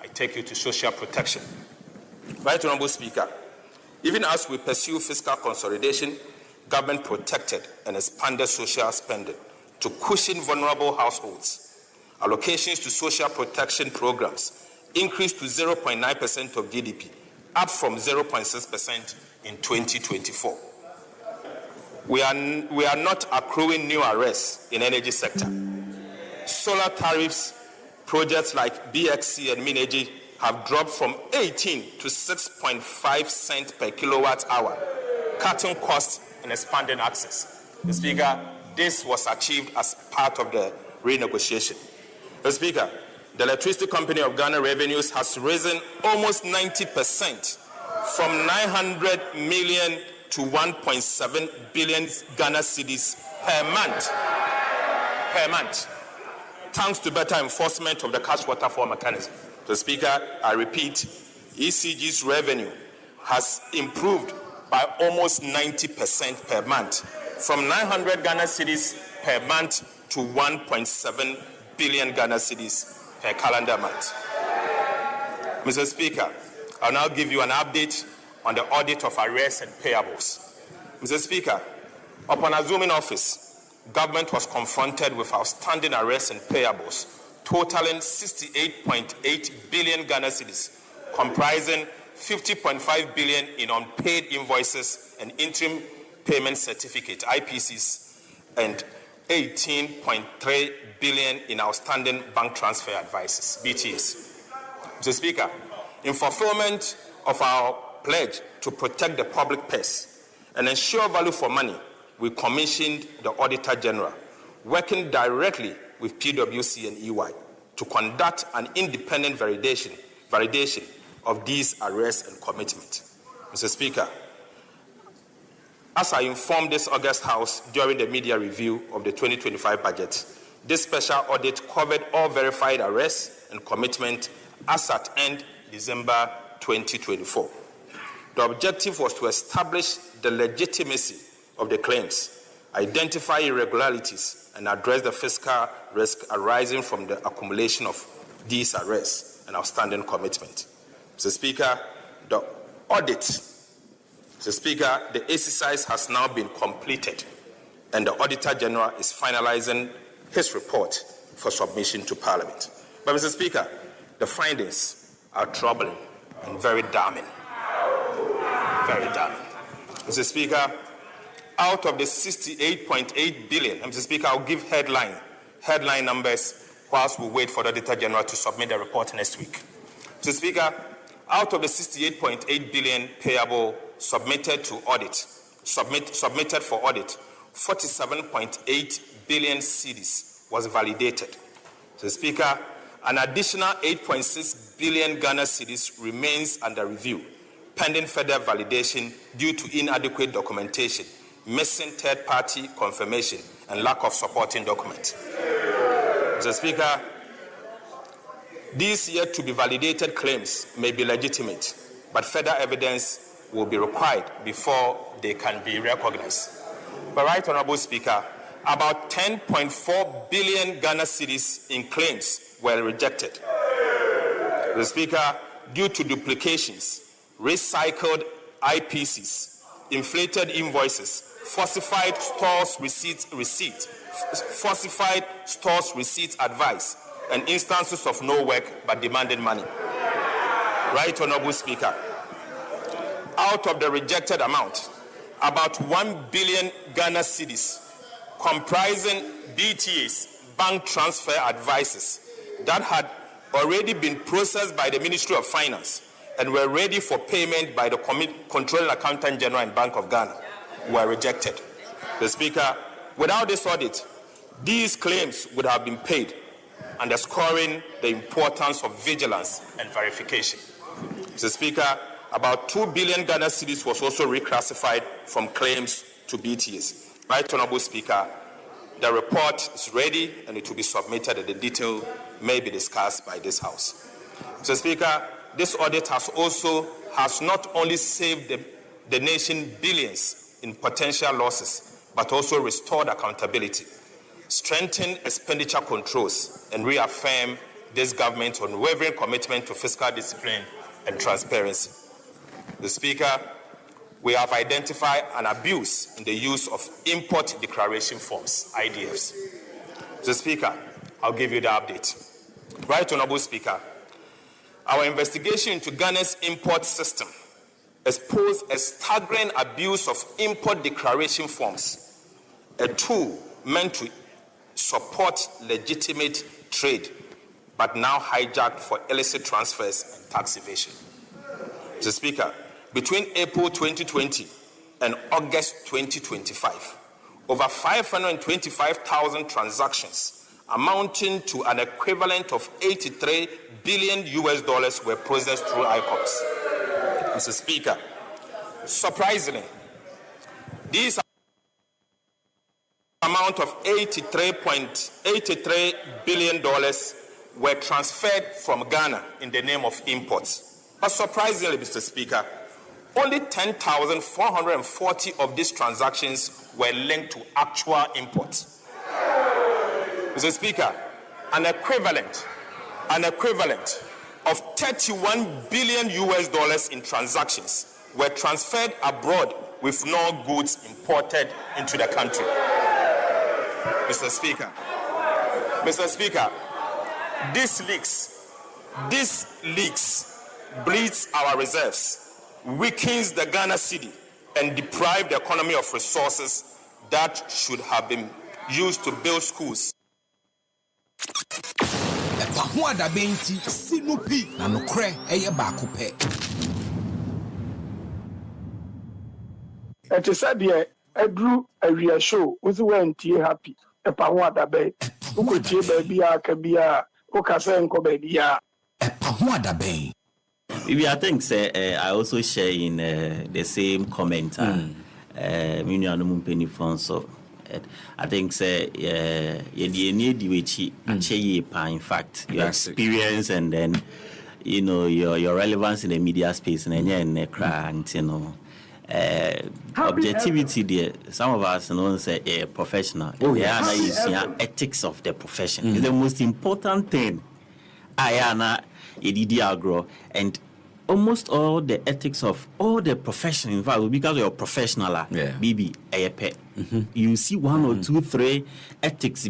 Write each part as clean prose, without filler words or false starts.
I take you to social protection. Right Honorable Speaker, even as we pursue fiscal consolidation, government protected and expanded social spending to cushion vulnerable households. Allocations to social protection programs increased to 0.9% of GDP, up from 0.6% in 2024. We are not accruing new arrests in energy sector. Solar tariffs, projects like BXC and Mineji have dropped from 18 to 6.5 cents per kilowatt hour, cutting costs and expanding access. Mr. Speaker, this was achieved as part of the renegotiation. Mr. Speaker, the Electricity Company of Ghana revenues has risen almost 90% from 900 million to 1.7 billion Ghana cedis per month, thanks to better enforcement of the cash waterfall mechanism. Mr. Speaker, I repeat, ECG's revenue has improved by almost 90% per month, from 900 Ghana cedis per month to 1.7 billion Ghana cedis per calendar month. Mr. Speaker, I'll now give you an update on the audit of arrears and payables. Mr. Speaker, upon assuming office, government was confronted with outstanding arrears and payables totaling 68.8 billion Ghana cedis, comprising 50.5 billion in unpaid invoices and interim payment certificate, IPCs, and 18.3 billion in outstanding bank transfer advices, BTs. Mr. Speaker, in fulfillment of our pledge to protect the public purse and ensure value for money, we commissioned the Auditor General, working directly with PwC and EY, to conduct an independent validation of these arrests and commitment. Mr. Speaker, as I informed this August House during the media review of the 2025 budget, this special audit covered all verified arrests and commitment as at end December 2024. The objective was to establish the legitimacy of the claims, identify irregularities, and address the fiscal risk arising from the accumulation of these arrests and outstanding commitment. Mr. Speaker, the exercise has now been completed, and the Auditor General is finalizing his report for submission to Parliament. But, Mr. Speaker, the findings are troubling and very damning. Very damning. Mr. Speaker, out of the 68.8 billion, Mr. Speaker, I'll give headline numbers whilst we wait for the Auditor General to submit the report next week. Mr. Speaker, out of the 68.8 billion payable submitted for audit, 47.8 billion cedis was validated. Mr. Speaker, an additional 8.6 billion Ghana cedis remains under review, pending further validation due to inadequate documentation, missing third-party confirmation, and lack of supporting document. Mr. Speaker, these yet to be validated claims may be legitimate, but further evidence will be required before they can be recognized. But, Right Honorable Speaker, about 10.4 billion Ghana cedis in claims were rejected. The Speaker, due to duplications, recycled IPCs, inflated invoices, falsified stores receipt advice, and instances of no work but demanding money. Right Honorable Speaker, out of the rejected amount, about 1 billion Ghana cedis, comprising BTAs, bank transfer advices, that had already been processed by the Ministry of Finance and were ready for payment by the Controlling Accountant General and Bank of Ghana, were rejected. The Speaker, without this audit, these claims would have been paid, underscoring the importance of vigilance and verification. Mr. Speaker, about 2 billion Ghana cedis was also reclassified from claims to BTS. Right Honorable Speaker, the report is ready and it will be submitted, and the detail may be discussed by this House. Mr. Speaker, this audit has not only saved the nation billions in potential losses, but also restored accountability, strengthened expenditure controls, and reaffirmed this government's unwavering commitment to fiscal discipline and transparency. The Speaker, we have identified an abuse in the use of import declaration forms, IDFs. The Speaker, I'll give you the update. Right Honorable Speaker, our investigation into Ghana's import system exposed a staggering abuse of import declaration forms, a tool meant to support legitimate trade, but now hijacked for illicit transfers and tax evasion. Mr. Speaker, between April 2020 and August 2025, over 525,000 transactions amounting to an equivalent of $83 billion were processed through ICOPS. Mr. Speaker, surprisingly, these amount of $83 billion were transferred from Ghana in the name of imports. But surprisingly, Mr. Speaker, only 10,440 of these transactions were linked to actual imports. Mr. Speaker, an equivalent of $31 billion in transactions were transferred abroad with no goods imported into the country. Mr. Speaker, this leaks bleeds our reserves, weakens the Ghana cedi, and deprive the economy of resources that should have been used to build schools. EpaHoaDaben ti sinupi na nokre eye baako pe. It is said here, Edru area show was when tie happy. EpaHoaDaben, uko tie baby akabia, ukase enko baby ya. EpaHoaDaben. Maybe I think I also share in the same comment. I think in fact your experience and then your relevance in the media space and objectivity there. Some of us say professional. Ethics of the profession is the most important thing. And almost all the ethics of all the profession, in fact, because you're professional, BB, you see 1 or 2, 3 ethics,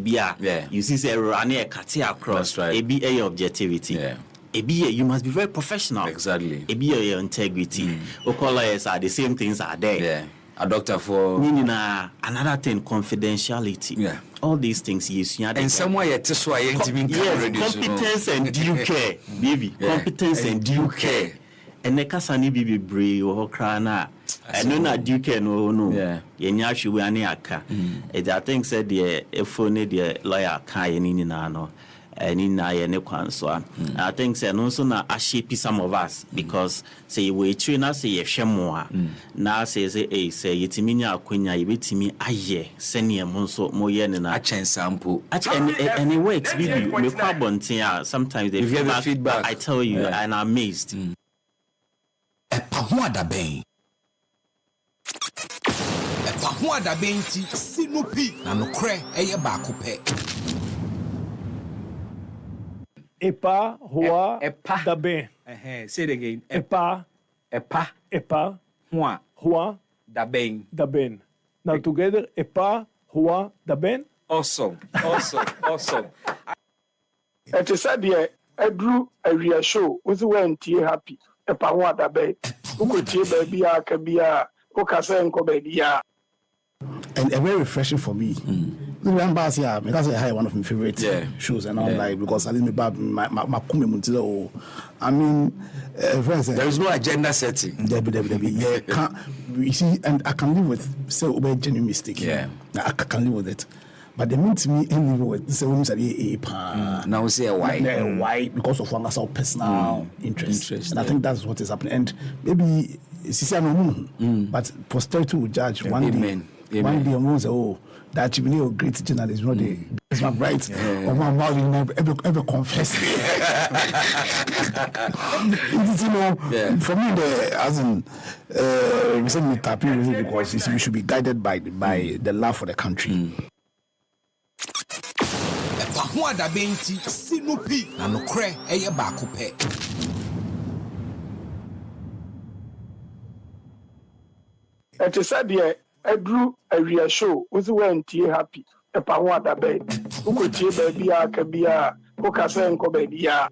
you see, say, running a cutting across, ABA objectivity. ABA, you must be very professional. Exactly. ABA, your integrity. Okolas are the same things are there. A doctor for another thing, confidentiality. All these things, yes. And somewhere it is why competence and due care, baby. Competence and due care. And the Kasani Bibi Bri or Krana. I know not due care, no. Yenyashi Waniaka. I think said the phone, the lawyer Kai Ninano. And in I think say no so na shape some of us because say we train us say more now say yetiminya akwanya yebetimi aye senior monso moye na a chance sample and it works baby me kwabontin sometimes they hear the feedback I tell you and I'm amazed. EpaHoaDaben ti sinupi na nokre eye baako pe. EpaHoaDaben. Say it again. EpaHoaDaben. Now together, EpaHoaDaben. Awesome. It is said here, Edru area show was when tie happy. EpaHoaDaben, uko tie baby akabia, ukase enko baby ya. And very refreshing for me. That's one of my favorite shows, and I'm like, because I didn't I mean, there is no agenda setting. You see, and I can live with say genuine mistake. I can live with it. But they mean to me, any with the same now say why because of one personal interest. And I think that's what is happening. And maybe but posterity will judge one day. One day, I'm say, that you know, great journalist, the Bismark right? Or my mouth ever confess. For me, as in, we said because we should be guided by the love for the country. EpaHoaDaben ti sinupi na nokre eye baako pe. Ete said edru awia show uzi wentie happy EpaHoaDaben ukotie baby aka bia ukase nko baby ya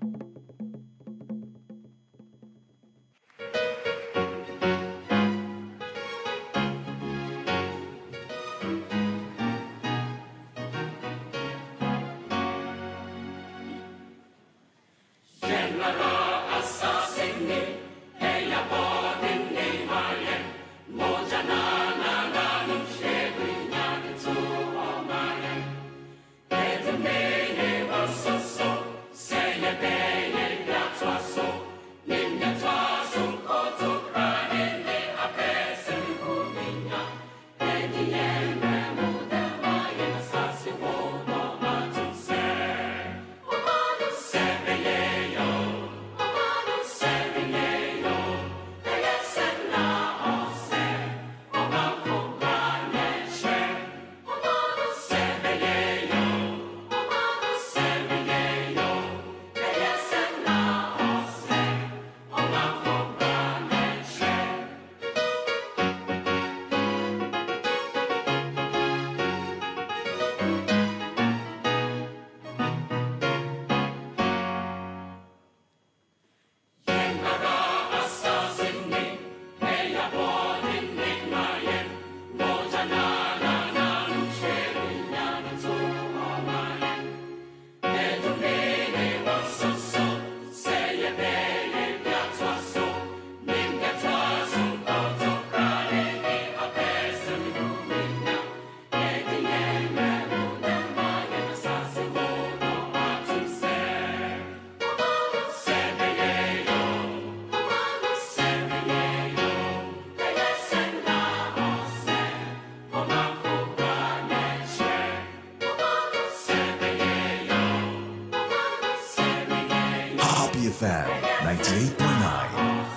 FM 98.9.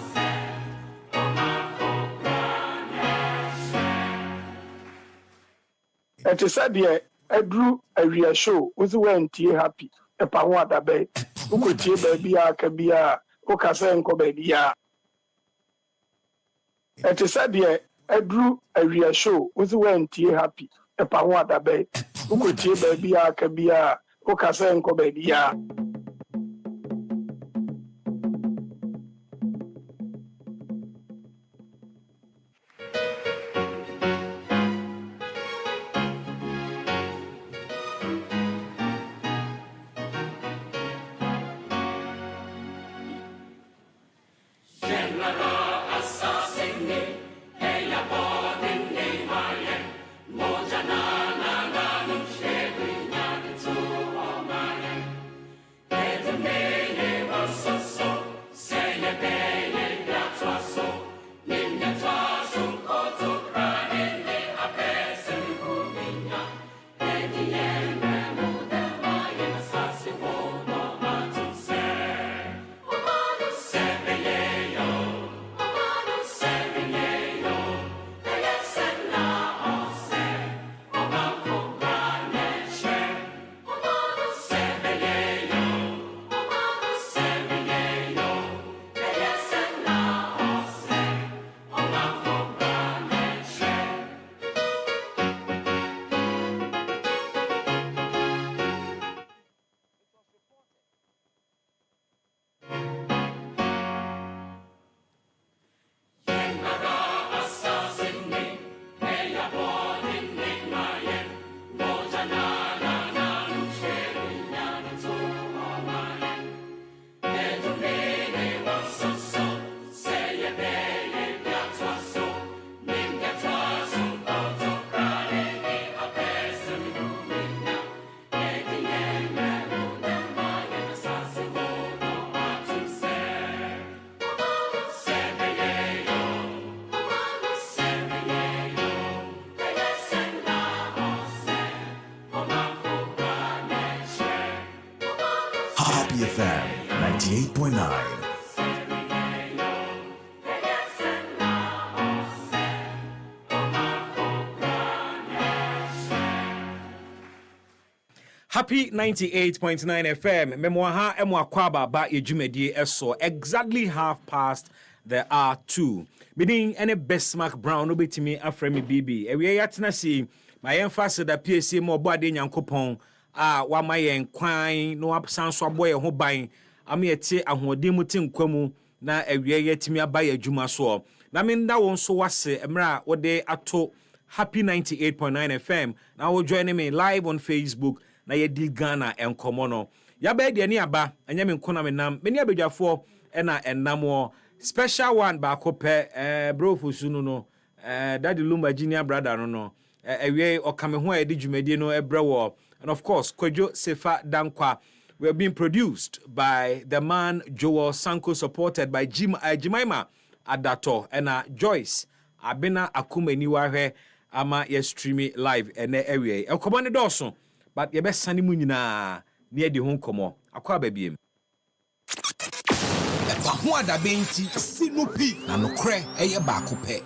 Ete said edru awia show uzi wentie happy EpaHoaDaben ukotie baby aka bia ukase nko baby ya Ete said edru awia show uzi wentie happy EpaHoaDaben ukotie baby aka bia ukase nko baby ya Happy FM 98.9. Happy 98.9 FM. Memoaha Emwakwaba ba ejumedie eso exactly 2:30. Meaning any Bismark Brown obetimi afremi BB. Ewe yatena si my emphasis da PSC mo bode nyankopon wa mayen kwan no absanso aboye ho ban amiete ahoden mutin kwamu na ewe yatimi abaye adwuma so. Na menda won so wase emra wode ato Happy 98.9 FM. Now will join me live on Facebook. Na ye di Ghana enkomo no ya ba de ani aba anya me nkona me nam me ni abedwafo na enamo special one ba ko pe bro fosunu no daddy Lumba junior brother no ewe okame ho e di dwumadi no ebrewo, and of course Kwadwo Sefa Dankwa. We are being produced by the man Joel Sanko, supported by Jimaima Adato and Joyce Abena Akumeniwa hwe ama ye stream live ene ewe enkomo ne doso. But ye best sani mu nyina near the home komo akwa babiem EpaHoaDaben ti sinupi na nokre eye baako pe.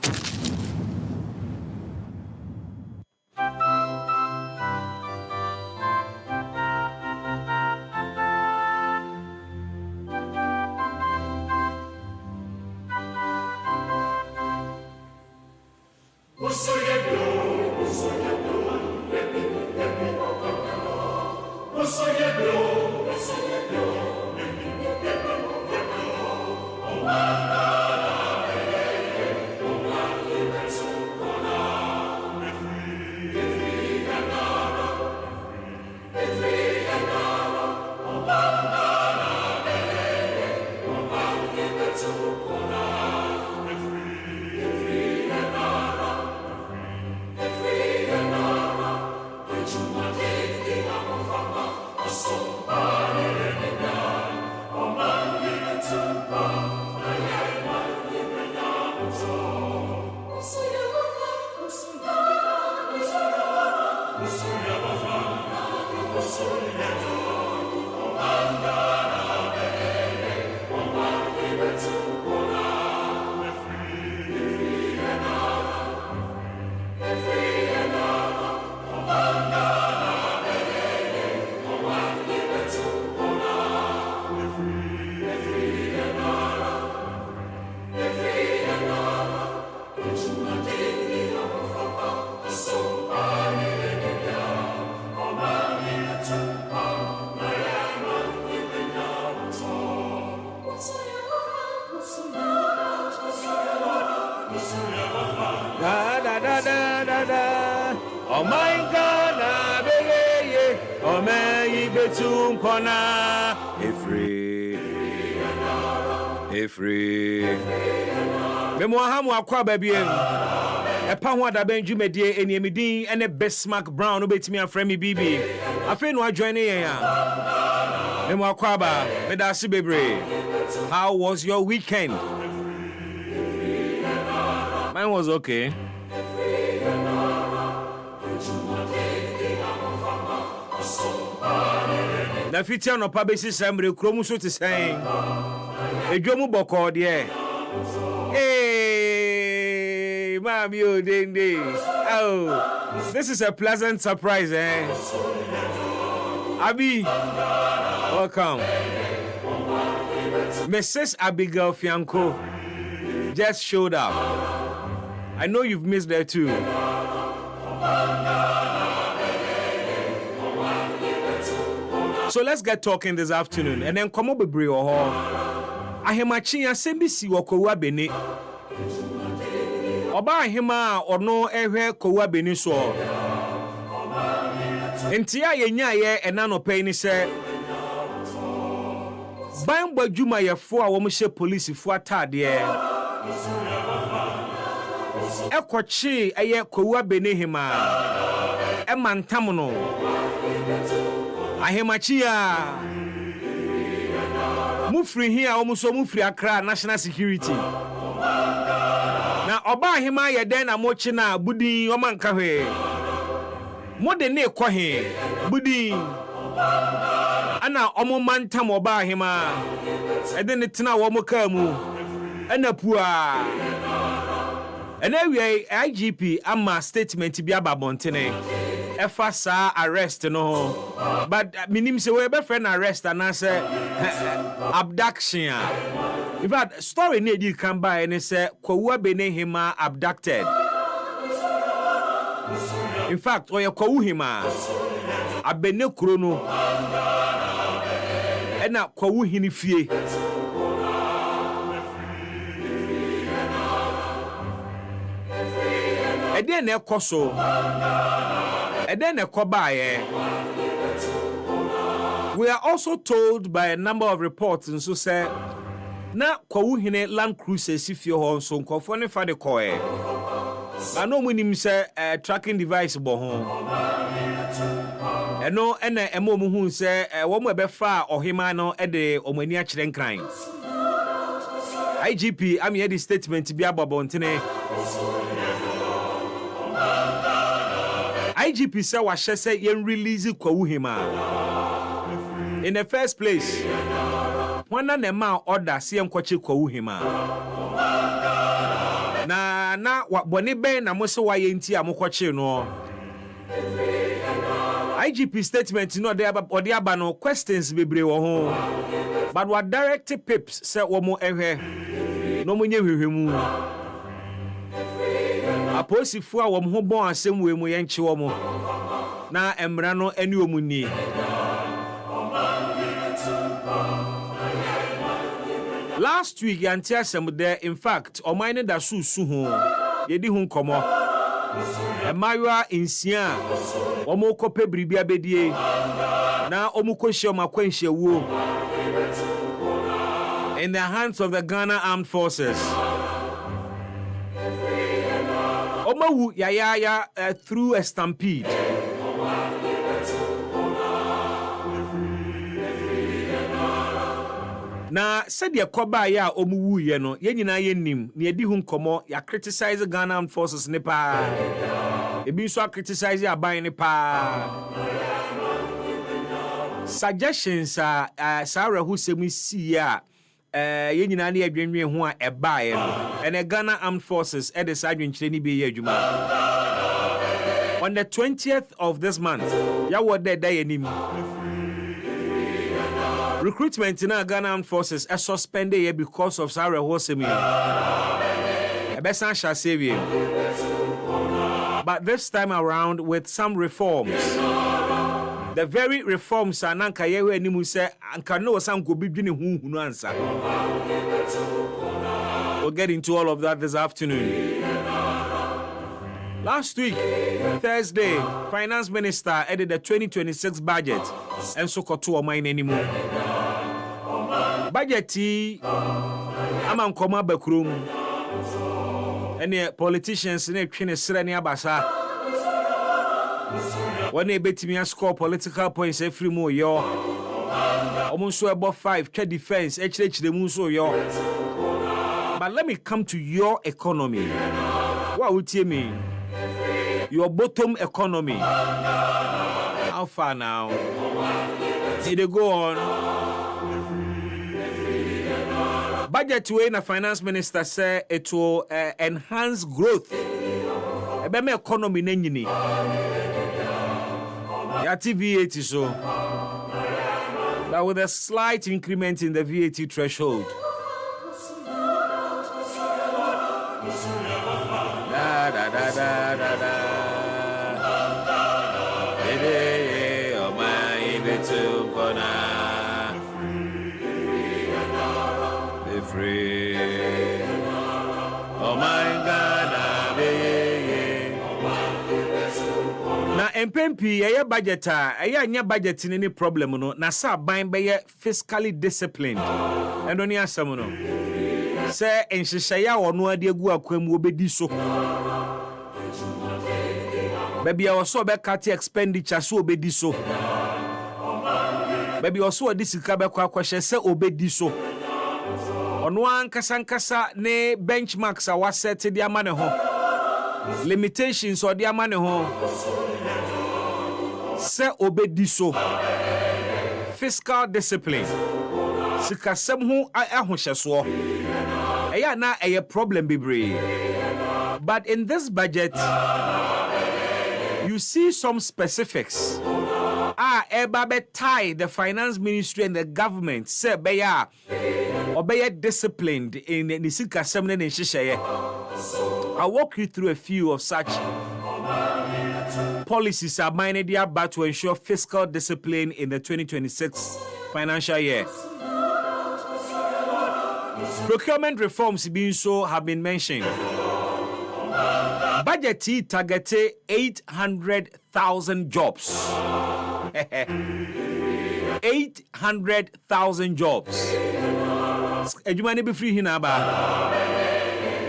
Oh my God, abeye, oh my betum kona, efree. Memoahamu akwa babiem. EpaHoaDaben dwumedie eniemidin ene Bismark Brown obetimi afremi BB. Afi no adjoin yen ya. Memo akwaba, medasi bebre. How was your weekend? Mine was okay. Na fitia no pa besi samre kromu so te sen. Edwomu boko de. Hey, mami o dende. Oh, this is a pleasant surprise, eh? Abi, welcome. Mrs. Abigail Fianco just showed up. I know you've missed her too. So let's get talking this afternoon and then come up with Brio Hall. Ahemachi asembisi wakowa bene. Oba ahema ono ehwe kowa bene so. Entia yenya ye enanope ni se ban badwuma yefo a wo mhye police fo atade ekwochi eye kowa bene hima emantam no ahemachi a mufri here omuso mufri Accra National Security na oba ahema ye den na mochi na budin omanka hwe mode ne ekwo he budin ana omumantam oba ahema ede ne tena wo moka mu ana pua ena wi IGP ama statement bi ababontene efa sa arrest no but minim say we be friend arrest and say abduction. In fact, story need you come by and say Kwawu Benehima abducted. In fact, oya Kwawu hima abene krono ena Kwawu hini fie. Eden ekoso eden ekobaye. We are also told by a number of reports and so say na Kwawu hine Land Cruiser si fie ho so nkofo ne fa de koe. Na no munim say tracking device bo ho. Eno ena emo mu hu say wo mo be fa ohima no e de omani a kire nkran. IGP am here the statement bi abobontene. IGP say wa hye say yen release Kwawu hima. In the first place, when na ma order see enkoche Kwawu hima. Na boni ben na mo se wa yenti amokoche no. IGP statement no dey aba no questions bebre wo ho. But what direct pips say wo mo ehwe. No mo nye hwehwemu. Aposifu a wo mo ho bon asem we mu yenche wo mo. Na emra no eni wo mu ni. Last week, Yantiasem there, in fact, or mine da su ho, yedi hun komo. A Maria in Sia, Omoko Pebribia Bedie, now Omoko Shoma Quenche Wu in the hands of the Ghana Armed Forces. Omawu Yaya through a stampede. Na said ya koba ya omuwu ye no ye nyina ye nim na edi hu nkomo ya criticize Ghana Armed Forces ne pa ebi so criticize aban ne pa suggestions Sarah who say me see ya ye nyina na adwenwe ho a eba ye no and Ghana Armed Forces e de sa adwenkyere ni be ye adwuma on the 20th of this month ya wo de da ye nim. Recruitment in our Ghana Armed Forces is suspended here because of Sarah Hosemi. Ebesan shall save you. But this time around with some reforms. The very reforms are nanka yewe ni mu say anka no san go bidwini hu answer. We'll get into all of that this afternoon. Last week, Thursday, Finance Minister added the 2026 budget and so koto mine anymore. Budget amam koma bakrum. Any politicians ne twene srani abasa. When they bet me score political points every more yo. Almost about 5 trade defense HH the muso yo. But let me come to your economy. What would you mean? Your bottom economy. How far now? Did they go on? Budget way na finance minister say it will enhance growth. Ebe me economy nenyini. Ya VAT so. That with a slight increment in the VAT threshold. Da da da da da da. Free. Oh my God, na MPP eye budget eye anya budget ni problem no na sa ban be fiscally disciplined and oni asem no say enhyehyaya wono ade agu akwam obedi so baby also be cut expenditure so obedi so baby also odi sika be kwa kwahye say obedi so ono ankasa ne benchmarks a waset di amane ho limitations or di amane ho se obedi so fiscal discipline sikasem ho ahohyeso eya na eye problem bibre but in this budget you see some specifics. Ebabe tie the finance ministry and the government say beya or beya disciplined in the Sika Semne in Shishaye. I'll walk you through a few of such policies are minded about to ensure fiscal discipline in the 2026 financial year. Procurement reforms being so have been mentioned. Budget targeted 800,000 jobs. 800,000 jobs. In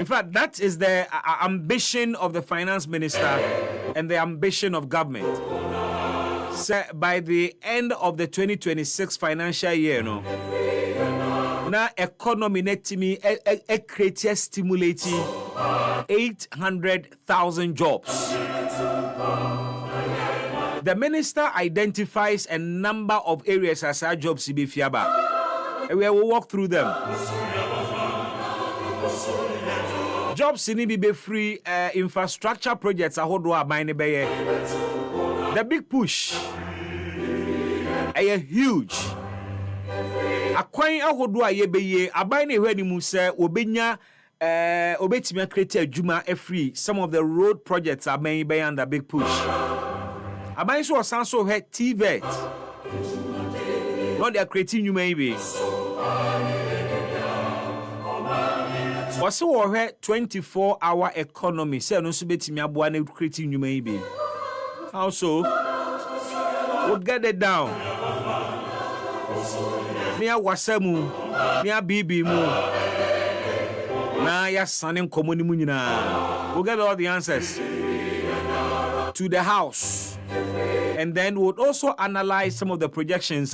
fact, that is the ambition of the finance minister and the ambition of government. So by the end of the 2026 financial year, now economy net to me a creative stimulating 800,000 jobs. The minister identifies a number of areas as our jobs be fiaba. And we will walk through them. Jobs in be free infrastructure projects are the big push. A huge. Akwan ahodo ayebeye abane hwani mu se obenya obetimi create adwuma free. Some of the road projects are being under big push. Abane so sanso he TVET. Not they are creating new maybe. Was so 24-hour economy. Say no so betimi aboa na creating new maybe. How so? We'll get it down. Nia wasamu, nia bibi mu. Na ya sanin komoni mu nyina. We'll get all the answers to the house. And then we'll also analyze some of the projections.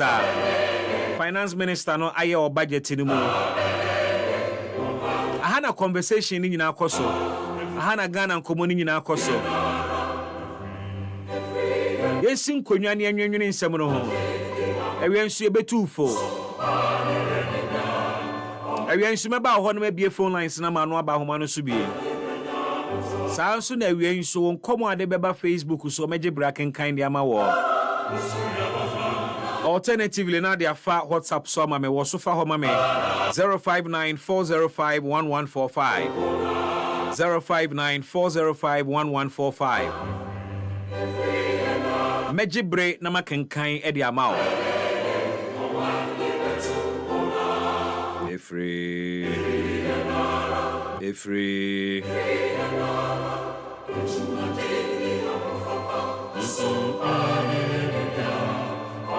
Finance minister no aye or budget in mu. I had a conversation in nyina koso. I had a Ghana komoni nyina koso. Yesin konwa ne anwenwene nsem no ho. Ewiansu ebetufo. Ewiansu meba ho no mabie phone lines na ma no aba homa no so bie. Sanso na ewiansu won komo ade beba Facebook so meje braken kind ya ma wo. Alternatively na dia fa WhatsApp so ma me wo so fa ho ma me 0594051145 0594051145 Mejibre na makenkan edi amao. Efree.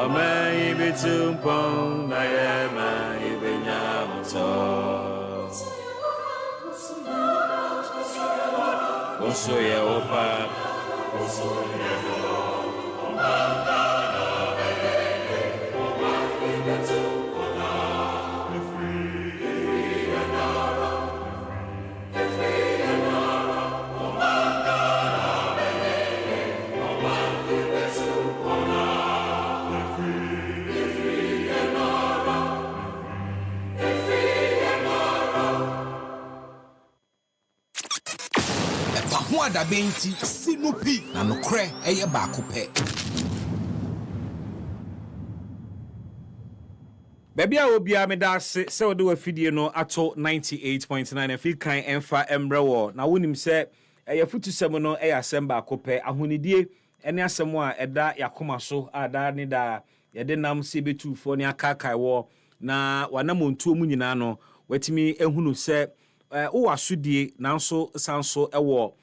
Amai betumpong na yema ibenyamuto. Oso ya opa. EpaHoaDaben ti sinupi na nokre eye baako pe. Baby a obia me da se wo de wa fidie no ato 98.9 afi kan emfa emrewo na wonim se eye futusem no eye asem baako pe ahonidie ene asem a eda yakoma so ada ne da ye de nam se betufo ne akakai wo na wanamontuo mu nyina no watimi ehunu se wo wasodie nanso sanso ewo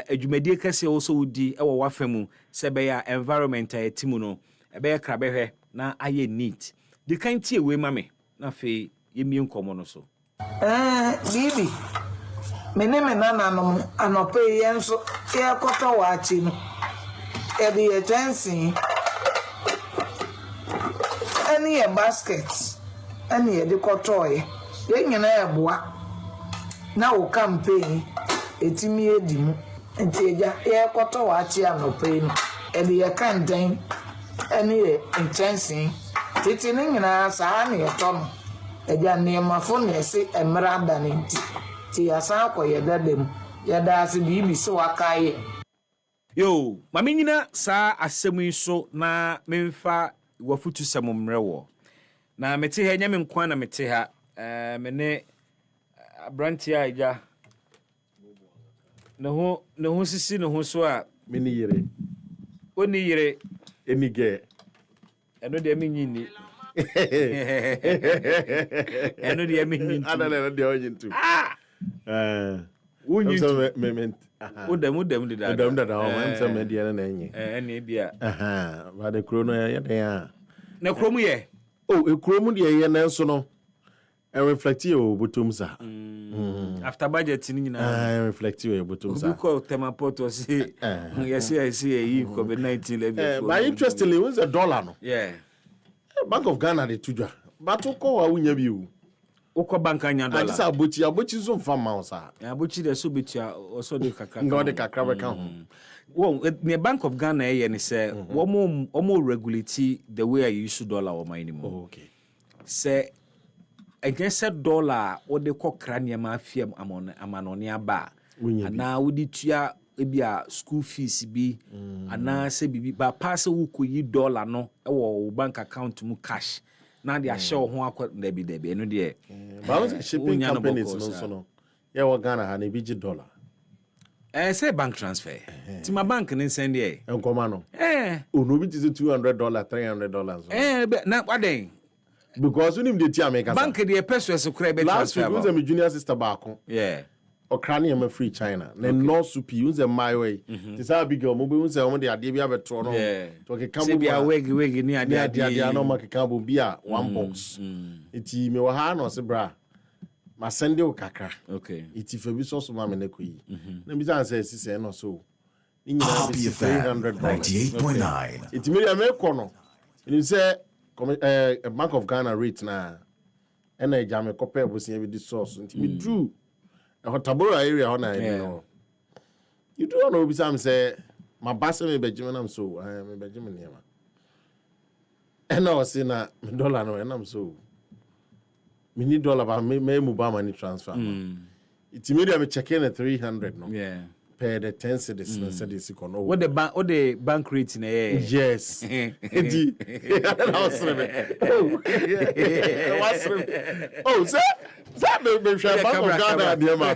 adwumadie kase wo so wudi ewo wafamu se be ya environment etimu no ebe ya krabehwe na aye neat the kind tie we mame na fe yemi nkomo no so bibi mene nananom anope yenso e koto wachi no e bi e tensi ani e basket ani e de koto ye nyina e boa na wo campaign etimi edimu nti eja e koto wachi anope no e bi e kandan ani e tensi titi ni nyina saa ne yeto eja ne mafo ne se emra da ne nti ti asa akoye dadem ya da ase bibi so wakaye Yo, mame nyina saa asɛm yi so na memfa wafutu sɛm mmerɛ wɔ. Na mete ha nya me nkwa na mete ha. Me ne abranti a ja. Ne ho sisi ne ho so a me ni yere. Oni yere Enige. Eno de me nyini. Eno de me nyini. Adana de onyin Wonyi so me Udam de da. Udam da da o am se me de na enyi. Ene bia. Ba de kro no ye den a. Na kromu ye. Ekromu de ye na nso no. I reflect you butum sa. After budget ni nyina. I reflect you butum sa. We call tema photo say yes I see COVID-19 level. But interestingly, what's the dollar no? Yeah. Bank of Ghana de tuja. But ko wa wunya bi o. Oko bank anya dollar. Ati sa abochi so mfa ma sa. Abochi de so betua also de kakra. Ngo de kakra be kan ho. Well, the Bank of Ghana ye say omo regulate the way I use dollar or my anymore. Oh, okay. Say against dollar or the kokra niam afia amanoni aba. Ana wodi tua ebia school fees bi ana se bibi ba pass wo koyi dollar no e wo bank account mu cash. Na they show ho akwa debi eno de. Ba was shipping companies no so no. Yeah, we Ghana ha na bi dollar. Say bank transfer. Ti my bank nin send here. Enkoma no. No bi ti $200, $300. Na what then? Because when him dey tia make bank dey peso so credit transfer. Last week was my junior sister back. Yeah. Okrani am free China. Then no supi use my way. This how big mo be use o dey ade bi abeto no. To ke kambo bi a wegi ni ade no ma ke kambo bi a one box. Iti me wa ha no se bra. Ma send you kakra. Okay. Iti fa bi so so ma me na koyi. Na bi san say sisi no so. Ni nyina bi EpaHoaDaben $300. 98.9. Iti me ya me kono. Ni say Bank of Ghana rate na ena eja me kopɛ bosia bi di source nti me drew a Tabora area ho na no you do know obi sam say my bass me bejime nam so me bejime niam ena o say na me dollar no enam so me need dollar ba me mobile money transfer it immediately me check in at 300 no per the 10 cedis na cedis ikono what the bank rate na yes edi me share Bank of Ghana dey ma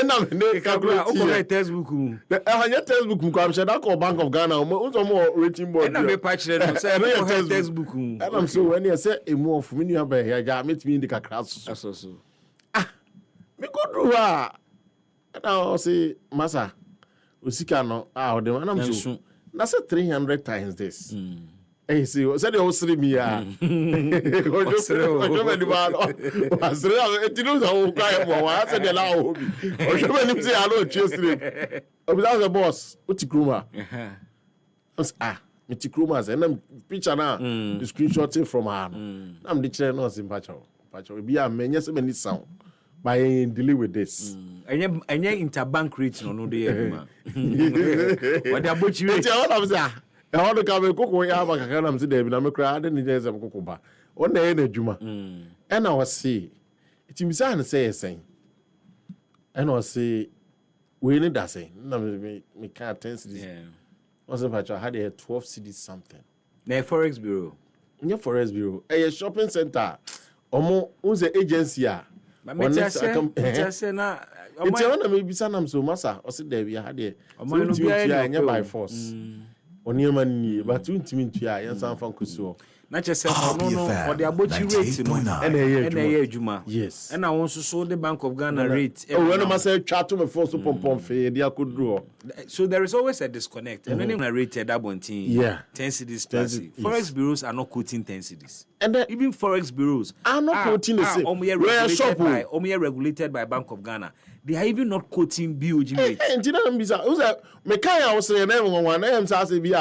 na me ne calculate o textbook your textbook ko am share that Bank of Ghana o so mo rating board na me patch no say no textbook and I'm so when you say e mo of me nua ba here ja metimi ndi kakra so me go do and I say, Massa, Usika no, o de manam so. Na say 300 times this. Eh, see, said you see me ah. Ojo me di ba. Asre, eti no so kwa mo, wa say de la o bi. Ojo me ni say alo chesire. Obi that the boss, uti kruma. Me ti kruma say na picture na, the screenshot from her. Na me di kire no say pacho. Pacho bi am menye say me ni sound. By dealing with this. Anya interbank rate no dey ma. What the abochi rate? All of say, e ho do ka me koko ya ba kaka na me dey bi na me kra ade ni dey sem koko ba. O na e na adwuma. E na o say, it mi say na say esen. E na o say we ni da say. Na me ka 10 cedis. O say pa had 12 cedis something. Na Forex Bureau. Nya Forex Bureau. E shopping center. Omo unze agency a Metiase na it's one of me bisanam so massa o se there we had there so by force oniema ni but untimi ntua yan san fan kuso na chese no for the abochi rate no and e adwuma yes and I want so the Bank of Ghana rate when I say chat to me for so pom fe dia could draw so there is always a disconnect and when I rated that one thing 10 cedis plus Forex bureaus are not quoting 10 cedis and even Forex bureaus are not quoting the same regulated by Bank of Ghana. They are even not quoting BOG rate. And you know, me kaya was saying, one am say be we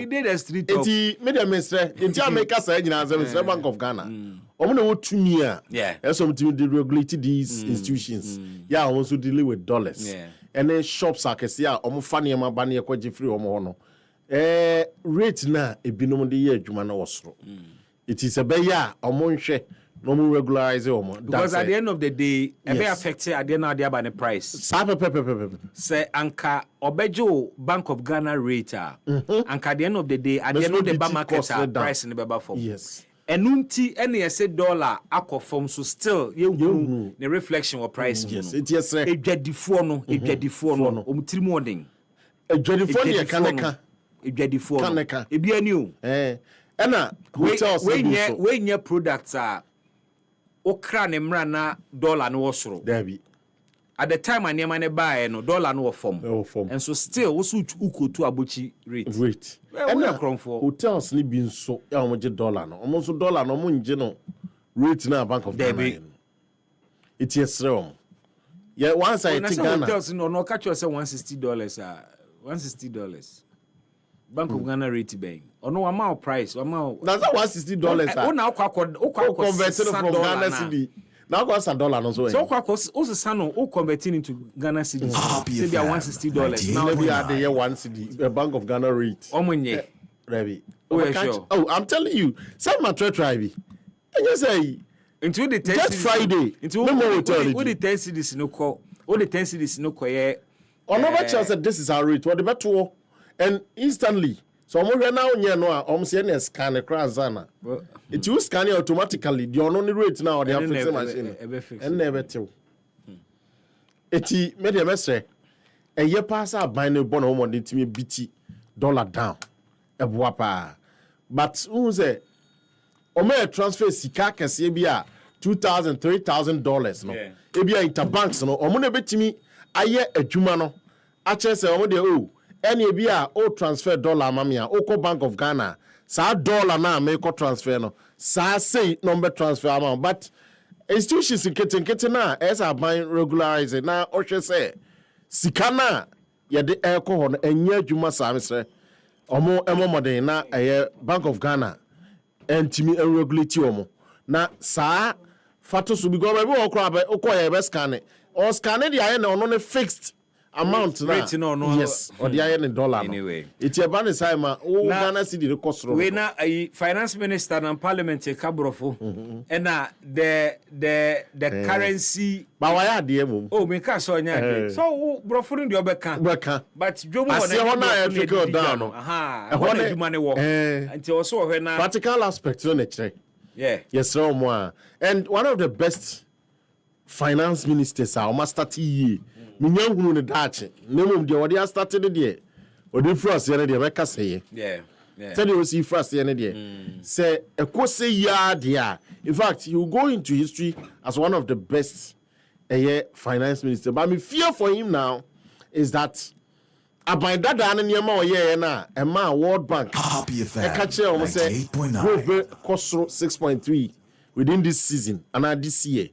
did a street talk. Enti me dem mesre, enti America say nyina say Bank of Ghana. Omo na wotumi a. Yes, some team dey regulate these institutions. Yeah, also dealing with dollars. And then shops akese a omo fa ne ma ba ne kwaje free omo ho no. Rate na ebinom de ye adwuma na wosoro. It is a beya omo nhwe no more regularize because at the end of the day ebe affect at the end of the price say anka obejo Bank of Ghana rate anka at the end of the day at the end of the market price in the beba form yes enunti ene yese dollar akọ form so still you the reflection of price yes it yes edwadifo no omtirimu odin edwadifo ne kaneka edwadifo ebi ani o ena hotels we nye products okra ne mra na dollar no wosoro dabi at the time anema ne buy no dollar no form and so still wosu ukotu abochi rate ena hotels ni bi nso ya omoje dollar no omo so dollar no omo nje no rate na Bank of Ghana it is wrong yeah once I think Ghana hotels no catch yourself $160 $160 Bank of Ghana rate bang ono amount price amount that's $160 now converted from Ghana cedi now cost $1 no so also sano o converting into Ghana cedi say be $160 now maybe are the 1 cedi Bank of Ghana rate omonye Revi sure. I'm telling you some my try be and you say into the 10 just Friday into what the 10 cedis no call all the 10 cedis no call Onoba Charles said this is our rate what the better and instantly so I'm now no say scan the crown it you scan it automatically the only rate now they have fixed machine and never tell eti me dey mesre e ye pass aban ne bon home dey timi biti dollar down e boa pa but who say o me transfer sika kese bi a $2,000 $3,000 no e bi interbanks no o mo na betimi aye adwuma no a che se o mo dey o any bi a o transfer dollar mamia o ko Bank of Ghana sa dollar na me ko transfer no sa say number transfer amount but institutions kete na as a ban regularize na o hwe say sika na ye de e ko ho no anya adwuma sa mesre omo emomoden na Bank of Ghana entimi regulate omo na sa fato so bi go be o kro abe o ko ye be scan or scan the aye na ono ne fixed amount na yes or the aye dollar anyway it's a ban say ma o Ghana cedi the cost we na finance minister and parliament kabrofo and na the currency ba wa ya de mum oh me ka so nya so brofo no de obeka but dwomu ho na ya trickle down no ho na dwuma ne wo until also ho na practical aspect no ne kire yes so mo and one of the best finance ministers are master ye minyangunu ne dache nemum de wode started de odi fras ye ne de beka seye said you see fras ye ne de say ekose ya dia in fact you go into history as one of the best finance minister but me fear for him now is that abai dada ne niam o ye na e ma World Bank Happy FM catch almost say cost 6.3 within this season and this year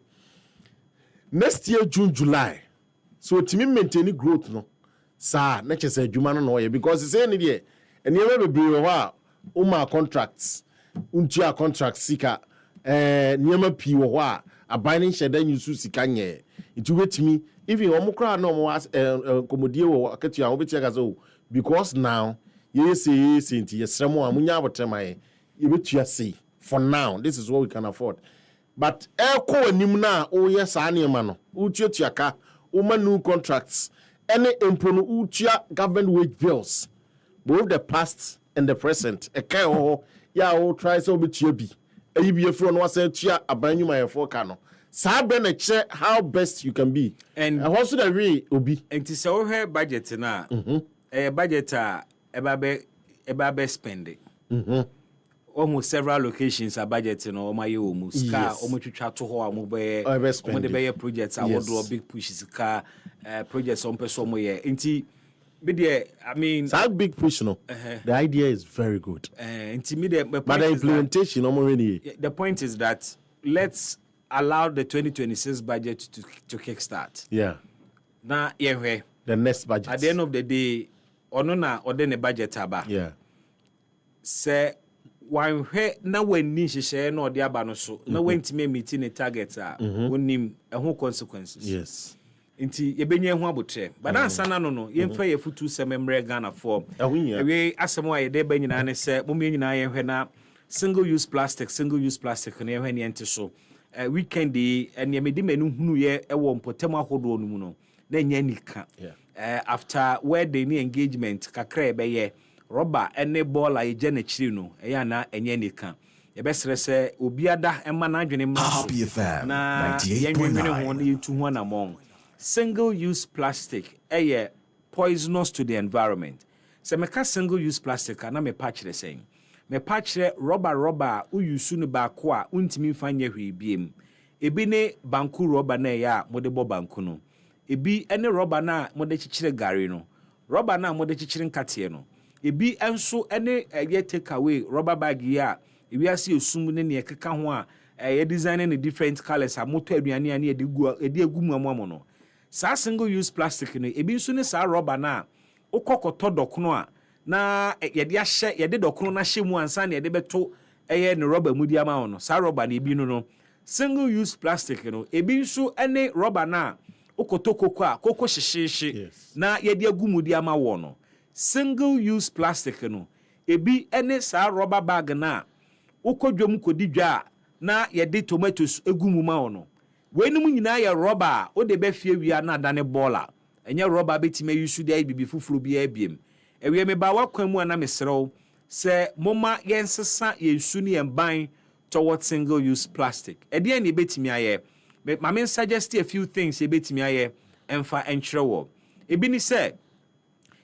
next year June July so timi maintain growth no sa na chese adwuma no no because say any there and you be bring o ma contracts untia contract sika niam pi wo ho a aban sheda nyusu sika nye it wetimi even omukra no mo komodie wo akatua wo betia gazo because now yes nti yesremo amunya abotremaye ye betua say for now this is what we can afford but ko anim na o yes anema no utuatuaka o new contracts any empono utua government wage bills both the past and the present kai ho ya o try so betua bi ayi front no wasa tua abanyuma ye for ka no sabe na che how best you can be and also the way obi enti se wo hwe budget na budget a eba be spending almost several locations a budget no o maye o mu ska o mu twitwa to ho a mo be o de be projects a wo big pushes ka projects on person mo ye enti I mean that big push no the idea is very good enti me but the implementation the point is that let's allow the 2026 budget to kickstart na ye the next budget at the end of the day ono na ode ne budget aba say wan hwe na wani hyehyɛ na ode aba no so na wantime meet ne target a wonim ɛho consequences nti yebenye ho abotre but ansa na no yemfa ye futu sememre Ghana for we asemo aye de ba nyina ne sɛ mo me nyina ye hwe na single use plastic na ye hwe ne ente so weekend and ye mede menu hunu ye ewo mpotem ahodo no mu no na nya nika after wedding engagement kakra ebe rubber ene ball a je na chiri no eya na enya nika ye besere se obiada ema na adwene ma na yenwene ho na yetu ho na mong single use plastic poisonous to the environment. Se meka single use plastic na me patch the same. Me patch rubber u use no ba ko a untimi fanye hwe biem. Ebi ne banku rubber na ya mode bo banku no. Ebi ene rubber na mode chichire gari no. Rubber na mode chichire nkate no. Ebi enso ene ye take away rubber bag ya ebi ase osum ne ne keka ho a ye design ne different colors a moto aduane ani e de egu mu amu no. Sa single use plastic no ebi nso ne sa rubber na okokoto dokono a na yede ahye yede dokono na hye mu ansa na yede beto ne rubber mu di ama no sa rubber na ebi no single use plastic no ebi nso ene rubber na okoto koko a koko hyehye na yede agu mu di ama wo no single use plastic no ebi ene sa rubber bag na okodwom kodi dwa na yede tomatoes egu mu ma wo no wenum nyina ya rubber o de be fie wia na dane bola enye rubber betime yusu de bibi fufuru bi abiem ewie me ba wakwan mu na mesrew se moma yensesa yensu ne yemban towards single use plastic ede ne betimi aye ma me suggest a few things e betimi aye emfa enchrewo ebi ni se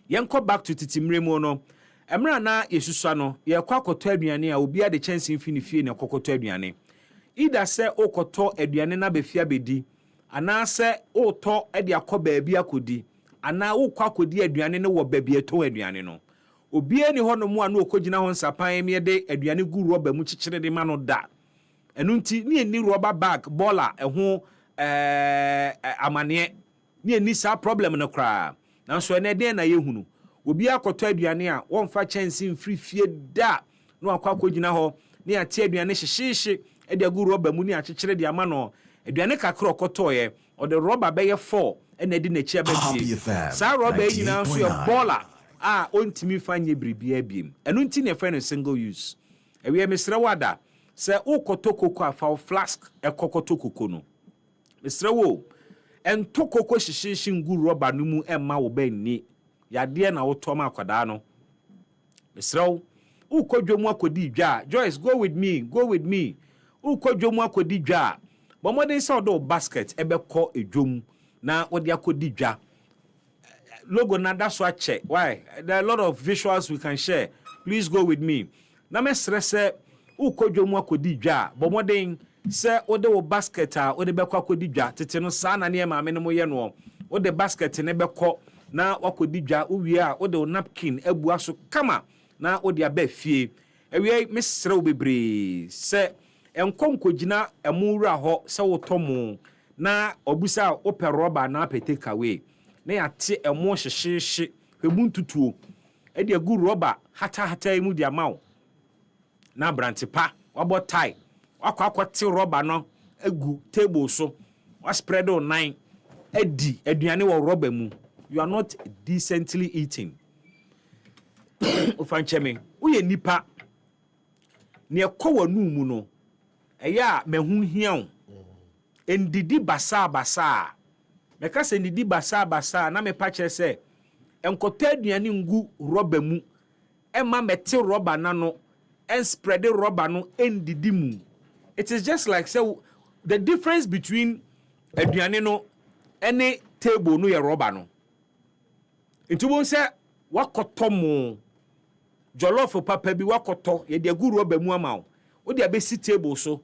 yenko back to titimre mu no emra na yesusua no ye kwa akoto aduane a obi ade chance mfini fie ne kokoto aduane ida se okoto aduane na befia bedi ana se oto ede akoba bia akodi ana wokwa akodi aduane ne wo babie to aduane no obi ani ho no mu anu okogina ho nsapan me de aduane gu roba mu chichire de ma no da enu nti ne ni rubber bag bola eho amane ne ni sa problem no kra nanso ene de na yehunu obi akoto aduane a wonfa chance mfiri fie da no akwa akogina ho ne ate aduane hyehye ede agu roba mu ne achichire de ama no aduane kakra okotoye o de rubber be ye 4 ene di na chi abadie sa rubber nyina so ye bola ontimi fanye bribia biem enu nti ne friend single use ewe mesre wada se ukoto koko afa flask ekokoto koko no mesre wo ento koko hyehye ngu rubber no mu emma wo banni yade na woto ma akwada no mesre wo ukodwomu akodi dwa Joyce go with me ukodwomu akodi dwa but modern say do basket ebekọ edwom na odi akodi dwa logo na that's what check why there are a lot of visuals we can share please go with me na me stress ukodwomu akodi dwa but modern say odi wo basket a odi bekọ akodi dwa tete no sa na ne ma me no mo ye no odi basket ne bekọ na wakodi dwa uwie a odi napkin abua so kama na odi aba fie ewie me srew bebre se enkonkogina emura ho se wotomo na obusa ope rubber na apeteka we na yate emo hyehye hwebuntutuo e de agu rubber hata emu dia mawo na brantipa wabo tie akwakwate rubber no agu table so wa spread on 9 edi aduane wo rubber mu you are not decently eating ofancheme uye nipa ne ekowanu mu no eya mehu hian endidi basa meka se endidi basa na me pa kire se enkota aduane ngu rubber mu emma mete rubber na no and spread the rubber no endidi mu. It is just like so the difference between aduane no any table no ye rubber no ntubo se wakoto mo jollof papa bi wakoto ye de agu rubber mu ama wo de abesi table so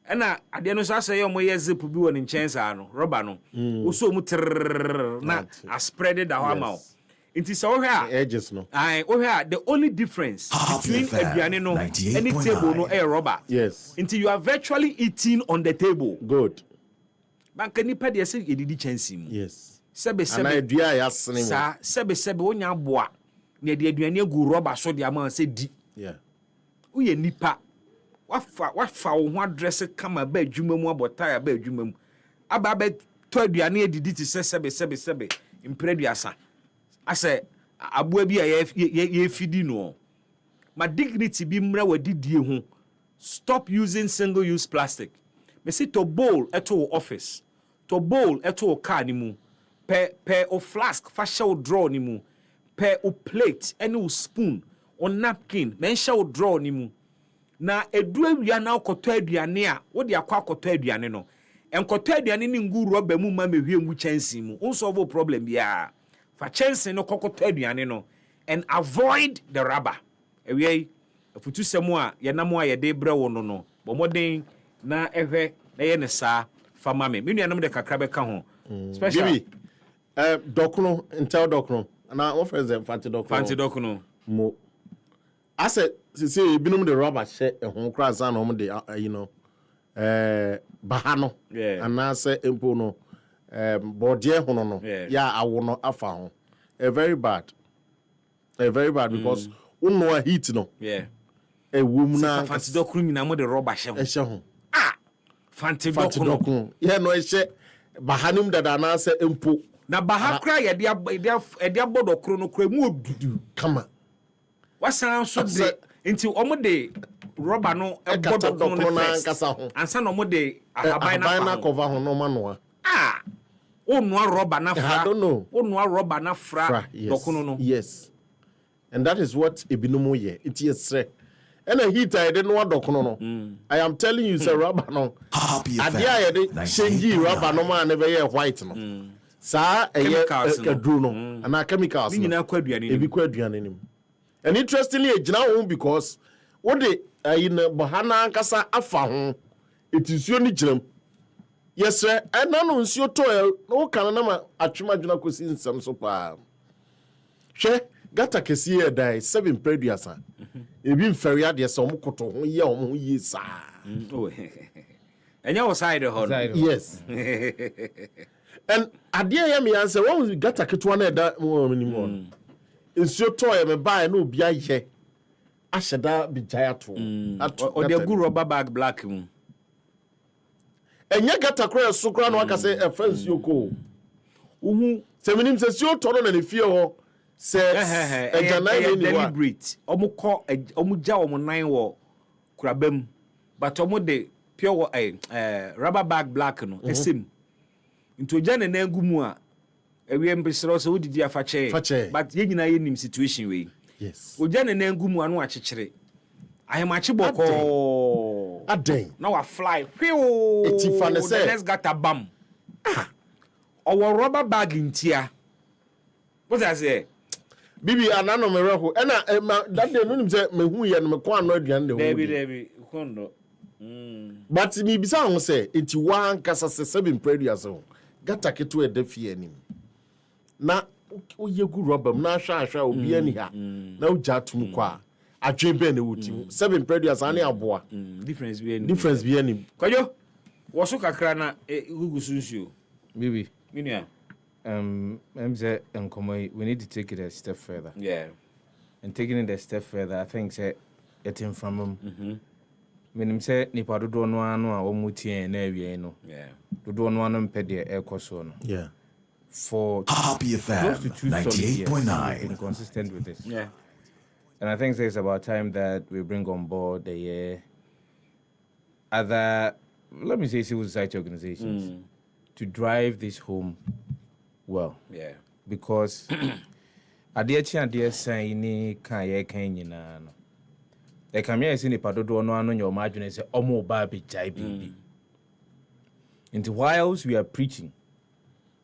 ena ade no so aseye omo ye zip bi won nchen sa no rubber no wo so mu na a spread it down ama nti so wo hia edges no wo hia the only difference between aduane no any table no e rubber yes nti you are virtually eating on the table good banka nipa de se yedidi chansi mu yes sebe ana adua ya sene mu sa sebe wonya boa na de aduane agu rubber so de ama se di yeah wo ye nipa wafa wo ho address kama ba adwuma mu abota ba adwuma mu aba to aduane edidi ti sebe impreduasa ase abua bi ye fidi no ma dignity bi mra wadidie ho stop using single use plastic me say to bowl eto office to bowl eto car ni mu pe o flask fa show draw ni mu pe o plate any o spoon o napkin men show draw ni mu na edu awia na okoto aduane a wo de akwa akoto aduane no enkoto aduane ni ngu rubber mu ma mehwe ngu chansi mu unsolve problem bia fa chansi no kokoto aduane no and avoid the rubber ewie afutu semu a ye namo a ye de bre wo no no bomoden na ehwe na ye ne sa fa mame me nuanom de kakra be ka ho special bibi dokno intel dokno na one friends them fancy dokno mo I said see binum the rubber she ehon kra san no de you know bahano and I say empo no body hono no ya awo no afa ho very bad because unno a heat no e wom na fancy dokno nyina mo de rubber she ho fancy dokno yeah no e she bahanum dada na say empo na baha kra ye de abodokro no kra mu odudu kama wasan so de nti omo de rubber no abodokro no nkasa ho ansa no mo de ahaban na cover ho no manoa onua rubber na fra I don't know onua rubber na fra dokno no yes and that is what ebinumo ye it is and a heat I didn't want dokno no I am telling you say rubber no adia ye de change rubber no man never ye white no sa edru no and chemicals ni na kwaduane ebi kwaduane nim and interestingly ejina ho because what the in bahana nkasa afa ho etinsuo ni giram yes sir and no nsuo to no kan na ma atwema dwuna kosi nsam so pa hwe gata kesi e dai 7 preduasa ebi mferi ade se omokoto ho ye omo yi sa enya wo side ho yes and adie ya me answer what gata ketwa na da mo minimum nsuo to me buy na obi aye asheda bijaya to o de gu rubber bag black mu enye gata kro so kro na aka say fancy oko uhu se minim se sio to no na ne fie ho se ejana ni wa deliberate omugja omunan wo kurabam but omude pure rubber bag black no esim into jana na ngumu a ewie mbesero so wodidi afache but ye nyina ye nim situation we yes ojana na ngumu anu akyekere ahemachi boko aden na wa fly pew etifane say let's get a bam our rubber bag intia what I say bibi anano mereho ena that day no nim say mehu ye no me kwa no aduan de ho debi kondo but me bisa ho say enti wan kasa se 7 previous ho gata keto e defie anim na oye gu rubber na ahwa obi ani ha na uja tum kwa adwe be na wuti 7 previous ani aboa difference bi ani kwajo woso kakra na gugu sunsuo bibi minia say we need to take it a step further. Yeah. And taking it a step further, I think say getting from menim say nipa dodo no anu a omutie na awie no. Yeah. Dodo no anu mpede ekoso no. Yeah. For Happy FM 98.9 been consistent with this. Yeah. And I think it's about time that we bring on board the other, let me say, civil society organizations to drive this home well. Yeah. Because adeɛ san ni kan yɛ kan nyinaa no. E kam yɛ si ni padodo no anu nyɛ ɔmo adwene sɛ ɔmo ba bi jai bibi. Into whilst we are preaching,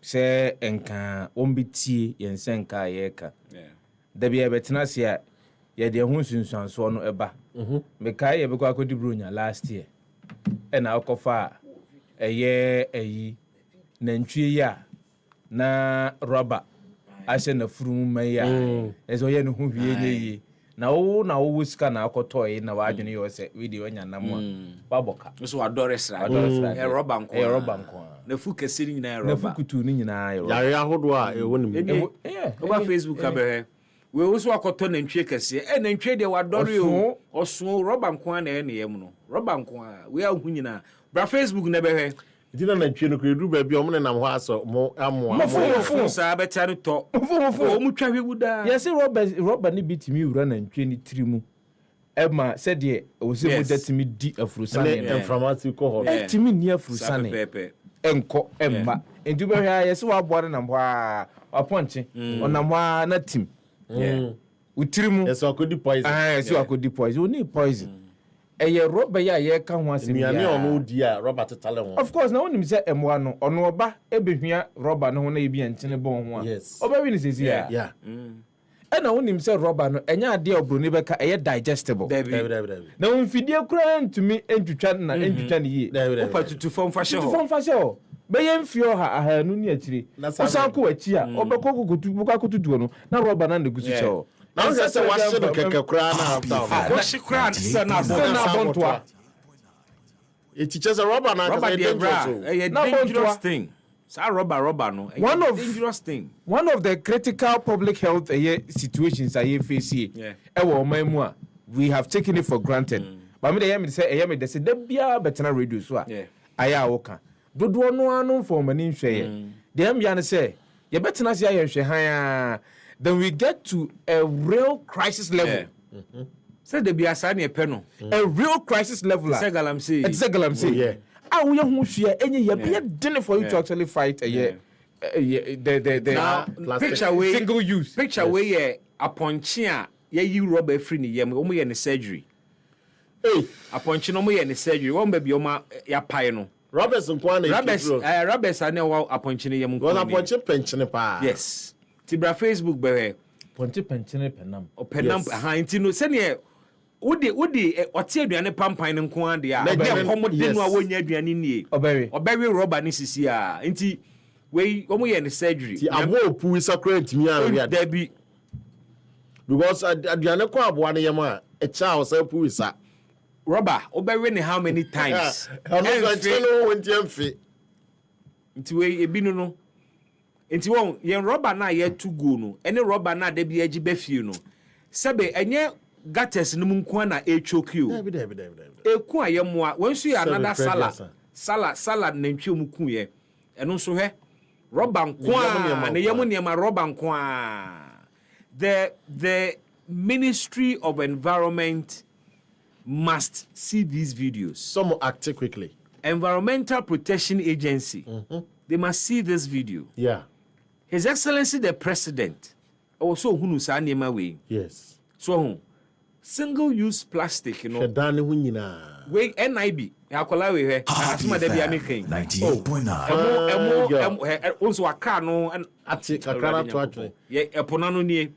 say enka ombitie yen senka yɛka. Yeah. Da bi ebetena se a ye de ho sunsuanso no eba. Me kai ye bekwa akodi bronya last year. E na akofa eye eyi nantwie ya na rubber ashe na furum maya ezo ye no hu hwie nye na wo sika na akotoy na wadwene yo se we de onya namo baboka so adore sra e rubber nko na fu kesiri nyina rubber na fu kutu ni nyina yo yare ahodo a ewo nim oba Facebook abehe we wo so akoto nantwie kese nantwie de wadore o oso rubber nko na e ne yem no rubber nko we ahu nyina bra Facebook na behe dina na ntwe no kredu ba bi omne nam ho aso mo amoa mo sa beta no to o mu twa hwewu da yes rubber ni bitimi wura na ntwe ni tirimu Emma said ye o se mo detimi di afurusane and from us you call her timi ni afurusane enko emma ndu be hwa ye se wa bore na mwa aponche ona mwa na tim utirimu yes akodi poison yes akodi poison oni poison eye roba ya ye ka ho asem ya ni ono di a roba tetale ho of course na wonim se emwa no ono oba ebehua roba no ho na ebi enchene bon ho a oba wi ni sesi ya yeah na wonim se rubber no enya ade obroni beka eye digestible na wonfidie kura ntumi entwitwa na entwitwa ne yie opa tutu fom fashe ho be ye mfio ha ahanu ni akire osanko achi a obekọ kokotu no na rubber na negusu che ho na nse se wase no keke kura na after wase kura se na bontoa it teaches a rubber na dangerous thing. Rubber no. Dangerous thing. One of the critical public health situations I face here. We have taken it for granted. But me say me say there be a better radio so a. Aya woka. Dodo no anu for mani hwe. Dem ya say you better na say hwe han then we get to a real crisis level. Say there be asa na epe no. A real crisis level. Say galamsey. It's a galamsey. Yeah. We are dinner for you to actually fight the picture way single use picture way a ponchia you rubber free ni yem omo ye ne surgery a ponchi no mo ye ne surgery won ba bi oma ya pai no Roberts nkwana Roberts ane wa a ponchi ne yem nkwana ponchi penchine pa yes tibra Facebook be ponchi penchine penam o penam ha ntino se ne wodi ote aduane pampan nko ade a be komode no a wonya aduane nie obewe rubber ni sisi a nti we omo ye ne surgery ti abo opu sacrament mi a ria there be because aduane ko aboa ne yem a e cha o sa pu isa rubber obewe ne how many times no wenti amfi nti we ebi no nti won ye rubber na ye to go no ene rubber na da bi agi ba fie no sebe enye gates no munko na choke you eku ayemwa wonsu ya another sala na ntwe muku ye eno so hwe rubber nko a na yemu niema rubber nko a the Ministry of Environment must see these videos. Some act quickly. Environmental Protection Agency, they must see this video. Yeah. His Excellency the President also hunu sa niema we. Yes. So single-use plastic, you know. Shedane hu nyina. We NIB akola we he asuma da bia making 98.9 also aka no ati kakara to atwe ye epona no nie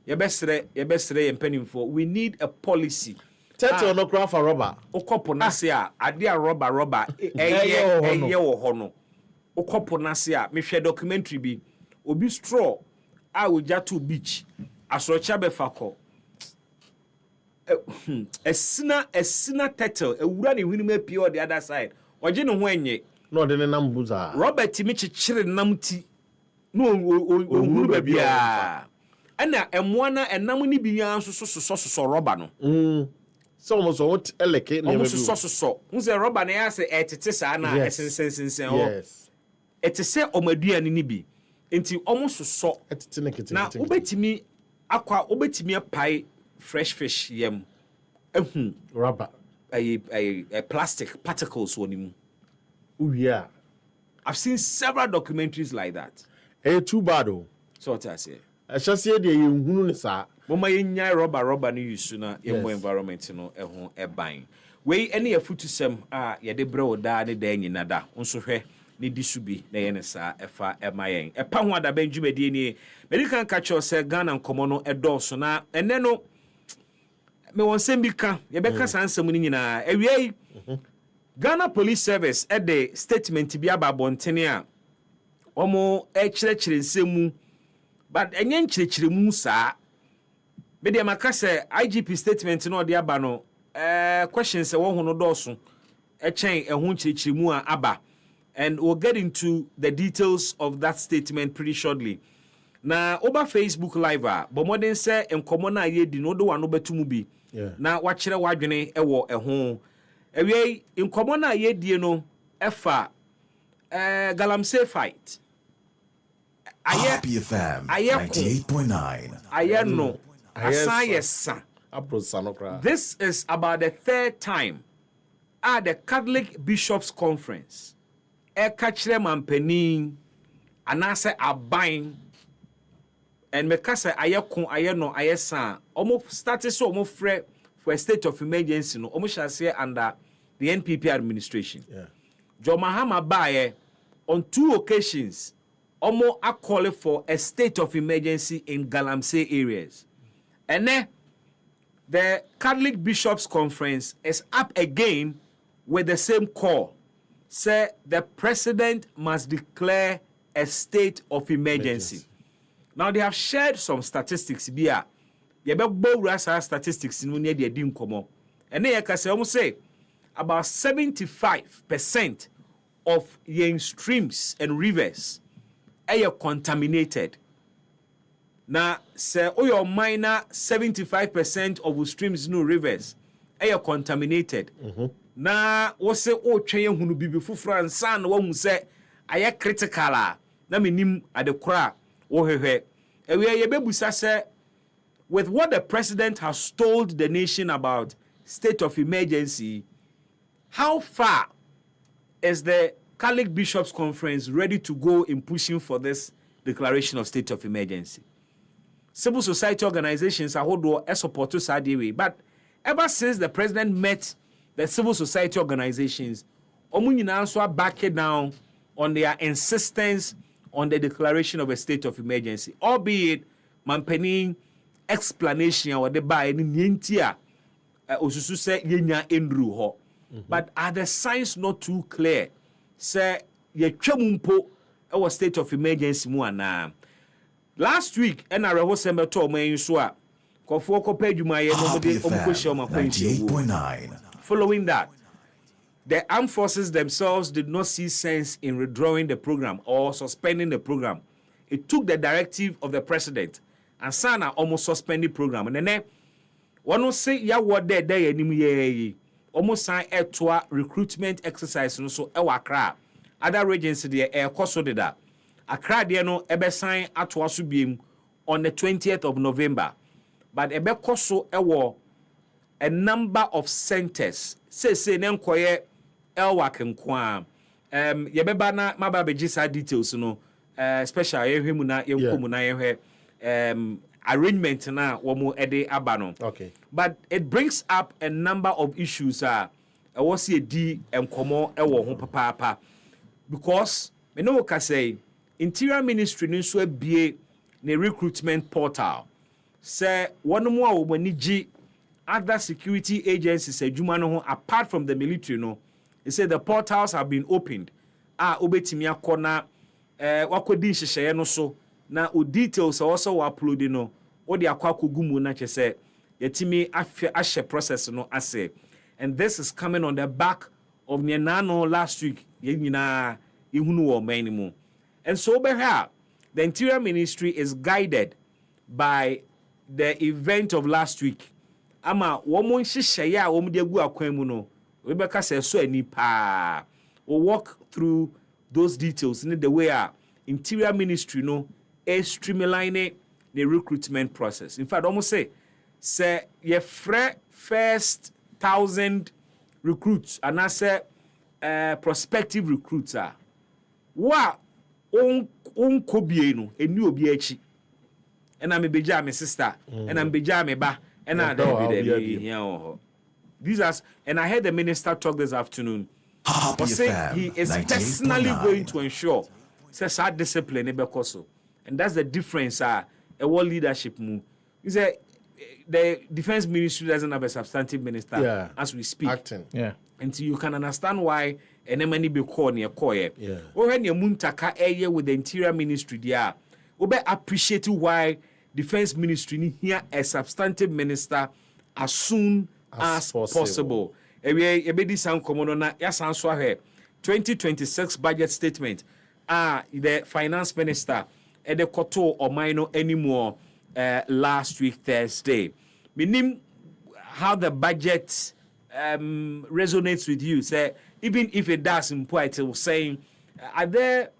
ye besre ye mpanimfo we need a policy tete no craft for rubber okopo na se a ade a rubber eye wo ho no okopo na se a mehwe documentary bi obi straw a oja to beach asrocha be fako a sinner turtle a wura ne hwini mapie on the other side oje ne ho enye no de ne nam buza Robert mi chichire nam ti no ohuru ba bia ana emoa na enam ni bi yan so rubber no so almost what eleke ne so unse rubber na ya se etete sa na esensen yes etese omadua ni bi enti almost so etete ne kete na obetimi akwa obetimi apai fresh fish yam rubber a plastic particles wonimu yeah I've seen several documentaries like that too bad oh so what I say I shall say the hunu ne sa mama yenya rubber no use na yemo environment no ho ban we any afutusem a ye de bre oda ne da nyina da nso hwe ne disubi na ye ne sa efa emayen EpaHoaDaben dwumadi ni medical catcher say Ghana nkomo no edoso na ene no me won sembika ye beka sansam ni nyina awie Ghana Police Service the statement bi ababontene a omo ekirechire nsemu but enye nkirechire mu saa be de maka se IGP statement no de aba no questions wo ho no doso echen ehun nkirechire mu a aba and we'll get into the details of that statement pretty shortly. Na over Facebook live but more than say enkomo na ye di no do wano betumu bi na wachire wadwene ewo ehun ewie enkomo na ye die no efa galamsey fight EpaHoaDaben 98.9 aye no asa yesa This is about the third time at the Catholic Bishops' Conference. Catch them and penny, and I say a buying. And Mekasa ayano ayesa almost started so almost for a state of emergency no almost shall say under the NPP administration. Yeah. John Mahama Baye on 2 occasions almost a call for a state of emergency in Galamsey areas. And then the Catholic Bishops' Conference is up again with the same call. Say the president must declare a state of emergency. Now they have shared some statistics here. You better statistics in near the dinkomo. And they can say about 75% of yen streams and rivers are contaminated. Now, say your minor 75% of streams no rivers are contaminated. Now, what say chain who be before France and one say I critical na minim at the cra with what the president has told the nation about state of emergency, how far is the Catholic Bishops' Conference ready to go in pushing for this declaration of state of emergency? Civil society organizations are holding a support to Saudi, but ever since the president met the civil society organizations, Omunyina are backing down on their insistence on the declaration of a state of emergency, albeit Mampening explanation or the by any Nintia Osusu say Yenya Endru ho. But are the signs not too clear? Say ye chemumpo our state of emergency muana. Last week, NRA Sember told me in Swa. Kofoko Pejuma ye no 98.9. Following that, the armed forces themselves did not see sense in withdrawing the program or suspending the program. It took the directive of the president and Sana almost suspended the program. And then one will say, ya what day almost sign a tour recruitment exercise no so Accra. Other regions the air coso de that. Accra no ebe sign at Wasubim on the 20th of November. But ebe coso a number of centers. Say nenkoye elwak nkwa. Yebeba na maba bejisa details no. Special yehwemu na yemkomu na yehwe arrangement na womo ede abano. Okay. But it brings up a number of issues was a di enkomo ewo ho papa because me no ka say Interior Ministry no so abie ne recruitment portal. Say one mo a wo gi other security agencies adwuma no ho apart from the military no. They say the portals have been opened. Obetimi akona wakodi nhyehyeye no so na o details also were uploaded no o de akwa kogumu na kyese yetimi ahye process no ase. And this is coming on the back of Nyanano last week yenyina ehunu wo man mu. And so the Interior Ministry is guided by the event of last week. Ama womo nhyehyeye a womo de agu akwan mu no we beka say so ani pa. We'll walk through those details in the way our Interior Ministry no is streamlining the recruitment process. In fact, almost say your first 1,000 recruits and I say prospective recruits are wa on kobie no eni obi achi. And I'm beja my sister and I'm beja me ba and I don't these are, and I heard the minister talk this afternoon. Say he is personally going to ensure says our discipline and that's the difference a world leadership move. You say the defense ministry doesn't have a substantive minister as we speak. Acting. Yeah. And so you can understand why and many be called near Koye. Yeah. When you muntaka area with the Interior Ministry there, we be appreciate why defense ministry here a substantive minister as soon as possible. Ebedi san komono na ya san so ahwe 2026 budget statement the finance minister the koto omaino anymore last week Thursday. Meaning how the budget resonates with you. Say even if it does imply it was saying are there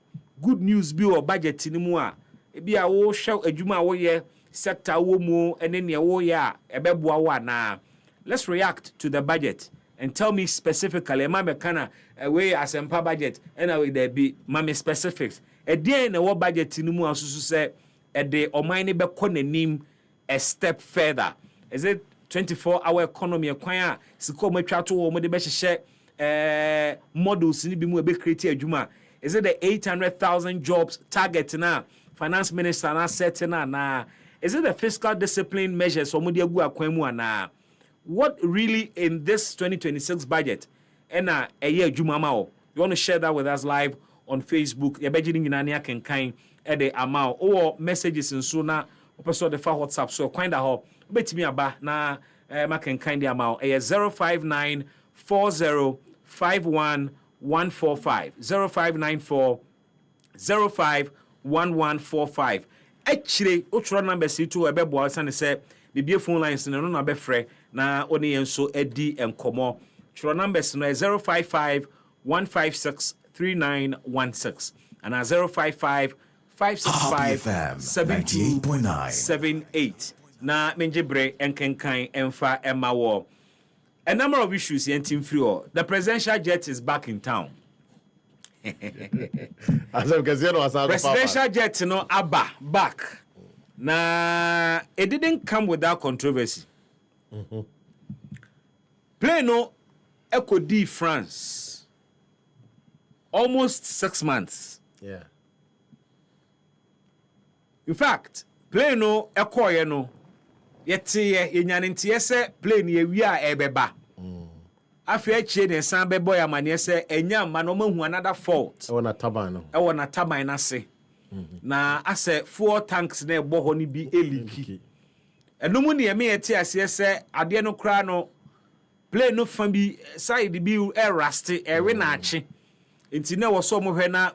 good news bill or budget anymore? Ebi a wo show adwuma wo ye sector wo mu ene ne wo ya ebeboa wa na. Let's react to the budget and tell me specifically mama kana we asempa budget and we there be mama specifics. E dey na wo budget ni mu asusu say e dey oman ne be kɔ nanim a step further. Is it 24-hour economy kwan a siko matwa to wo mo de be hye models ni bi mu e be create adwuma? Is it the 800,000 jobs target na finance minister na set na is it the fiscal discipline measures or mo de agu akwan mu ana? What really in this 2026 budget and a year adwuma? You want to share that with us live on Facebook? Yebeji ni nyina ne akenkan e de amao or messages nso na opeso de fa WhatsApp so kwan da ho betimi aba na makenkan de amao 05940511145 0594051145 actually otro number si to ebebo asane say bibie phone lines no na be frɛ na oni enso edi enkomo tro numbers no 055-156-3916 and 055-565-7278 na menjebre enkenkan emfa emawo. A number of issues in team free. The presidential jet is back in town. Presidential jet no aba back. Na it didn't come without controversy. Plane no Echo D France. Almost 6 months. Yeah. In fact, plane no Echo ye no. Yete yenyanentie se plane ye wi a ebeba. Afi eche ne san bebo ya mane se enya ma no mahu another fault. E wona taban no. E wona taban na se. Na ase 4 tanks na ebo ho ni bi eliki. Eno mu ne me yete ase se ade no kra no plane no fa bi side bi rusty we na ache. Enti na wo so mo hwe na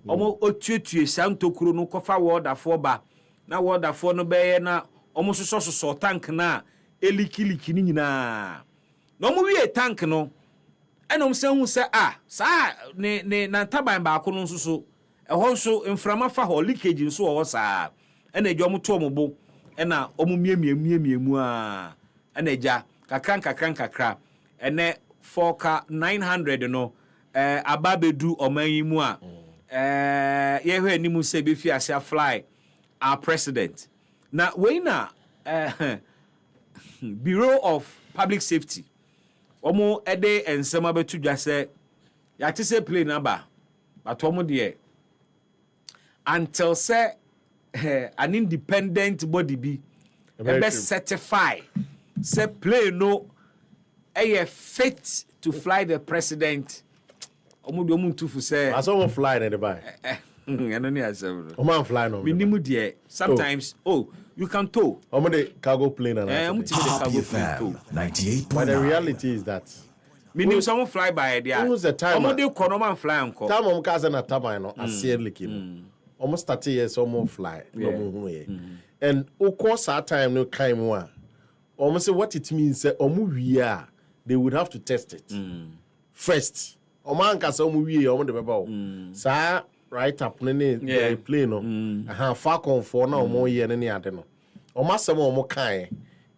omo otuetue santokuro no kofa wordafo ba. Na wordafo no be ye na omo soso tank na elikiliki ni nyina. No mu wie tank no enom se hu se sa ne na taban ba ko no so ɛhɔ nso mframa fa hɔ leakage nso wɔ saa ɛna agya ɔmo to ɔmo bo ɛna ɔmo miemiemu a ɛna agya kakra ɛnɛ foka 900 no aba bedu ɔman yi mu a yɛhwɛ anim sɛ befi ase fly our president na wei na Bureau of Public Safety ɔmo ɛde nsɛm abetu dwa sɛ yɛate sɛ plane aba but ɔmo deɛ until say an independent body be certify say plane no fit to fly the president. Omudu fu say I saw one fly in the buy. Man fly no. Sometimes you can tow. The cargo plane and cargo plane 98. But the reality is that meaning someone fly by there. Who's the time? Man fly uncle. Time on cars and a turbine no asier leaking. Almost 30 years almost fly. And of course our time no came one. Almost say what it means say they would have to test it. First. Oman ka say omu wie omo de beba o. Sa right up ne plane no. Falcon for na omo ye ne ade no. Omo asem omo kan.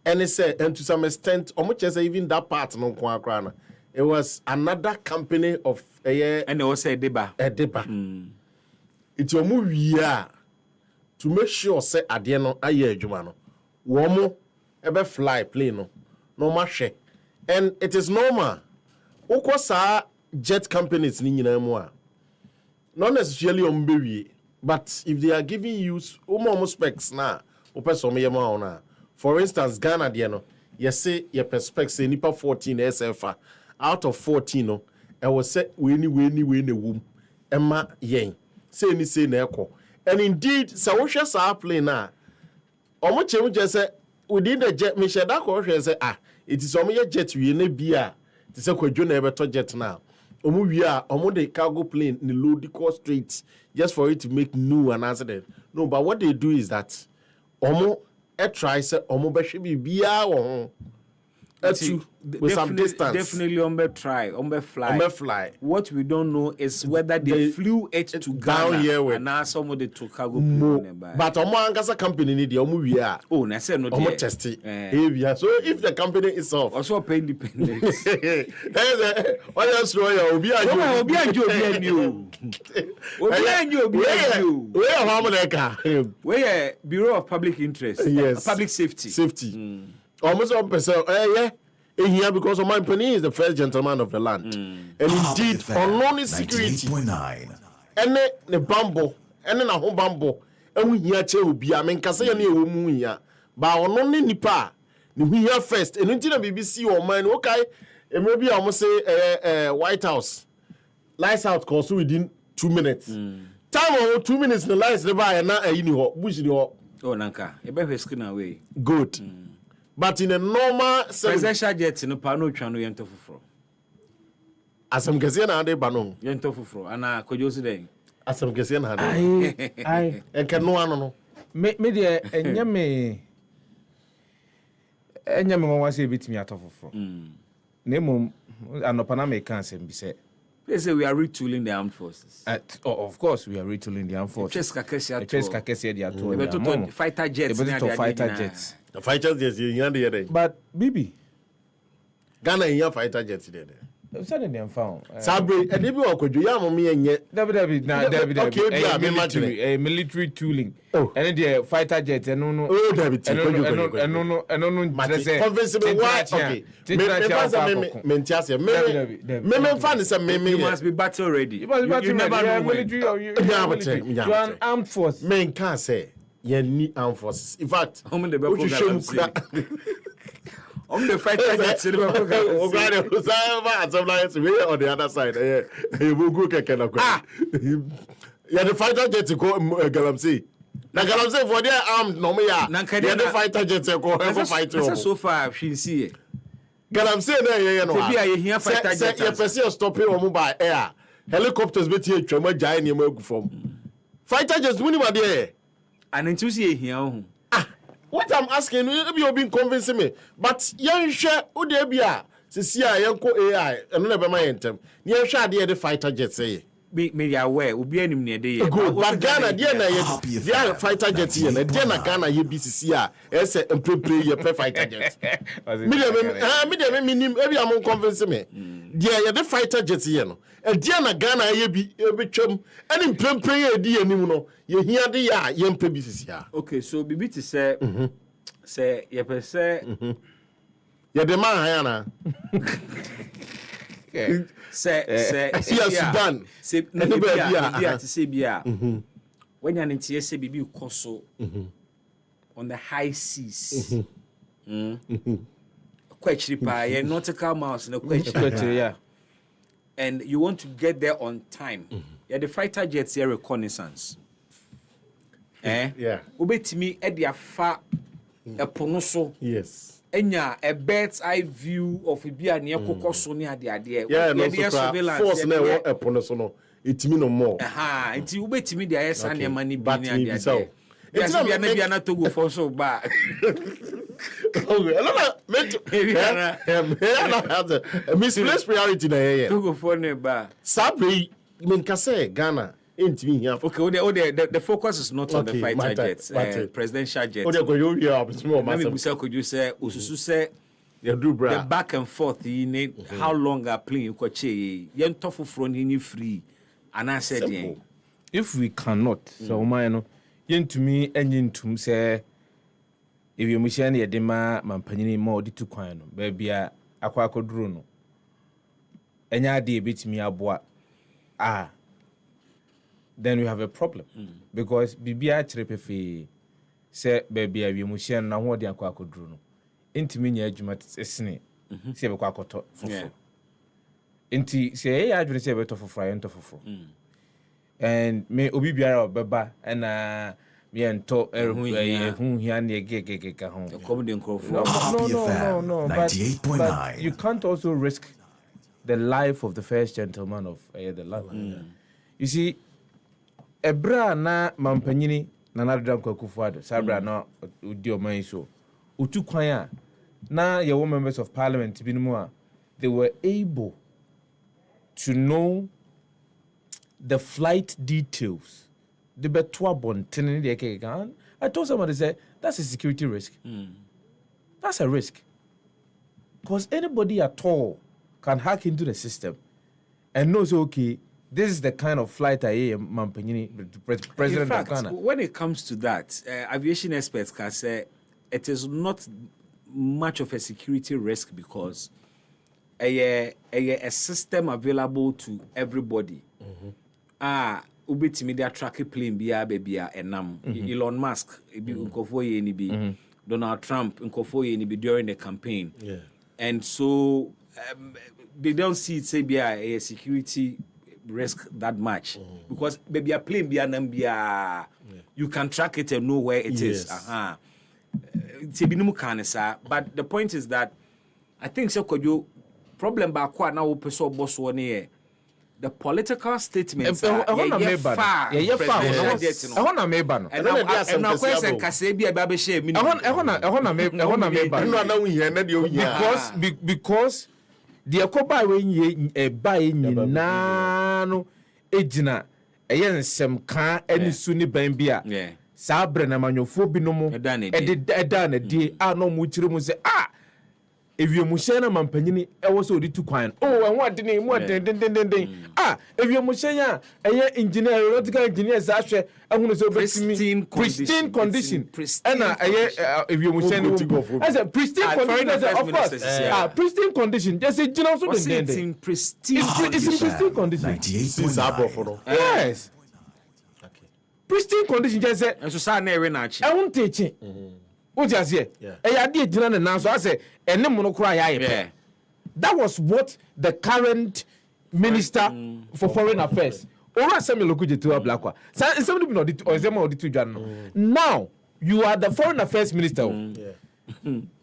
And say and to some extent omo che say even that part no kwa akra na. It was another company of a year and they was say deba. It's your movie to make sure say ade no aye adwuma no. Wo mo ebe fly plane no mahwe. And it is normal. Ukosa jet companies ni nyina mu a not necessarily on baby, but if they are giving you almost specs na opeso me yema ona. For instance, Ghana de no yes say your perspective say nipa 14 SFA out of 14 no I was say we ni wom emma yen say ni say na ekọ. And indeed so wo hwe sa plane na omo chem je say within the jet me sheda ko hwe say it is omo ye jet we na bia ti say kwadwo na ebeto jet na omo wi omo the cargo plane ni load the straight just for it to make new an accident. No, but what they do is that omo try say omo be hwe bia wo ho with some distance. Definitely fly. What we don't know is whether they flew it to Ghana here with. and now some of the Chicago but Omo company need the Omo we are. Oh, I said no. Omo test it. So if the company is off, also pay independence. What else Obi Where Bureau of Public Interest. Yes. Public Safety. Almost 1%. Here because my company is the first gentleman of the land, and indeed on security. And the bamboo, and then a home bamboo, and we hear Cherubi. I mean, Cassia near Umuya, but on only Nipa, we hear first, and until the BBC or mine, okay, and maybe I must say White House lights out course within 2 minutes. Time over 2 minutes, the lights the buy and not a uniho, bush the oh, Nanka, a better skin away. Good. But in a normal presidential jet in a pano channel yento fufro. As I'm guessing ade banon. Yento fufro. Ana kojosi den. As I'm guessing ade. I and can no. Me de enyame won say bitimi atofofro. Nemo anopana me kan say bi say. They say we are retooling the armed forces. Of course, we are retooling the armed forces. Fighter jets. The fighter jets, you but Bibi, Ghana, you fighter jets there. Suddenly them found. Sabri, and if you are could you have me and yet military tooling. Oh, and the fighter jets and no, you must be battle ready. You must be battle ready. You are an armed force. Men can't say you need armed forces. In fact, I'm the fighter jets in the on the other side. Yeah, the fighter jets go Galamsey. Now Galamsey for their armed no me ya. The fighter jets go fight so far she see. Galamsey na no. Be here fighter jets. You person stop him by air. Helicopters be here twema jai ni egu from. Fighter jets wini ma there. And until see here. What I'm asking, you been convincing me. But you share who they be a CCI, Yanko AI, and never mind them. You share the fighter jets say. Me aware, will be any near the good. But Ghana, dear fighter jets here, and then Ghana, you BCCI, as a play your fighter jets. Medium, maybe I'm convincing me. Dear, the fighter jets here, and Diana Ghana, you be chum, and in play a dear Nuno, you hear the young BCCI. Okay, so Bibi to say, say, you per se, you're the man, Hannah. Say, Sudan. Say, no, to say, when you're in TSA, Bibi Koso on the high seas. Quite cheaper, a nautical mouse, no question, yeah. And you want to get there on time. Yeah, the fighter jets here reconnaissance. Yeah. Ubet me at the far a ponoso. Yes. Enya a bird's eye view of a beer near Cocoso near the idea. Yeah, no surveillance. Force never a ponoso. It's me no more. Aha, until you bet me the ass and your money back near the idea. It's not maybe not to go for so bad. Misplaced priority na here. To go for neighbor. Sabri, men kase Ghana. Okay, the focus is not on the fighter jets, presidential jets. Let me could you say, Ususu say, the back and forth, you need how long are playing Koche, young tofu front in free. And I said, if we cannot, so my yen to me, engine to say, if you mission a dema, Mampanini more di to quino, baby, a quaco druno. Any idea beats me aboa. Then we have a problem. Because Bibi actually prefer say baby a musician na ho de akwa akodru no. Intimi nya adwuma esene. Se be kwa akoto fofo. Inti say ya adwene se be to fofo ayo to fofo. And me obi biara obeba na me ento hu hia na gegege ka ho. No. But you can't also risk the life of the first gentleman of the land. You see, Ebra na mampanyini na nadram kwakufuado sabra na udi oman so utu kwan a now your members of parliament, they were able to know the flight details. The betua bon. I told somebody, say that's a security risk. That's a risk. Because anybody at all can hack into the system and knows, okay, this is the kind of flight I am, President In fact, of Ghana. When it comes to that, aviation experts can say it is not much of a security risk because a system available to everybody. Ubiti media track plane biya enam. Elon Musk, Donald Trump, during the campaign. Yeah. And so they don't see it say be a security risk that much because maybe a plane be you can track it and know where it is. But the point is that I think so could you problem back now boss one the political statements are far. And because the Akoba when ye buy nano ejina ayen sem kan any suni bambia. Sabre na manyofo binomo edane di no muchire mu se if you mushena mampanyini ewo so di 2 kwan and what didn't mu den if you mushena engineer aeronautical engineer za hwe ehunu so betimi pristine condition and if you mushena as a pristine condition of course pristine condition just say jina so den it's in pristine condition yes pristine condition just say and so sa na ewe na achi ehun techi what you say ade jina na nan so I say that was what the current minister for foreign affairs now you are the foreign affairs minister.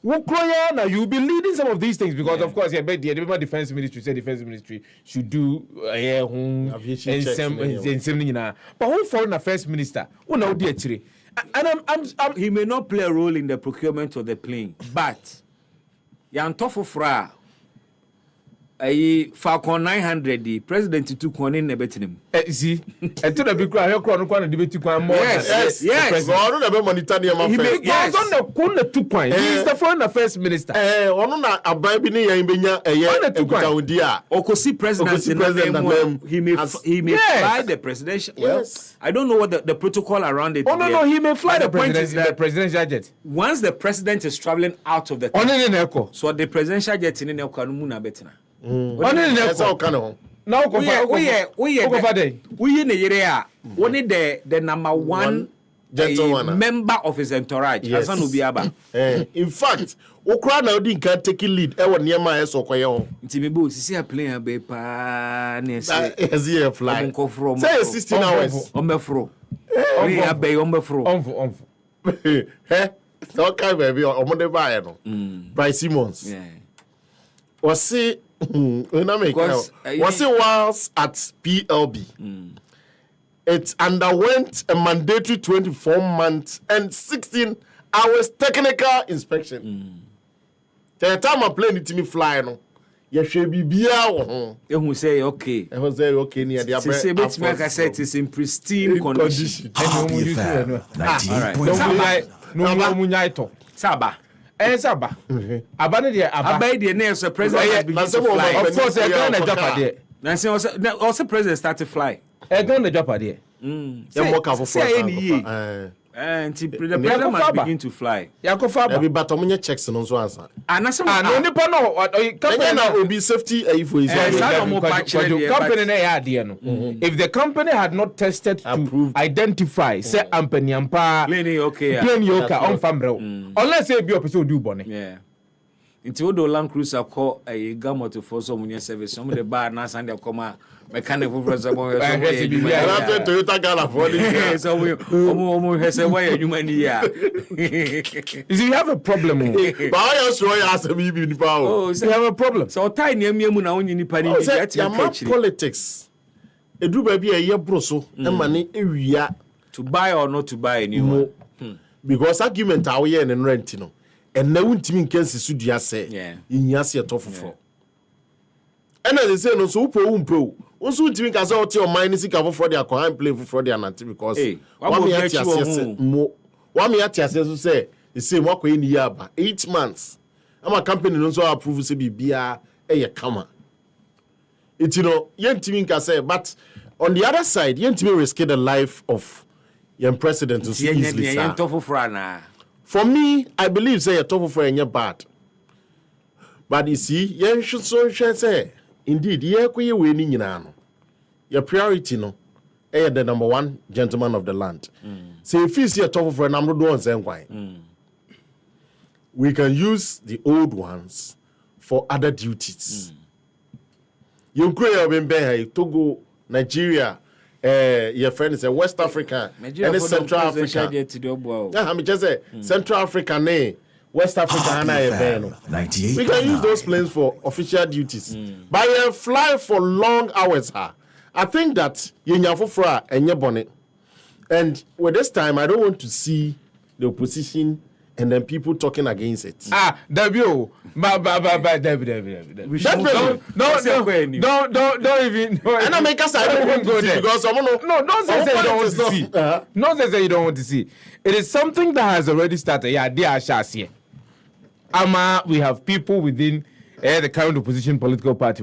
You'll be leading some of these things because of course the defense ministry should do but who foreign affairs minister and he may not play a role in the procurement of the plane but Yantofo fra Falcon 900 the president took one in nebetinum. See, and to the big crowd, no debate more. Yes. God no be monitor the he affairs. On the corner 2 points. He is the foreign affairs minister. Ono na aban bi ne yan benya ekutaudi a. Okosi president he may fly the presidential. Well, I don't know what the protocol around it. Oh no, he may fly the presidential jet. Once the president is traveling out of the country, so the presidential jet in the Okanumuna betina. Now, we the number one gentleman member of his entourage. Yes. In fact, Okra now didn't can take lead. I want near my Sokoyo. Intimibu, see a plane be pa fly. Say 16 hours. Ombefro. We are bay ombefro. So kind baby or Monday by by Simmons. Yeah. Was it was it whilst at PLB? It underwent a mandatory 24 months and 16 hours technical inspection. The time I played it to me fly no. You should be beer. You say okay. I was there okay near the upper. Say bet make I say it is in pristine condition. No Saba. Saba. Abane de Abai de na so president begin to fly. Of course, I don't know Japan there. Na say also president start to fly. I don't know Japan there. And the president must begin to fly. Yakofa be but omunye checks no so answer. No nipa no company na obi safety for his company na ya de no. If the company had not tested to identify say company ampa plane okay on famre unless say be person do bone. Yeah. Into the Land Cruiser call a gamma for some union service. Some of the bar na Sunday come mechanical for some Toyota Gala for this. So we has a way you money. Yeah. You have a problem. But I also ask me in power. Oh, you have a problem. So tiny me na only panic. That's politics. A do baby a year broso and money area to buy or not to buy anymore. Because argument are here and rent, you know. and now wontimi nka nsisu dua sɛ yɛnyia se ɛtɔ foforɔ ɛna they say no so wopɛ nso wontimi nka sɛ wote ɔman ne sika foforɔ de akɔ han play foforɔ de anante because wame ate aseɛ sɛ wame ate aseɛ so sɛ ɛsɛ mu akɔyɛ ne yie aba 8 months ama company no nso approve sɛ biribiara ɛyɛ kama nti no yɛntimi nka sɛ but on the other side yɛntimi risk the life of your president so easily for me I believe say your top for any bad but you see yen should so say indeed ye koye we ni nyina no your priority no the number one gentleman of the land say if you see a top for number do on kwan we can use the old ones for other duties you create a Togo Nigeria your friend is a West Africa and Central Africa. Yeah, I mean just say Central Africa West Africa we can use those planes for official duties. But you fly for long hours. I think that you nyafofra and your bonnet. And with this time I don't want to see the opposition and then people talking against it. W. Don't even. And I make us I don't want to see because don't say you don't want to see. Nonsense that you don't want to see. It is something that has already started. Yeah, they are shashy. We have people within the current opposition political party.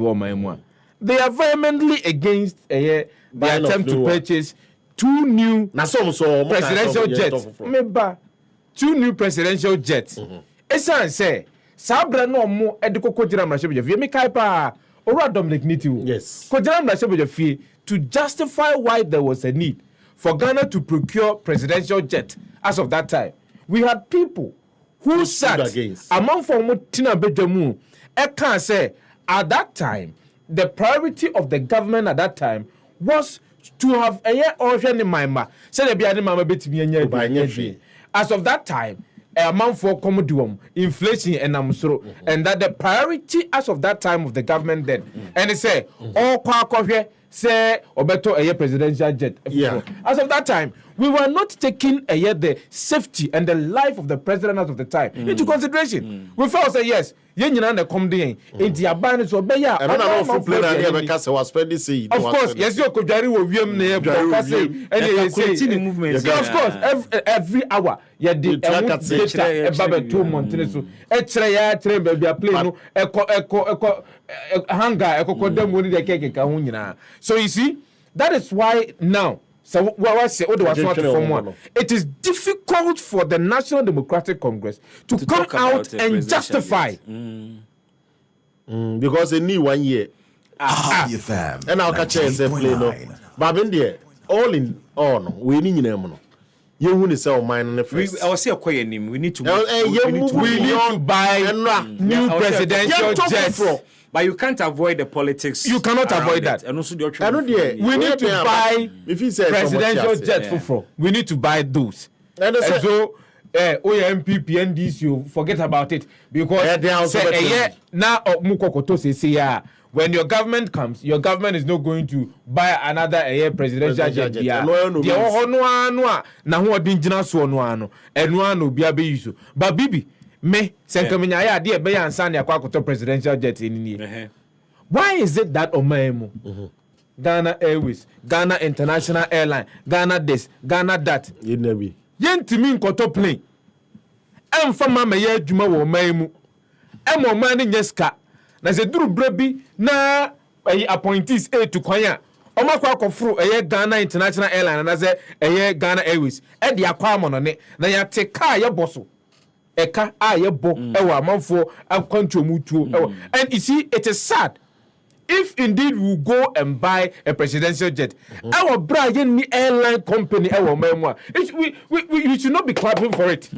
They are vehemently against the attempt to purchase 2 new presidential jets. 2 new presidential jets. Esan say, Sabra no mo ediko kojira mrashe fee. Me kai pa ora Dominic Nitiu. Yes. Kojira mrashe fee to justify why there was a need for Ghana to procure presidential jet as of that time. We had people who sat among former Tina Bejamu. I can say at that time the priority of the government at that time was to have a year ocean in my ma. Say the biani mama bit me as of that time, a amount for commodium, inflation, and and that the priority as of that time of the government then, and they say, all kwa say obeto a presidential jet. Yeah. As of that time, we were not taking the safety and the life of the president as of the time into consideration. We felt say yes, yenina come in the abandon so be ya. And I know play that was spending say. Of course, yes, you could jari wo wiem na and say movement. Of course, every hour ya the data about 2 months so etre ya train be a plane no eko hanga eko dem woni de keke ka ho nyina. So you see, that is why now so it is difficult for the National Democratic Congress to come out and justify because they need 1 year. And I'll catch you say play no. But in there, all in all, we need them. You want to sell mine the first. I was say we need to buy new presidential jets. But you can't avoid the politics. You cannot avoid that. And also we need to buy presidential jets. We need to buy those. And so, OMP, PNDC, forget about it. Because now, when your government comes, your government is not going to buy another presidential jet. But Bibi, me senkamenya ya de be yansa ne akwakoto presidential jet ni. Why is it that Omaemu, Ghana Airways, Ghana International Airline, Ghana this, Ghana that, yentimi nkoto plane emfa mama ye adwuma wo Omaemu emo man nye ska na se duru brebi na appointees to kwanya omakwa akofuru Ghana International Airline na se Ghana Airways e de akwa amono ne na ya te car ye boso eka ayebo ewa amanfo akwantu mutuo and you see it is sad if indeed we go and buy a presidential jet our Brian ni airline company our memwa we should not be clapping for it.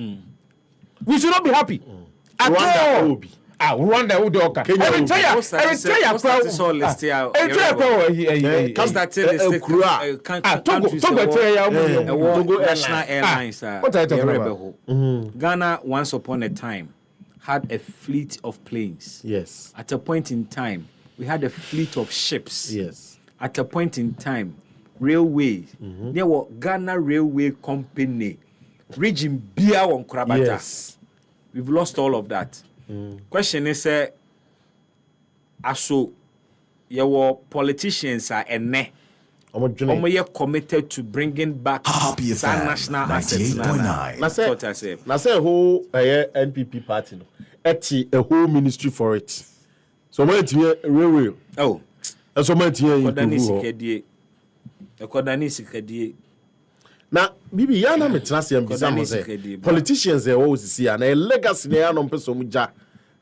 We should not be happy at all. Rwanda would oka. Togo National Airlines. What are you talking about? Ghana once upon a time had a fleet of planes. Yes. At a point in time, we had a fleet of ships. Yes. At a point in time, railways. There were Ghana Railway Company. Region Bia on Krabata. Yes. we've lost all of that. Question is, aso your politicians are ene. Omo committed to bringing back some national assets. Na say whole NPP party no. Eti a whole ministry for it. So man tie railway. Oh. So man tie Ekodani sikadie. Na bibi ya na metrase ambisa mo say politicians they always see na legacy na ya no mpeso mu ja.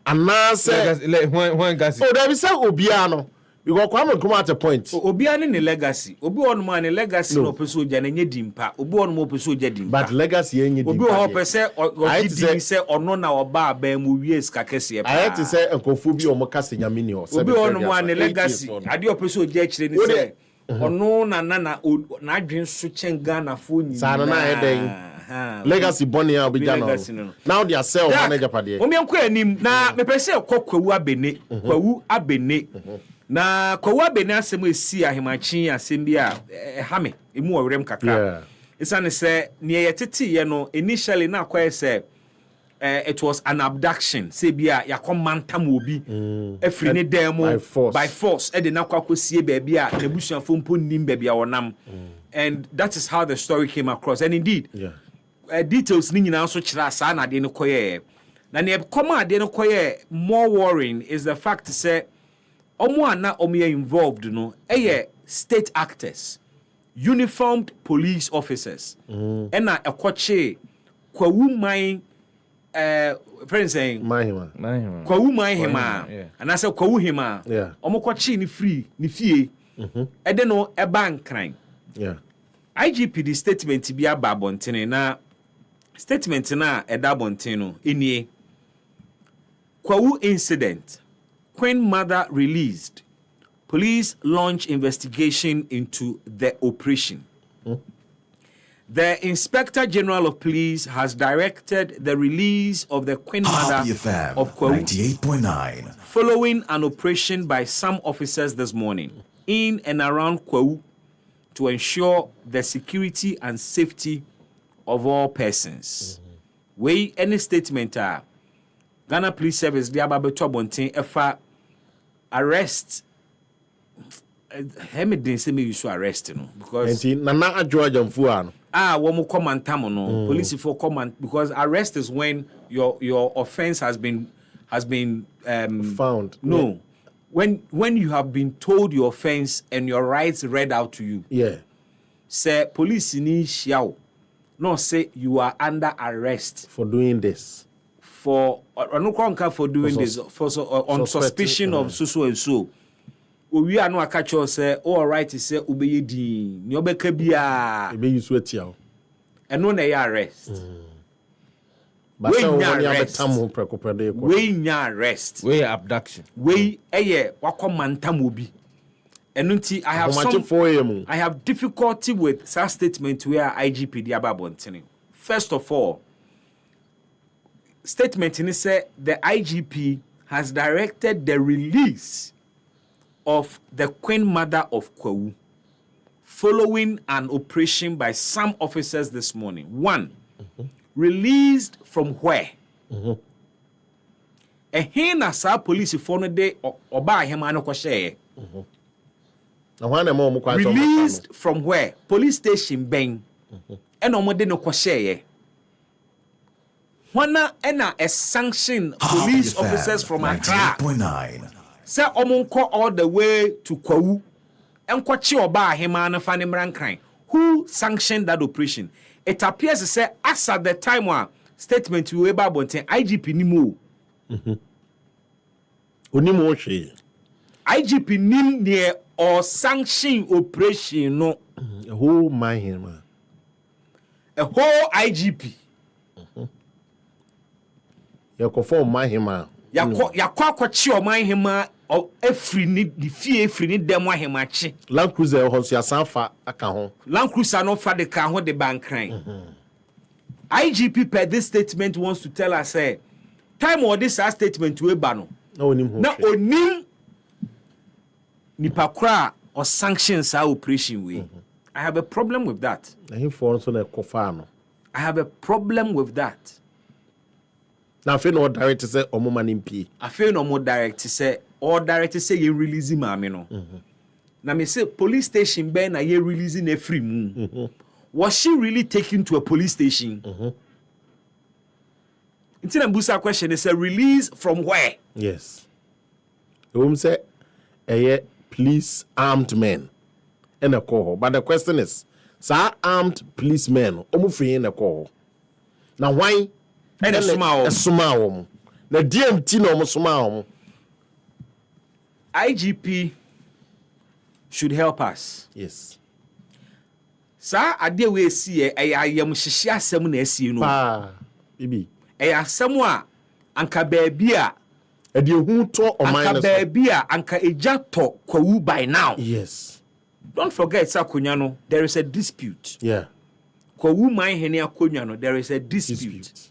Ana say when gas. Oh, there be say obia no. You go come at a point. Obia ne legacy. Obi on man legacy no peso ja na nye dimpa. Obi on mo peso ja dimpa. But legacy enye dimpa. Obi ho pese o say ono na oba aba mu wie ska kese pa. I had to say enkofu bi o mo kase nyame ni o. Obi on man legacy. Ade o peso ja kire ni say ono na adwen so chenga na fo nyi. Sa na heden. Legacy boni ya obi jano. Now they are sell manager pade. Omi enko anim na me pese kwawu abene. Kwawu abene. Na kwawu abene asem esi ahemachin asem bia hame emu worem kakra. Isa ne se ne yetete ye no initially na kwaye se it was an abduction. Say bia yakomantam obi afri ne demo by force e de na kwakosie ba bia nebusuafo mpo nim ba bia wonam. And that is how the story came across. And indeed, details ni nyina so kira sa na de ne koye. Na ne koma de ne koye more worrying is the fact say omo ana omo involved no state actors, uniformed police officers. Ena ekoche kwawu man friend saying mahima kwawu man hima and I say kwawu hima omo koche ni free ni fie e de no e ban crime. IGP the statement bi aba bontene na statement na eda bontene enie kwawu incident, Queen Mother released, police launch investigation into the operation. The Inspector General of Police has directed the release of the Queen Mother of Kwawu 98.9 following an operation by some officers this morning in and around Kwawu to ensure the security and safety of all persons. We any statement Ghana Police Service the ababeto abonten efa arrest him didn't say me you should arrest no because nana adwo ajamfu ano wo mo command tam no police for command because arrest is when your offense has been found. No. When you have been told your offense and your rights read out to you. Say police ni shiao. No say you are under arrest for doing this. For doing this on suspicion of so and so. We are no catch us say all right say obey din ni obeka bia e be use wetia and no na arrest. But when you arrest, we abduction, we wakomantam obi. Enunti I have difficulty with such statement where IGP the ababontene. First of all, statement in say the IGP has directed the release of the Queen Mother of Kwawu following an operation by some officers this morning. One, released from where? Na sa police for no de oba hema no kwhye. Released from where? Police station ben. And omo de no kwhye. Wana ena a sanction police officers from Accra. 98.9 Say omonko all the way to Kwawu. Enkwachi oba hema no fa ne mrankran. Who sanctioned that operation? It appears to say as at the time one statement we eba bonten IGP nimo. Onimo hwe. IGP nim near or sanction operation no. A whole mahima. A whole IGP. Yakofo mahima. Yakwachi o mahima o efri ni di fie efri ni demo ahemachi. Land Cruiser ho so yasanfa aka ho. Land Cruiser no fa de ka ho de bankran. IGP per this statement wants to tell us say time or this statement we ba no. Na onim nipa kra or sanctions our operation we. I have a problem with that. Na him for so na kofa no. I have a problem with that. Now, I feel no direct to say Omoman MP. I feel no more direct to say, or direct to say you release him, no. Now, me say police station Ben are you releasing a free moon. Was she really taken to a police station? Instead of Busa question, it's a release from where? Yes. The woman say, police armed men in a call. But the question is, sir, armed policemen, free in a call. Now, why? And a small. The DMT no small. IGP should help us. Yes. Sir, I dear we see I am shishia semun esi no. Bibi. Samwa anka baabia e de hu to o minus anka baabia anka eja to kwawu by now. Yes. Don't forget Sakunya no, there is a dispute. Yeah. Kwawu man hene akonya no, there is a dispute.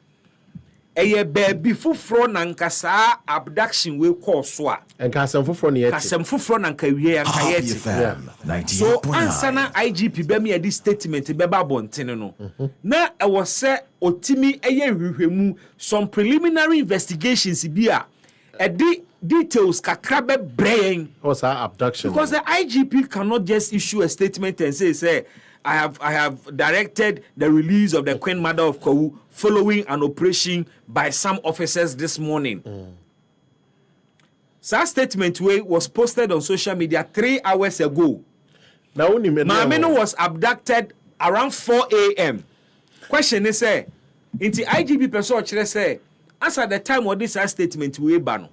Eye baabi foforo na anka saa abduction we call so a. Enka asem foforo na yeti. Kasem foforo na anka wie anka yeti. So answer na IGP be me this statement beba bontene no. Na e was say otimi eye hwehwemu some preliminary investigations bi a the details kakra be brain was our abduction. Because the IGP cannot just issue a statement and say I have directed the release of the Queen Mother of Kwawu following an operation by some officers this morning. That statement was posted on social media 3 hours ago. Now Mameno was abducted around 4 a.m. Question is into IGP person say as at the time of this statement we ban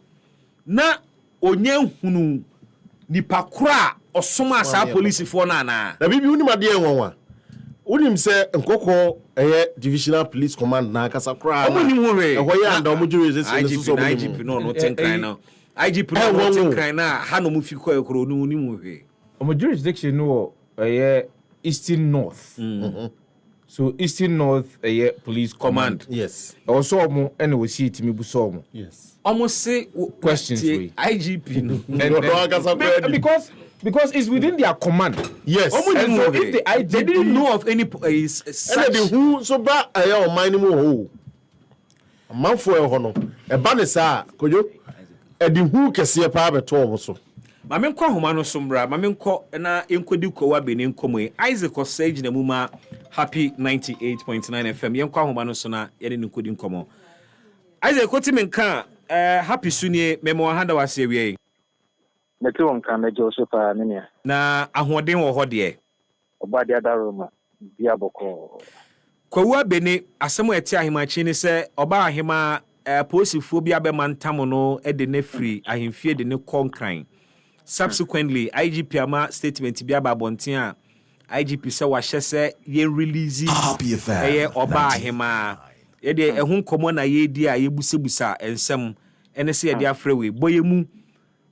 na onye hunu nipa kura osoma sa police for na na bibi unim ade enwanwa unim say nkoko divisional police command na kasa kura omunim we ehwo ya nda omujure sese so IGP no ten cry now IGP no ten cry na ha no mu fi ko ekro no unim we omo jurisdiction no Eastern North. So Eastern North police command. Yes. Also omo ene we see timi buso omo. Yes. Almost say questions we IGP no. Because it's within their command. Yes. And so if the IGP they didn't know of any such and who so ba o mine mu ho. Amanfo e ho no. E ba ne sa kojo e di hu kese pa beto omo so. Mame nkwa homa no sombra mame nkọ na enkodi kowa benin komoe Isaac Osage na muma happy 98.9 FM yenkwa homa no so na yede nkodi nkomo Isaac koti menka happy sunie memo handa wase wie meti won kan na Joseph Anania na ahoden wo ho de obade adaroma bia boko kowa beni asemo eti ahemachi ni se oba ahema posifo bia be mantam no de ne free ahemfie de ne konkran. Subsequently, IGP ama statement bi ababonten a IGP say wa hyese ye release oba ahema ye de ehun komo na ye di a ye busebusa ensem ene se ye de afrewe boyemu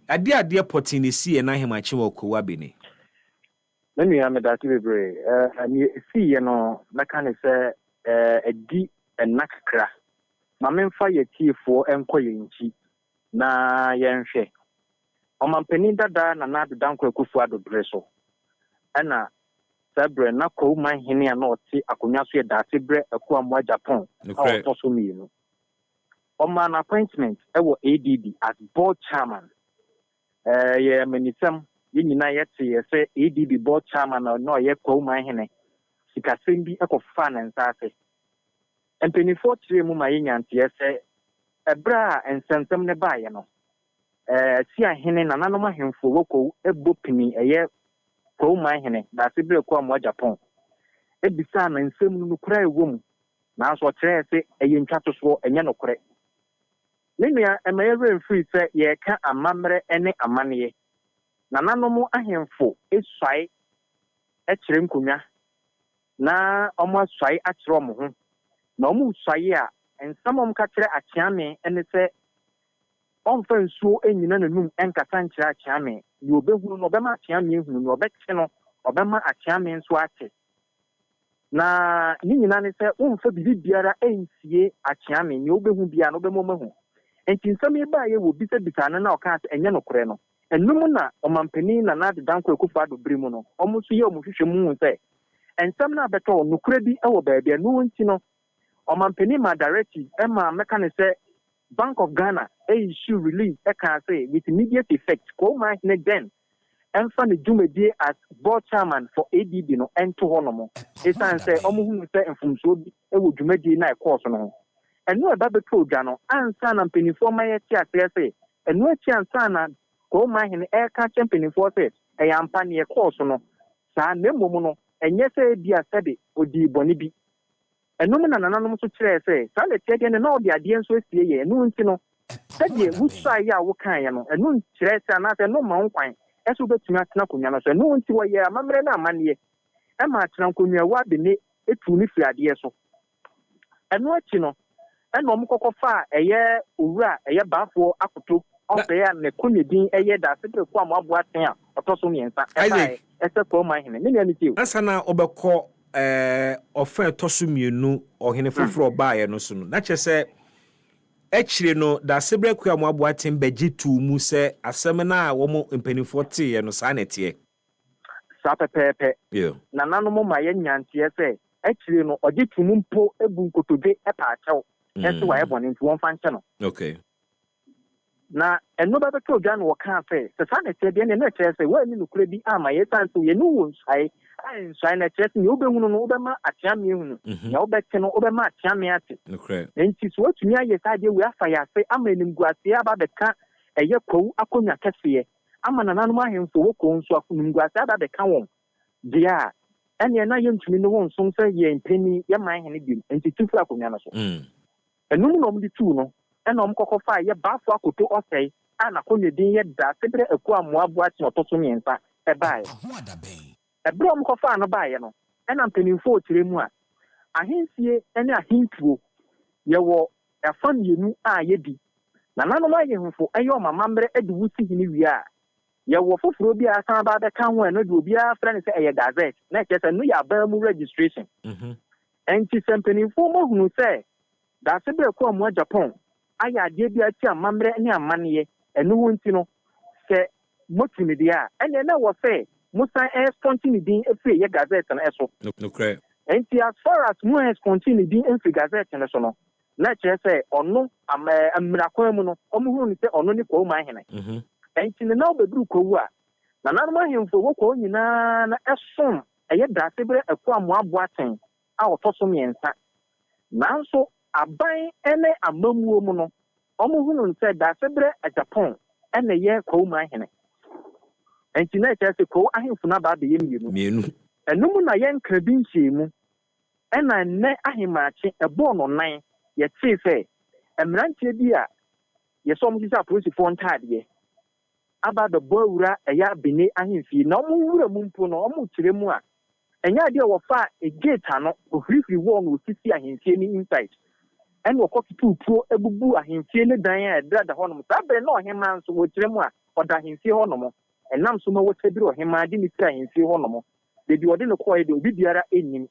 ade potinesi na ahemachi wo kowa beni nenu ya medati bebre ani si ye no na kan se edi enakra mamemfa ye tiefo enko ye nchi na ye nhwe omampeni dada na nadu danko ekufu adobre so ana sabre na ko man hene ya na oti akonya so ye date bre eku amwa Japan o so mi no oman appointment ewo ADB as board chairman ye menisem yinina yete ye se ADB board chairman no ye ko man hene sikasem bi ekofa na nsase empenifo tire mu mayinyante ye se ebra ensensem ne ba ye no si ahene na nanom ahemfo woko ebopini eye ko man hene da sibre ko amwa Japan ebisa na nsem nu kura ewom na so kire se eye ntwato so enye no kure nenia emayere free se ye ka amamre ene amane na nanom ahemfo eswai kire nkonya na omo aswai akire omo ho na omo swai a ensamom ka kire akiame ene se onfa nsuo enyina nanum enkasa nkyira akiame ni obehunu no obema akiame ehunu no obekye no obema akiame nso ake na ni nyina ne se onfa bibiara ensie akiame ni obehu bia no obemomahu entinsam eba ye wo bisa bisane na oka enye no kore no enum na omampani na na danko ekufa adobri mu no omuso ye omuhwehwe mu se ensam na beto no kore bi ewo baabia no nti no omampani ma directive ema meka ne se Bank of Ghana issue release can say with immediate effect ko ma ne den emfa ne dwumadi as board chairman for ADB no ento honomo esan say omuhunu say mfumso bi e wo dwumadi na e course no eno e ba beto dwa no ansa na mpanifo ma ye ti ase say eno achi ansa na ko ma hene e ka champion say e ya mpa ne e course no sa na mmom no enye say bi asebe odi boni bi eno me na nananom so kire say sa le tie de na odi ade enso asie ye eno nti no sɛdeɛ wosua yɛ a wokaeɛ no ɛno nkyerɛ sɛ anaasɛ ɛno ma wo nkwan ɛsɛ wobɛtumi atena akonnwa no so ɛno nti wɔyɛ amammerɛ no amanneɛ ɛma atena nkonnwa wo abene ɛtu ne firi adeɛ so ɛno akyi no ɛna ɔmo kɔkɔ fa a ɛyɛ owura ɛyɛ baafoɔ akoto ɔsɛe a ne konnwa din ɛyɛ daase berɛ ko a mo aboa ten a ɔtɔ so mmiɛnsa ɛsɛ kɔɔ ma hene ne nea ne tio ansa na wobɛkɔ ɔfa ɛtɔ so mmienu ɔhene foforɔ ɔbaeɛ no so no na kyerɛ sɛ Actually, no, da sebre kwa mo aboaten beji tu mu se asem na wo mo mpanifo te no sanete. Sa pepepe. Yeah. Na nanom ma ye nyantie se actually no oje tu mu mpo ebu nkotobe epa achew. Ese wa ebon nti won fa nche no. Okay. Na eno ba beto dwa no wo kan se sanete de ne na kire se wa ni nukure bi ama ye san so ye no wo nsai nsai na kire se ni obehunu no obema atiame hunu. Ya obete no obema atiame ate. Okay. Nti so atumi aye sade we afa ya se ama enim guase aba beka eye kwawu akonya kese ama nananom ahemfo wo ko nso akonim guase aba beka won dia ene na ye ntumi no won so se ye mpeni ye man hene bi nti tufu akonya no so enum no mdi tu no ena omkokofa ye bafo akoto osei ana konya din ye da sebre aku amoabo ati otoso miensa e bae ebre omkofa no bae no ena mpenimfo okire mu a ahensie ene ahentuo ye wo afan yenu a ye di na nanom ahemfo ayo mamambre edi wusi hini wi a ye wo foforo bi asan ba be kan ho eno de obi a fra ne se eye gazette na ke se no ya ba mu registration enti sempenimfo mo hunu se da sebre ko amoa Japan aya de bi ati amamre ne amane eno ho nti no se motimi dia ene na wo se musan continue din efre ye gazette na eso no cry enti as far as mu continue din efre gazette na so no na kire se ono amrakwan mu no omuhuru ni se ono ni ko ma hene enti ne na obeduru kowu a na nanom ahemfo wo ko nyina na esom eye da sebre akwa amoabo aten a otoso miensa nanso aban ene amamuo mu no omuhuru ni se da sebre a Japan ene ye ko ma hene enti na kire se ko ahemfo na ba be ye mienu enum na ye nkra bi nhyiemu ena ne ahemaache ebo no nan ye tie se emrantie bi a ye so omsisa polisifoɔ ntade aba the boura eya bene ahemfie na omwura mu mpo no omukire mu a enya de wo fa e gate ano ohirifiri wo no osisi ahemfie ni inside en wo kokitu puo ebubu ahemfie ne dan a edada ho no sabe na ohema nso wo kire mu a oda ahemfie ho no mo enam so ma wo tebiri ohema de ni tira ahemfie ho no mo de bi ode no koye de obi biara enim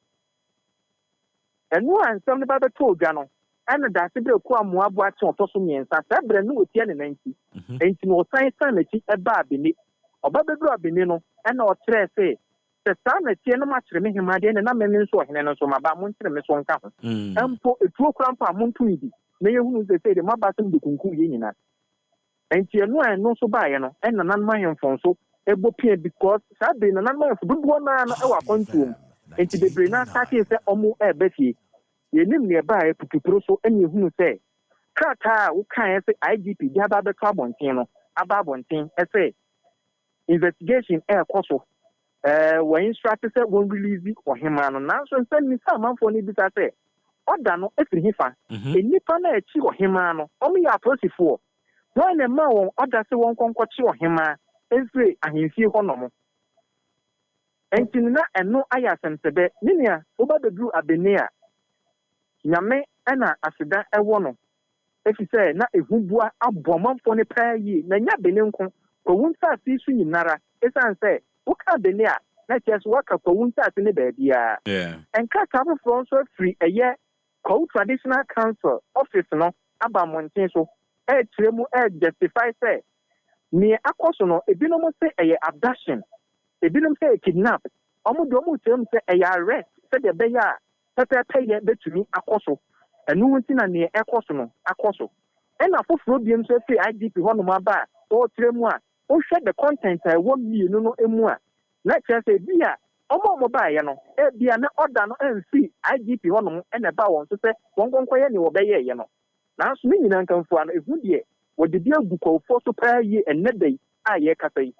enu ansam ne ba beto odwa no ana da sebre ko amoabo ate otoso miensa sabre no otie ne nanti enti no san na ti eba abene oba bedru abene no ana otre se san na tie no ma kire me hema de na me nso ohene no so ma ba mo nkire me so nka ho empo etuo krampa mo ntu idi na yehunu se de mabasem de kunku ye nyina enti eno so ba ye no na nan ma hemfon so ebo pie because sabe na nan ma hemfo dudu na no e wa kontuom enti bebre na sake se omo ebefie yenim ne ba e pupupro so ene hunu se krata wo kan se IGP dia ba be ka bonten no aba bonten se investigation koso wo instruct se won release ohema no nanso nsem ni sa manfo ni bi sa se oda no efiri hifa enipa na echi ohema no omo ya prosifo no na ma won oda se won konkochi ohema efiri ahemfie ho no mo enti na eno aya semsebe ninia oba bedru abene a nyame ana aseda ewo no efi se na ehubua abomanfo ne paayi na nya bene nko ko wunta si su nyinara esan se woka bene a na cheso waka ko wunta si ne baabia enka tabo from so free eye ko traditional council office no aba monten so tremu justify se ni akoso no ebinom se eye abduction ebinom se kidnap omo tem se eye arrest se de be ya pepe ye betumi akoso enu nti na ne ekoso no akoso And a full biom so say IGP Honoma or Tremua, or share the content I won't be no emua. Let's say, Bia, Omo Mobile, Bia, no order no see IGP Honum and a bow to say, one quiet or obey, Now, meaning and come for a good year, what the deal book for supply ye and net day, I cafe.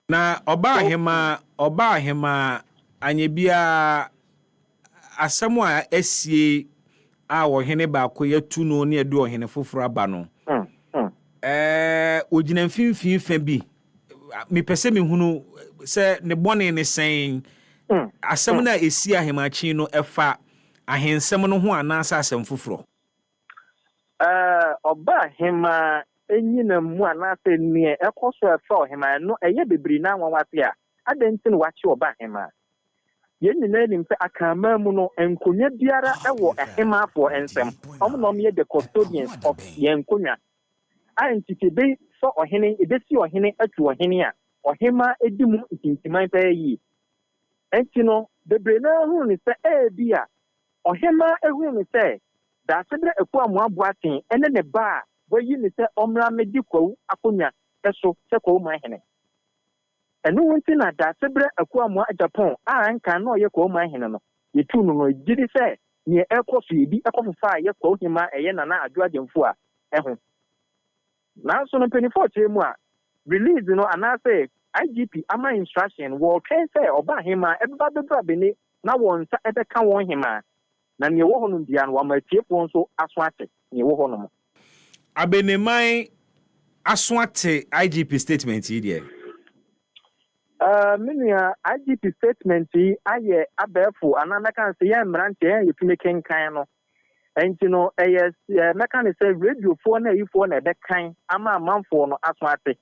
Na ọba hema anye bia asɛm a esie a wɔhene baako yɛtu no ne edu ɔhene foforo aba no ogina mfimfin fa bi mepɛsɛ mehunu sɛ ne bɔne ne sɛn asɛm na esi ahemachi no ɛfa ahensɛm no ho anaasɛ asɛm foforo ọba hema enyina mu anaasɛ ne ɛkɔso ɛfa hema no ɛyɛ bebiri na nwanwase a adantin wachi ọba hema yen nyina nim sɛ akama mu no enkonya biara ɛwɔ hema afọ ensɛm ɔmo no yɛ the custodians of yen konya antitebe so ɔhene ebesi ɔhene atu ɔhene a ɔhema edi mu ntintiman pɛ yi enti no bebiri na hu ne sɛ ebi a ɔhema ehu ne sɛ da sebre ekwa mu aboaten ene ne ba wayi ne sɛ ɔmra medi kwawu akonya ɛso sɛ kwawu man hene ɛno wonti na da sebre ekwa mu Japan a anka na ɔyɛ kwawu man hene no yetu no no gidi sɛ ne ɛkɔ so ebi ɛkɔfofa a yɛ kwawu hima ɛyɛ nana adwo agyemfo a ɛho na so no penifo mu a release no anase IGP ama instruction wo twɛn sɛ ɔba hima ɛbeba bebra bene na wɔn nsa ɛbɛka wɔn hima na ne wo hono bia no amatiefo nso aso ate ne wo hono mo abeneman aso ate IGP statement yi de menua IGP statement yi aye abefo anana kan se ya mrante ya yefime kenkan no enti no meka ne se radio fo na yifo na be kan ama amanfo no aso ate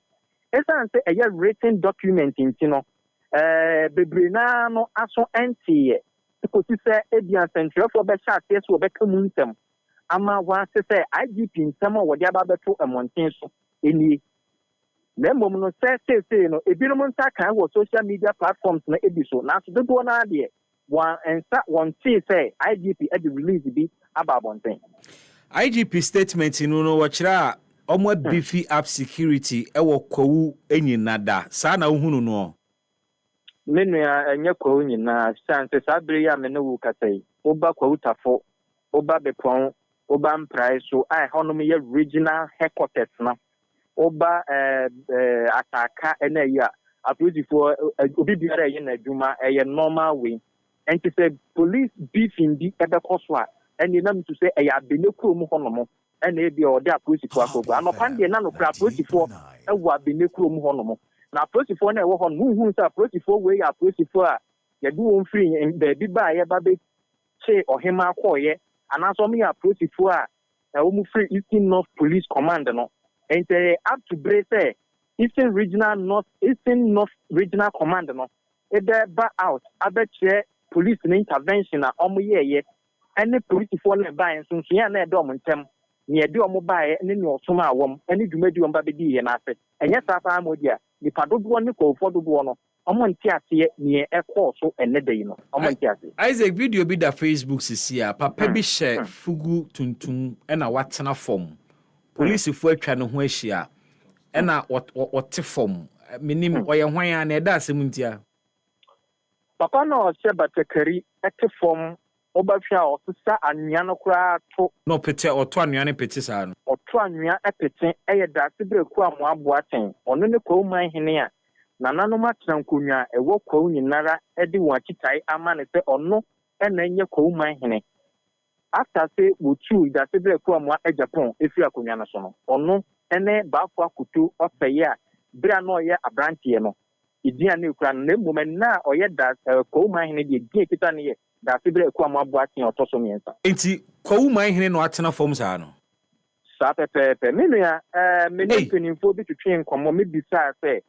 esan se eya written document enti no bebre na no aso enti because say Ebian Central for Besha, yes, or Beccamuntem. Ama was to say IGP in some of what Yabato and Montenso in the Lemon say, no, a Bilomontaka was social media platforms in the episode. Now to the one idea. One and one say IGP at the release be about one thing. IGP statement in Uno Wachra, Omo beefy up security, ewo kwawu enyi nada. Sana uhunu no. Menua enye kwa nyina chance sabere ya me ne wo katai oba kwa utafo oba bepon oba mprai so ai honom ye regional headquarters na oba ataka ena ya apolitifo obi biara ye na adwuma eye normal way enti say police beefing bi ebekoso a eni na mtu say eya benekuro mu honom ena e bi ode apolitifo akogo anopande na no apolitifo ewa benekuro mu honom na prosifo na ewo hon muhu sa prosifo we ya prosifo a ye du won free baby ba ye ba be che ohema akoye anaso me ya prosifo a wo mu free Eastern North Police Command no ente up to brace Eastern North Regional Command no e be ba out abeche police intervention na omo ye ene prosifo na ba enso ya na edo mo ntem ne edi omo ba ye ne osoma awom ene dwumadi omba be di ye na afe enye safa amodia ni padodo ne ko fododo no omo ntiase ne ekọ so ene dey no omo ntiase Isaac video bi da Facebook sisi a papa bi hye fugu tuntum ena watena form police fu atwa ne ho ahia ena wote form minim oye hwan a na eda asem ntia papa no hye batakari ete form obafia osisa anwea no kura to no pete oto anwea ne pete saa no oto anwea epete eye da sibreku amo aboaten ono ne kwa man hene a nananom atrankonwa ewo kwa nyinara edi won akitai ama ne se ono ena nye kwa man hene after say wotu da sibreku amo Japan efi akonwa no so no ono ene baafo akutu ofeye a bra no ye abrantie no idia ne kura na mmom na oye da kwa man hene de die kita ne ye da fibre ku amabo atin otoso miensa enti kwawu man hene no atena form saa no sa pepe menua me ne penimfo bi twetwe nkomo me bisa se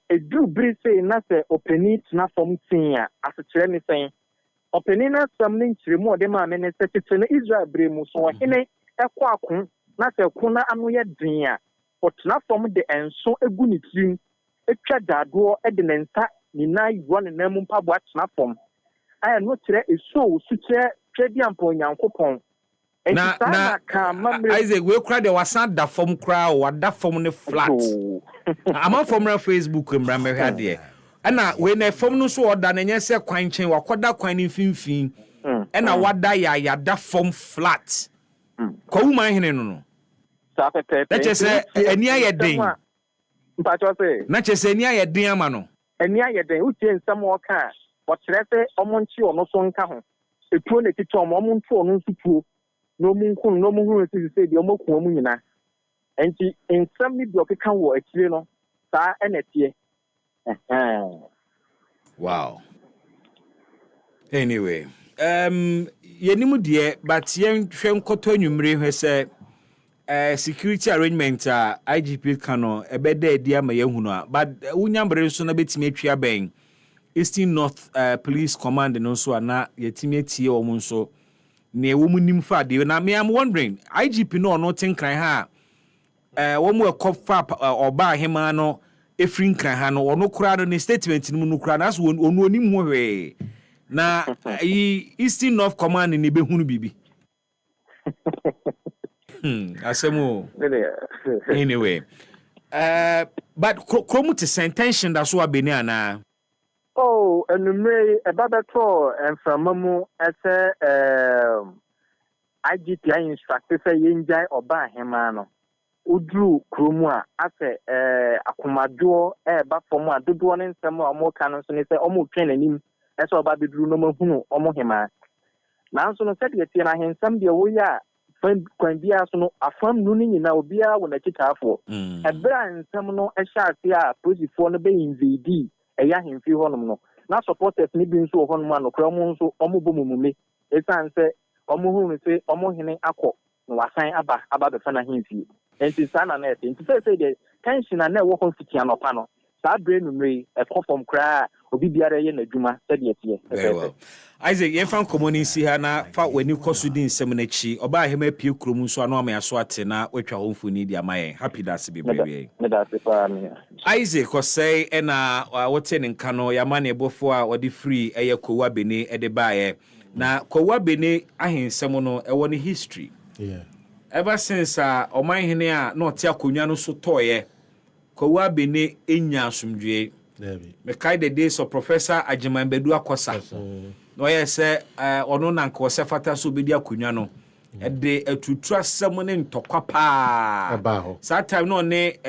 edu brise na se openi tena form tin a asekere ne sen openi na sam ne nkyiremu ode ma me ne se tete na Israel bremu so hene ekọ akon na se ko na ano ye din a otena form de enso egu ne tirim etwa dado e de nensa ni na yiwo ne namu mpabo atena form aya no kire eso suche twedi ampo nyankopon na Isaac we kra de wasan da form kra o da form ne flat ama form na Facebook mbra me hwa de ana we na form no so oda na nyese kwan chen wakoda kwan ne finfin ana wada ya da form flat ko wuma hene no sa pepe na chese ani ayeden mpacho se na chese ani ayeden ama no ani ayeden utie nsam o ka o kire se omonchi ono so nka ho etuo na tito omonchi ono nsupuo no munkun no muhun se de omokun omu nyina enti nsam ni bi okeka wo akire no sa enetie wow anyway yenimu de but yen hwe nkoto nwumre hwe se security arrangement IGP kano ebeda edi ama yehunu a but unyambre so na betimi atwa ben Eastern North Police Command no so na yetimi atie o mu nso na ewo mu nim fa de na me am wondering IGP no no tinkran ha wo mu ekofa oba ahema no efrin kran ha no ono kura no ne statement no kura na so onu onim ho hwe na Eastern North Command ni behunu bibi asemo anyway but kromu to sentention that so abeni ana oh enumere ebabeto enframamu ese IGP instruct say yenjai oba ahema no udru kromu a ase akomaduo eba fomu adodo ne nsem a mo kan so ne se omo twen anim ese oba bedru no mahunu omo hema nanso no sɛ tie na hensam de wo ya kwan bia so no afam nu ni nyina obia wo na kitafo ebra nsam no ehya a posifo no be invade eya hemfi honom no na supporters ni bi nso honom anokra mo nso omo bomumume esan sɛ omo hu se omo hene akɔ no wasan aba be fa na hemfi enti sana na enti sɛ de tension na wo conflict anopa no saa brain numre ekofom kra obi biara ye na dwuma sɛ de tie very well Isaac yefan komoni si ha na fa wani kosu din sem na chi oba ahema pie krom nso ano ama yaso ate na watwa homfoni di amaye happy das be baby me das pa me Isaac ko say na wote ne nka no ya ma ne bofo a wodi free eye kowa bene e de baaye na kowa bene ahensem no e woni history ever since oman hene a na ote akonwa no so toye kowa bene enya asomdwe me kai the days of Professor Ajimambedu Akosa no yese ono na nka se fata so bedi akonwa no e de atutu asem ne ntokwa pa sa time no ne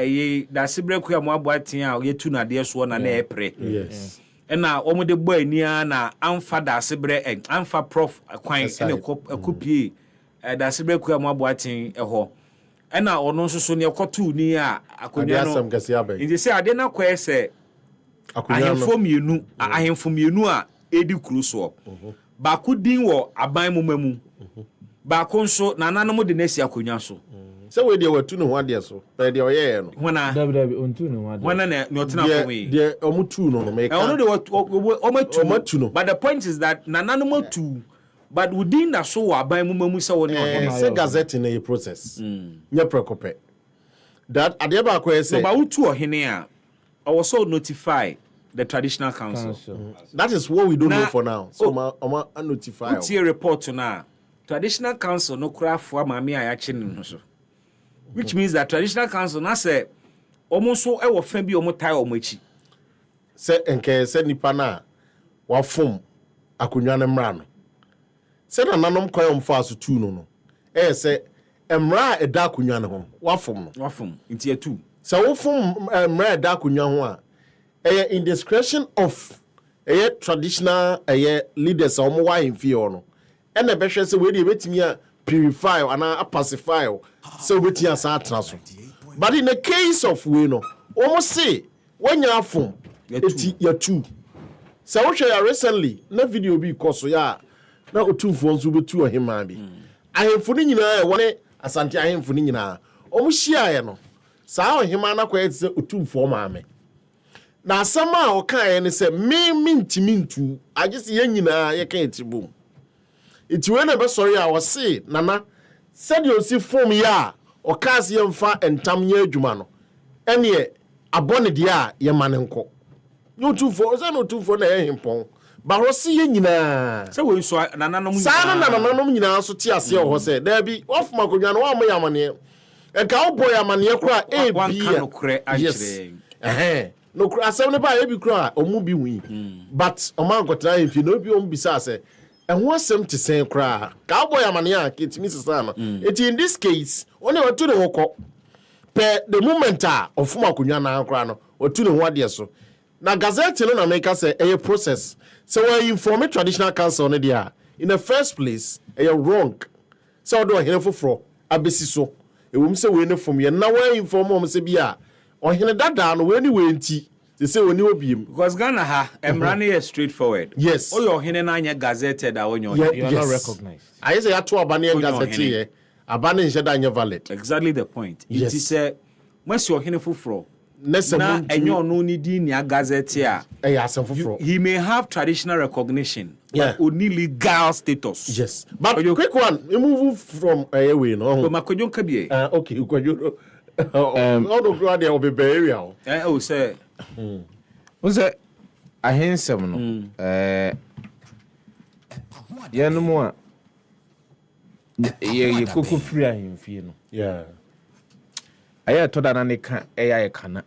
da sibreku ya mo aboaten a yetu na de so na epre yes na omo de bo ani na amfa da sibre amfa prof kwan ene kopie da sibreku ya mo aboaten ho na ono nso so ne ekotu ni a akonwa no nti se ade na kwa ese ahemfo mienu a edi kru so ba ku din wo aban mumamu ba ku nso nananom de nasi akonwa so se we de watu no ho ade so pe de oyeye no hona dabi ontu no ho ade hona na otena for me de omutu no no make ono de omatu no but the point is that nananom tu but within that so aban mumamu se woni se gazette na process nya prekope that ade ba ko say no ba utu ohene a also notify the traditional council. That is what we don't know for now. So ma notify. What's your report now? Traditional council no cry for mami ayachi no so. Which means that traditional council na say almost so e wo fa bi omo tai omo echi. Say enke say nipa na wa fom akonwa ne mra no. Say na nanom kwan omfa so tu no. Say emra eda akonwa ne ho. Wa fom no. Wa fom ntia tu. So wo fom emra eda akonwa ho a in discretion of traditional leaders or more in fear no and the best say we dey betimi a purify and a pacify so wetin as atraso but in the case of we no almost say when you afom eti ya two so we share recently na video bi koso ya na otumfo nso betu ohima bi ahemfo ni nyina wone asante ahemfo ni nyina omo hia ye no saa ohima na kwa etse otumfo maame na sama o kan ne se me mintimintu agese ye nyina ye kan etibom etiwe na be sorry a wo se nana said you see form ya o kas ye mfa entam nya adwuma no ene abone dia ye manenko no tufo o se no tufo na ye himpon Barosi nyina. So we so nananom nyina so ti ase ho se. Da bi off makodwa no wa mo yamane. E ka wo boy amane kura e bi. Yes. No kura asem ne ba e bi kura omu bi wi. But o man gotra enfi no bi o mbisa ase. E ho asem te sen kura. Ka wo boy amane a ketimi sesa no. It in this case, only watu ne hokọ. Per the moment of makodwa na kura no, watu ne ho ade so. Na gazette no na make say a process. So when you inform traditional council on there, in the first place, you're wrong. So do I hear for abesi so. E wum say we no from you. Now when you inform them say bia, or hear that down when you went they say when you be because Ghana ha emrani is straightforward. Yes. Oh your hene na anya gazette that when you are not recognized. I say atu abane gazette here. Abane nje da anya valid. Exactly the point. Yes. It is once your hene fufro na enyo no ni di ni gazette a he may have traditional recognition but only legal status. Yes. But quick one, we move from away no. But makojo nka bie. Okay, ukojo. All the ground there will be area. Oh say. What's that? Ahensem no. Yanumu a ye koko free ahemfie no. Yeah. Aya to da na ne ka eya kana.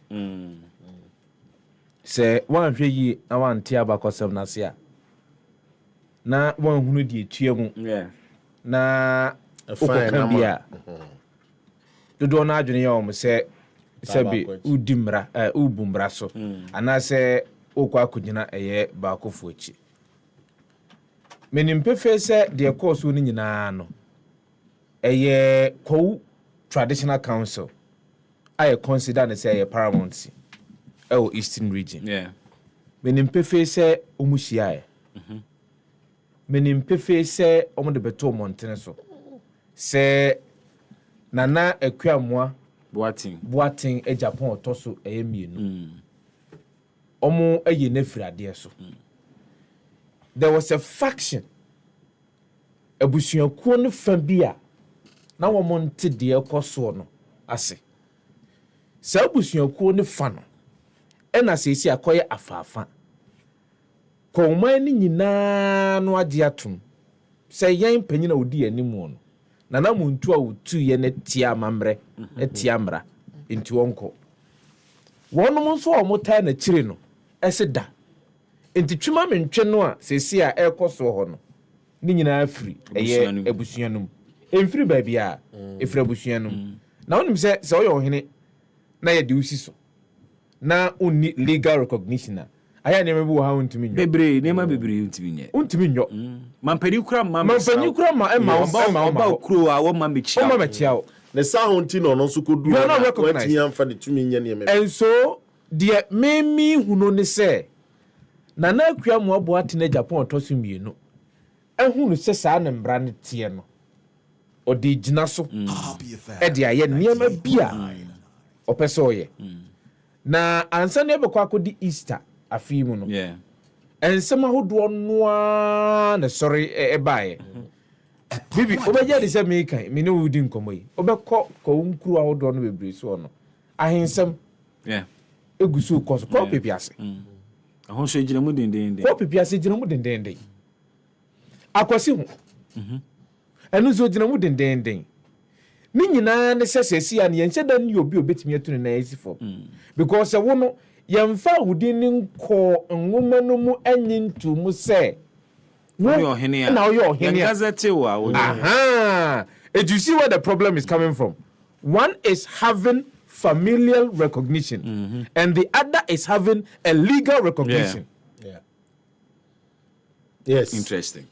Se wan hwe yi na wan tia bakosem na se a. Na wan hunu die tuamu. Yeah. Na okokan bia. Dodo na adwene ya om se bi udimra ubumbra so. Ana se okwa akugina eye baakofo achi. Menimpefe se de course ni nyina no. Eye ko traditional council. I consider the say paramount Eastern region. Yeah. Menimpefe se omuhia menimpefe se omo de beto montene so. Se nana akuamoa boating e Japan otoso mienu. Omo eye nefirade so. There was a faction abusuakuo no fa bia na wo monte de ekoso no ase. Sa busuakuo ne fa no ena sesi akoye afafa koman ni nyina no age atum se yan panyina odi animu no na muntu a wotu ye ne tia mamre tia mra enti wonko wonom nso omotai na kire no ese da enti twima mentwe no a sesi a ekoso ho no ni nyina afiri eye abusuanum emfiri ba bia efiri abusuanum na wonim se oyo ohene na ye de usiso na uni legal recognition aya ne mebu ha untimi nyo bebre nema bebre untimi nye untimi nyo mampani kura ma ba kuro a wo ma mechia ne sa honti no no so kodu wati amfa de tumi nya ne me and so de memi huno ne se na akua mo abo ate na Japan otoso mienu ehunu se sa na mbra ne tie no odi gina so e de aye niam bia opeso ye na ansa ne be kwa akodi Easter afimu no yeah ensema hodo noa na sorry e baaye bibi obeje de se me kan me ne wudi nkomo yi obekọ ko nkuru ahodo no bebre so no ahensem yeah egusu koso ko pepiase ahon so gina mu dendende ko pepiase gina mu dendende akwasi ho enu so gina mu dendende ni nyina ne sesesi a ne yenche da ni obi obetimi atunu na yesifo because wo no yemfa wudin nko nwoma no mu anyintu mu se no your henia na your henia gazette wa and you see where the problem is coming from. One is having familial recognition and the other is having a legal recognition. Yeah. Yes. Interesting.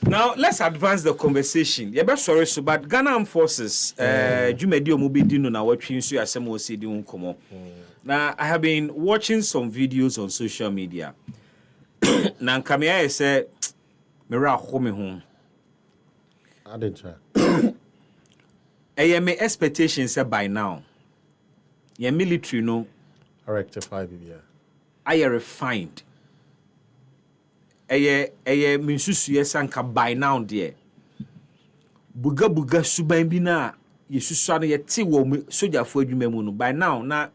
Now let's advance the conversation. Yeah, but sorry, so but Ghana Armed Forces, Jumedi Omubedi no na watching so asem wo se di unkomo. Now I have been watching some videos on social media. Na nkamia say mera ho me ho. I didn't try. My expectations say by now. Your military no rectify BBA. I refined. Minsusu yesanka by now there. Buga suban bi na yesusu no yete wo soldier fo adwuma mu no by now na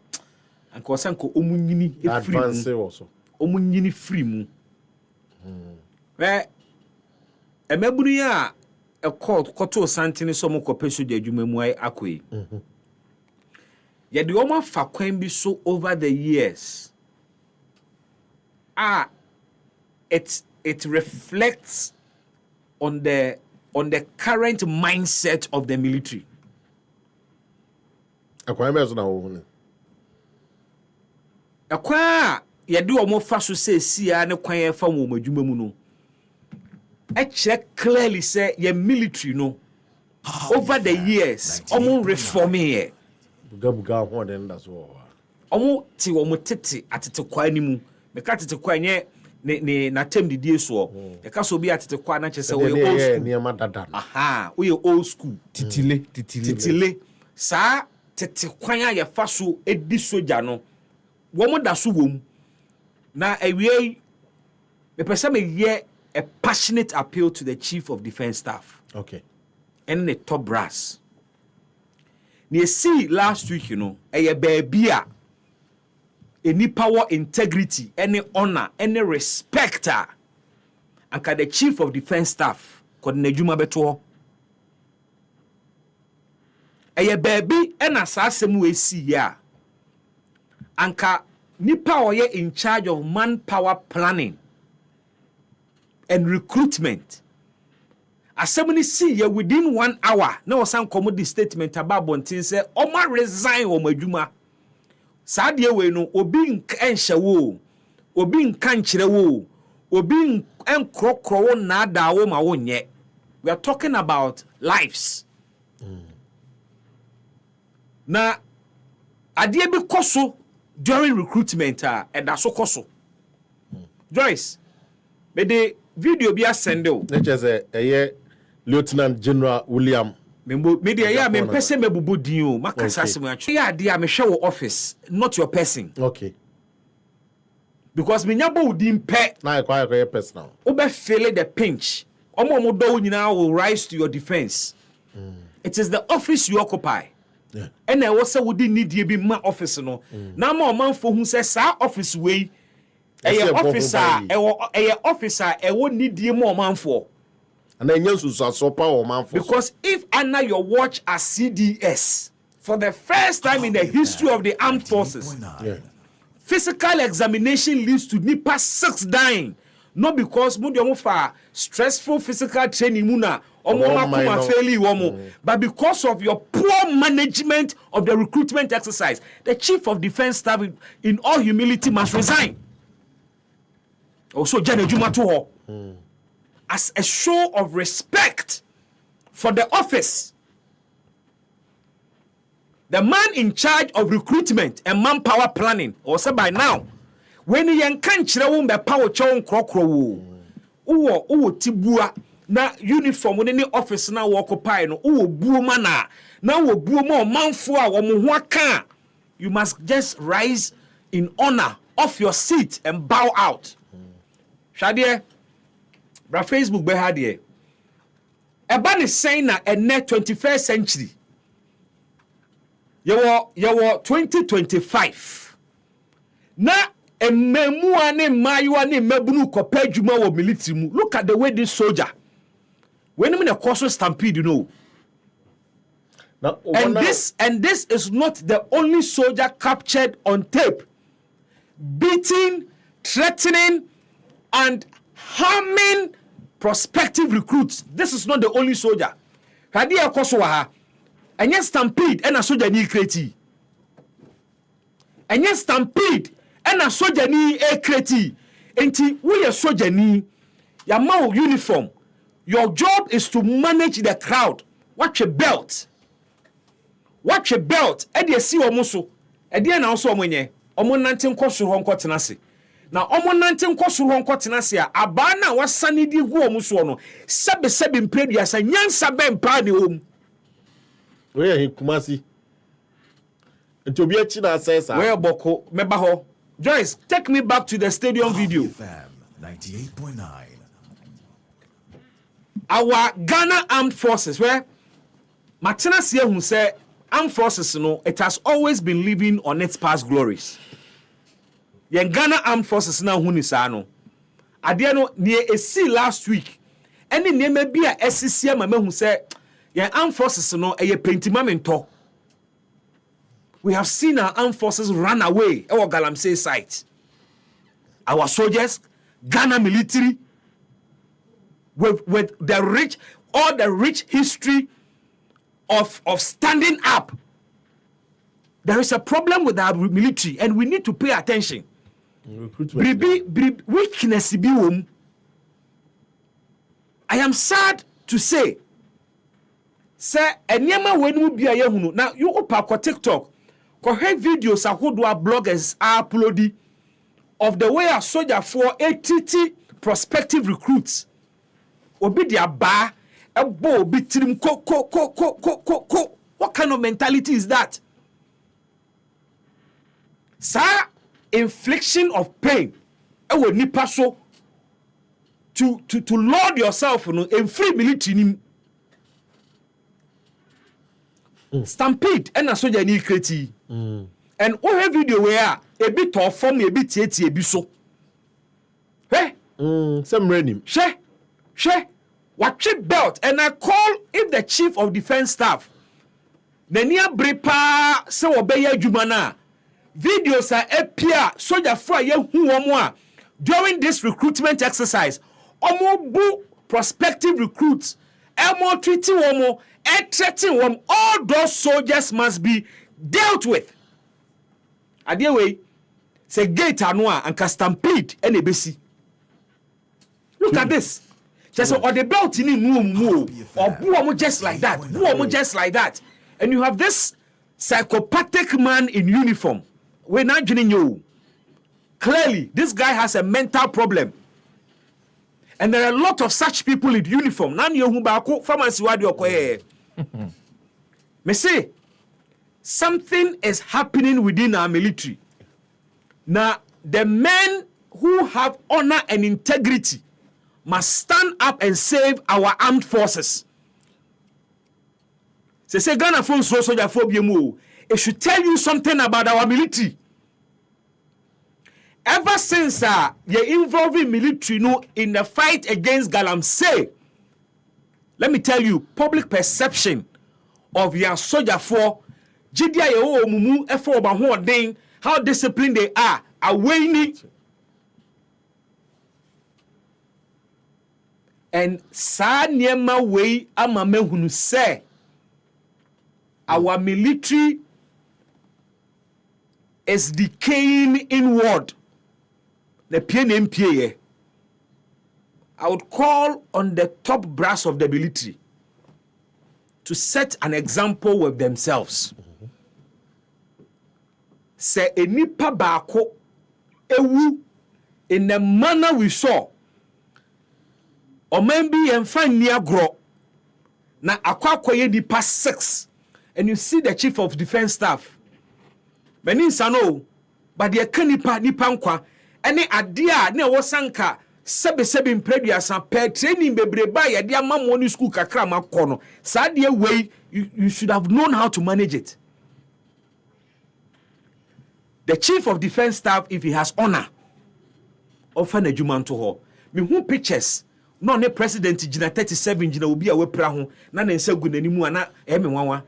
anka osanka omunyini efiri advance also omunyini free mu Where a mebunia a court koto santini somo kopesu de jumemwai akwe. Yet the Oma Fakwen be so over the years. It reflects on the current mindset of the military. Akwa yɛde ɔmo fa so sɛ sia ne kwan yɛ fa wɔn adwuma mu no ɛkyerɛ clearly sɛ yɛ military no over the years ɔmo reforming yɛ ɔmo te wɔn tete atete kwa ni mu meka tete kwa nyɛ ne natem didie soɔ yɛka so bi atete kwa na kyerɛ sɛ wɔyɛ old school wɔyɛ old school titile saa tete kwan a yɛfa so edi soja no wɔn da so wɔm na awie me pese me hear a passionate appeal to the chief of defense staff and the top brass ne see last week baby any power integrity any honor any respect anka the chief of defense staff ko na adwuma beto baby and asasem we see ya anka nipa oye in charge of manpower planning and recruitment. Assembly see ye within 1 hour. No san commodity statement about bontin say Oma resign o madwuma. Sadie we no obi nkanhye wo. Obi nkankyere wo. Obi enkrokro wo na da wo ma wo nye. We are talking about lives. Na adie bi koso during recruitment so koso. Joyce, me the video be asendo. Just a Lieutenant General William. Me pese me bubu din o makasa se me atwe. Ya dia me hwe wo office, not your person. Okay. Because me nyabo din pe. Na your personal. Obe feel the pinch. Omo do nyina will rise to your defense. It is the office you occupy. And I was wouldn't need you be my office no. Now more man for who says office way. A officer, I won't need you more man for. And then you so power man for. Because if under your watch as CDS for the first time in the history of the armed forces, physical examination leads to nipa 6 dying. Not because for stressful physical training muna. But because of your poor management of the recruitment exercise, the chief of defense staff in all humility must resign. Also, as a show of respect for the office. The man in charge of recruitment and manpower planning, or say by now, when you can't power chon krokro, tibua. Na uniform when any office na occupy no wo buo mana na wo buo ma manfo a wo mo ho aka you must just rise in honor off your seat and bow out. Shade bra Facebook be ha de eba ne saying na ene 21st century yewo 2025 na ememu ane mayu ane mabunu kopa adwuma wo military mu. Look at the way this soldier when I'm in a course stampede, and this is not the only soldier captured on tape, beating, threatening, and harming prospective recruits. This is not the only soldier. Hadia Kosowaha, and yes, stampede and a soldier ni kreti. And yes, stampede and a soldier ni kreti. Enti we a soldier ni yamao uniform. Your job is to manage the crowd. Watch your belt. Watch your belt. Edi si omuso. Edi na oso omonye. Omo nante nkosoro ho nkotenase. Na omo nante nkosoro ho nkotenase a aba na wasane di gu omuso no. Sebe mpredua sa nyansa be mpa de om. We he kumasi. Nti obi achi na assess. We boko meba ho. Joyce, take me back to the stadium video. 98.9. Our Ghana Armed Forces, where Martina Sia who said Armed Forces, it has always been living on its past glories. Yen Ghana Armed Forces now hunisano. Adeɛ no near a see last week. Any name may be a SCC mama who said, yeah, armed forces no a pentimamento. We have seen our armed forces run away our Galamsey site. Our soldiers, Ghana military, with the rich, all the rich history of standing up. There is a problem with our military, and we need to pay attention. Weakness be wom. I am sad to say, sir, enyama when we be a yahunu. Now you open TikTok, ko have videos ahodwa bloggers are uploading of the way a soldier for ATT prospective recruits. Obi dia ba ebo obi tirim ko. What kind of mentality is that? Sir, infliction of pain. Ewo nipa so to load yourself in free military. Stampede and a soldier ni kreti. And we have video where a bit of form a bit yeti a biso. Hey, some random. She, what chip belt? And I call if the chief of defense staff. The near brepa se obeye jumana. Videos are appear soldier for ye who during this recruitment exercise. Omo bu prospective recruits. Emo treating omo, threatening all those soldiers must be dealt with. Adia way, say gate anwa and stampede and ebesi. Look at this. Just or the belt in or buomo just like that. Buomo just like that. And you have this psychopathic man in uniform. We're not joining you. Clearly, this guy has a mental problem. And there are a lot of such people in uniform. Nan yohu bako pharmacy wadi okoye. Me say something is happening within our military. Now, the men who have honor and integrity must stand up and save our armed forces. Say Ghana phone soldier phobia mu. It should tell you something about our military. Ever since you're involving military in the fight against Galamsey, let me tell you, public perception of your soldier for Jidia Yo Mumu Efo Bahon, how disciplined they are waning. And sa niema way ama mehunu say our military is decaying inward. The PNMPA, I would call on the top brass of the military to set an example with themselves. Say enipa baako ewu in the manner we saw. Omembi yemfa ni agro na akwakoye nipa 6, and you see the chief of defense staff. Benin sano, but the kanipa nipa nkwa. Any idea ne wosanka sebe impredua san per training bebreba ya dia mamoni school kakra makono. Sa de way you should have known how to manage it. The chief of defense staff, if he has honor, offer na juma to her. Me who pictures no ne president jina 37 jina obi a wepra ho na ne nsa gu nanimu ana me wanwa.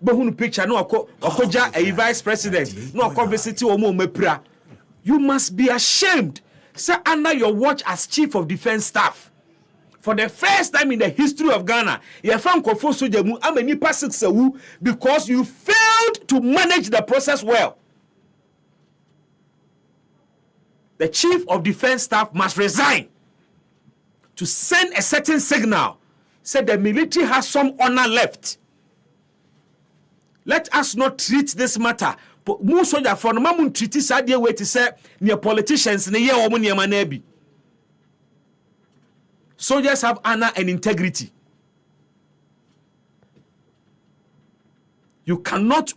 Be who picture no akoja a vice president no akọ visit o mo mapra. You must be ashamed, sir, under your watch as chief of defense staff. For the first time in the history of Ghana, you found because you failed to manage the process well. The chief of defense staff must resign to send a certain signal. Say the military has some honor left. Let us not treat this matter. Mu soldier for no mamun treat sadie way to say near politicians ne ye omo niam na bi. Soldiers have honor and integrity. You cannot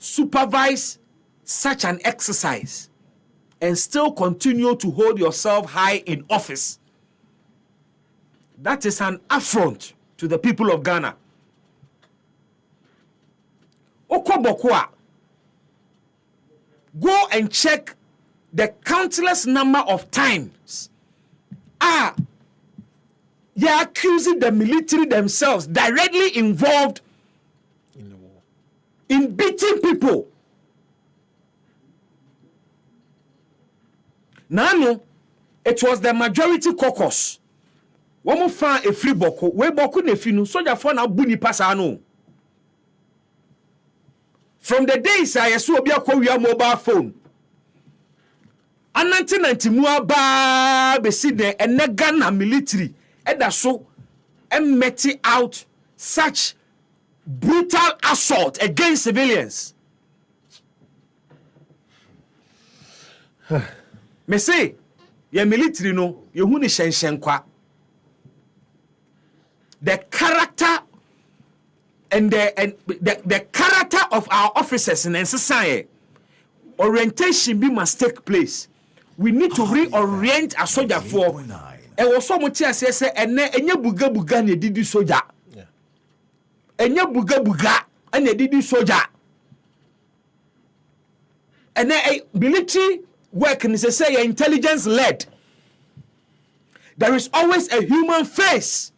supervise such an exercise and still continue to hold yourself high in office. That is an affront to the people of Ghana. Okobokwa, go and check the countless number of times You're accusing the military themselves directly involved In the war. in beating people. Now, it was the majority caucus. One more fan a free boko, we boko nefinu, so ya phone abuni pasano. From the days I saw be a mobile phone. And 1990 mua ba beside and Ghana military and so and met out such brutal assault against civilians. Me say, your military no, you huni shen. The character and the character of our officers in society, orientation must take place. We need to reorient a soldier for. And also, Mutia says, and enya buga ne didi soldier. Enya buga and ne didi soldier. And then military work necessary intelligence led. There is always a human face.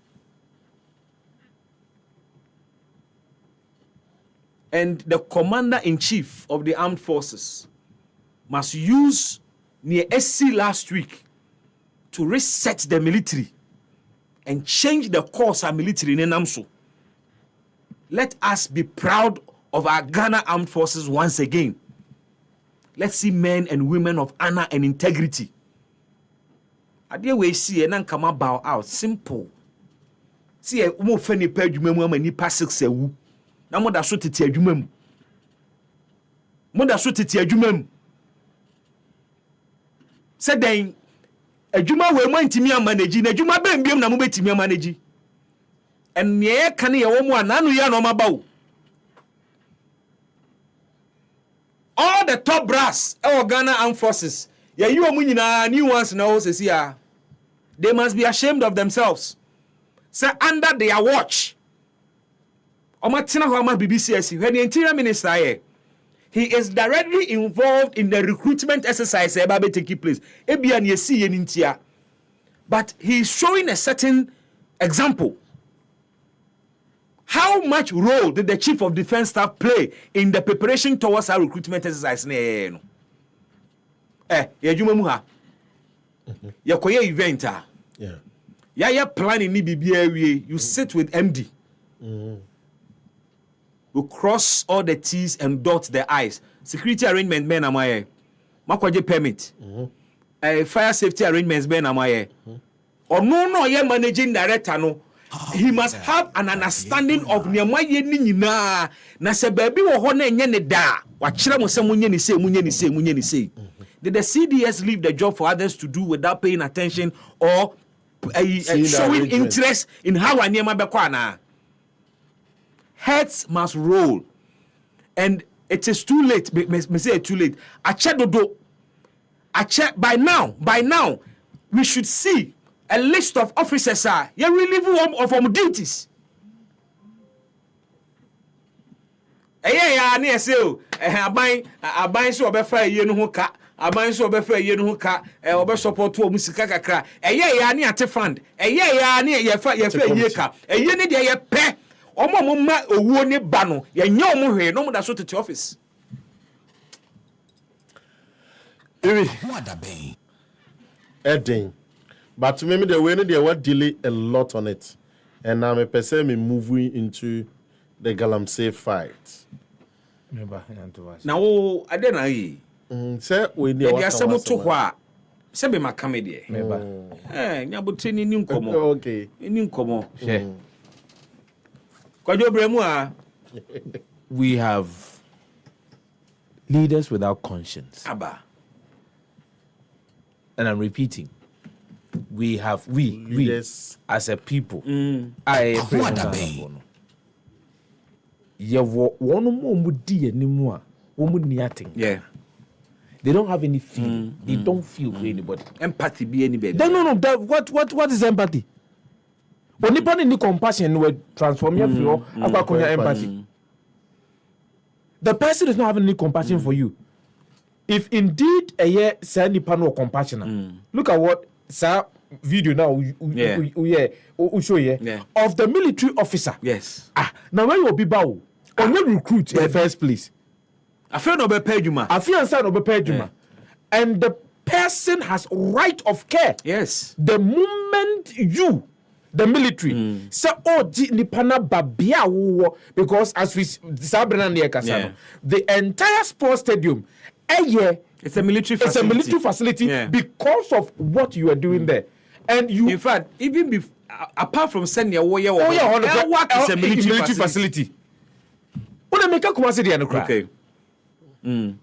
And the commander-in-chief of the armed forces must use near SC last week to reset the military and change the course of military in Namso. Let us be proud of our Ghana armed forces once again. Let's see men and women of honor and integrity. Adeɛ we see and come bow out simple. See a mo fani pa adwuma mu nipa 6 ewu. Na mo da so tete adwuma mu. Mo da so tete adwuma mu. Say den adwuma we mo ntimi amanagi na adwuma ba mbiem na mo betimi amanagi. En ne ka ne ye wo mu ananu ya no mabawo. All the top brass of Ghana armed forces, yeah, you are new ones now, says here. They must be ashamed of themselves. Say under their watch. Omatina Hama BBCS, when the interior minister here, he is directly involved in the recruitment exercise about taking place. Ebian yesi in India. But he is showing a certain example. How much role did the chief of defense staff play in the preparation towards our recruitment exercise? You event. Yeah, planning ni BBA. You sit with MD. You cross all the T's and dot the I's. Security arrangement men amaye. Makwaje permit. Fire safety arrangements men amaye. Or no, ye managing director no. He must have an understanding of Niamaye Nina. Nasa baby wo ho na enye ne da. Wa kire mo se munye ni se. Did the CDS leave the job for others to do without paying attention or showing interest in how Aniama Bekwana? Heads must roll. And it is too late. Me say too late. By now, we should see a list of officers are you relieve from duties. Ya na say aban so obefa ye no ho ka aban so obefa ye no ho ka obe support o musika kakra ya na ate fund ya na ye fa ye ka ye ne de ye pe omo ma owuo ne ba no ye nya omo hwe no mo da so tete office. EpaHoaDaben. Edding. But maybe the way they were delay a lot on it. And now I'm me moving into the Galamsey fight. Now, I don't know. Say we need to what? Say be my comedy. Nyabutini ni nkomo. Okay. Ni nkomo. Kwajo bremu we have leaders without conscience. Aba. And I'm repeating. We as a people. I yeah. They don't have any feeling. They don't feel for anybody. Empathy be anybody. No. What is empathy? When you need compassion, we transform your flow. Empathy. The person is not having any compassion for you. If indeed a year send the panel compassion, look at what Sir video now show of the military officer. Yes. Now when you be bow on your recruit in the first place. I feel no be pay juma. And the person has right of care. Yes. The moment you, the military, say nipana babia wo, because as we sabrina near Kasano, the entire sports stadium, it's a military facility. Because of what you are doing there. And you, in fact, even apart from sending your warrior, it's a military facility. What they make a commander and cry. Okay. You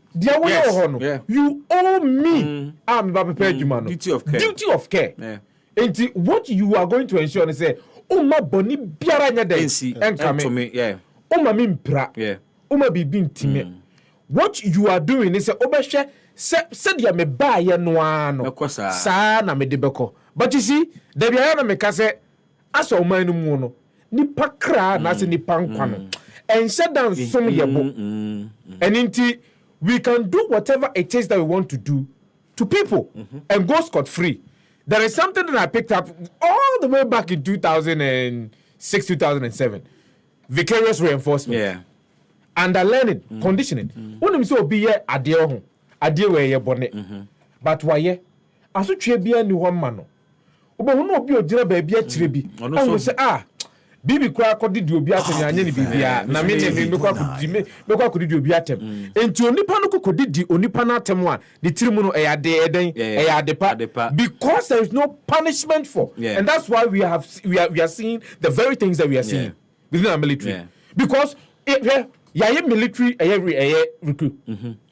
owe me. I'm duty of care. Duty of care. And what you are going to ensure is say, my boni biara nya den and come yeah. My mimpra. Yeah. My bibi intime. What you are doing is obeshe said ya me ba ye no ano. Sa na me debeko. But you see, the biara na me ka say asa o man no mu no nipa kra na se nipa nkwa no. And shut down some yebo. And inti we can do whatever it is that we want to do to people and go scot-free. There is something that I picked up all the way back in 2006, 2007. Vicarious reinforcement. Yeah. Underlearning, conditioning. When you say be here, adie where you born. But why ye? Aso tue bia ni one man. Obo no obi odira ba bia kire bi. And we say bibi kwa akodi di obi atem anya ni bibia na me ne me kwa akodi di obi atem enti onipa no kokodi di onipa na atem a the tirimu no adepa because there is no punishment for and that's why we are seeing the very things that we are seeing within our military because military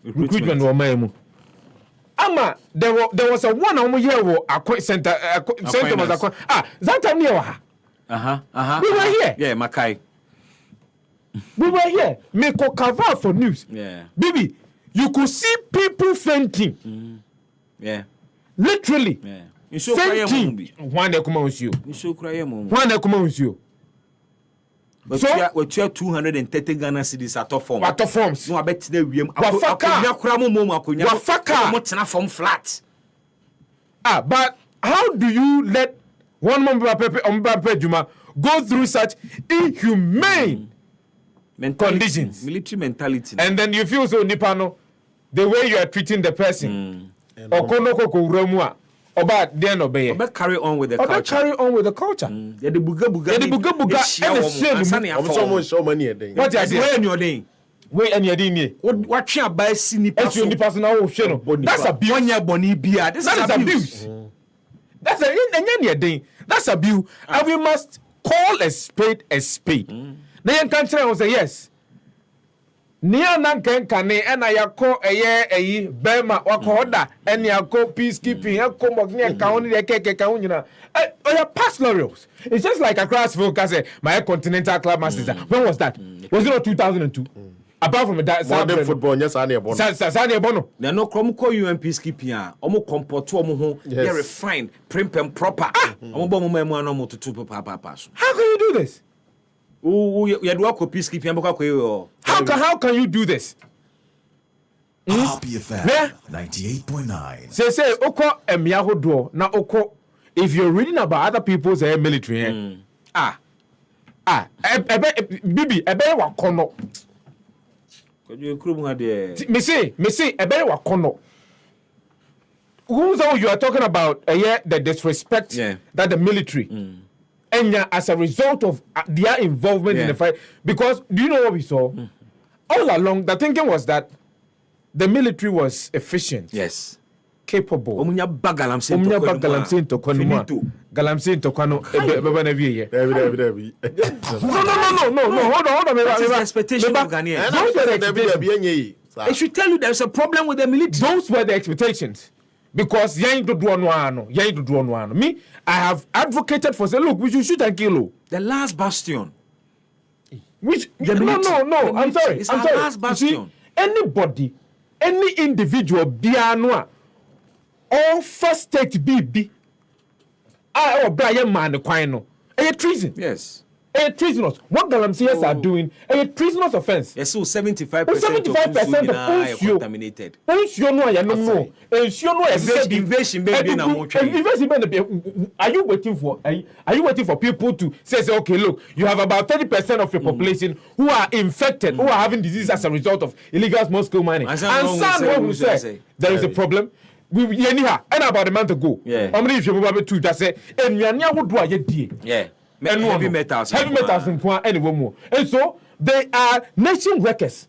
recruitment wo man mu ama there was a one on year wo center was that time near ha. We were here. Yeah, Makai. We were here. Make a cover for news. Yeah. Baby, you could see people fainting. Yeah. Literally. Yeah. Fainting. One day come on with you. One day come on with you. But what you 230 Ghana cedis at all forms. At all forms. No, I bet they will. Wafaka. From flat. But how do you let one member Juma go through such inhumane conditions, military mentality, and then you feel so nipano the way you are treating the person, or carry on with the culture. Carry on with the culture. The buga. What is it? Wait, and you're what you buy sini person? That's abuse. That is abuse. That's abuse. And we must call a spade a spade. Then country will say yes. Nia nan ken kane ena yako eye bema wakoda and yako peacekeeping yako mogni kauni de keke kaunina. Oya past laurels. It's just like across focus my continental club masters. When was that? Was it not 2002? Apart from that, modern football, yes, I never bono. There no chromco UN peacekeeping. Omo compo to omo very refined, prim and proper. Omo bomo memo no mo to papa. How can you do this? You do a peacekeeping. How can you do this? Happy FM 98.9. Say oko emiaho do na oko. If you're reading about other people's military, bibi ebe wa kono. Me say, ebe wa kono. You are talking about the disrespect that the military and as a result of their involvement in the fight. Because do you know what we saw? All along, the thinking was that the military was efficient. Yes. Capable. Omunya bagalamse into kwanu. Galamse into kwanu ebe na wie ye. No. Hold on. That is the expectation of Ghanaians. Those were the expectations. It should tell you there's a problem with the military. Those were the expectations. Because yen to do one. Me, I have advocated for say, look, we should shoot and kill. The last bastion. Which no. I'm sorry. It's our last bastion. See, anybody, any individual, bianwa, all first state BB. Brian man, the quino. A treason. Yes. A treasonous. What Galamseyers are doing a treasonous offense. Yes, so 75% of contaminated. Invasion are you waiting for people to say okay, look, you have about 30% of your population who are infected, who are having disease as a result of illegal small scale mining. And some will say there is a problem. We anyhow, and about a month ago, how many of you were to that say, and Yanya would do a yeah. Heavy metals in anyone more. And so they are nation workers.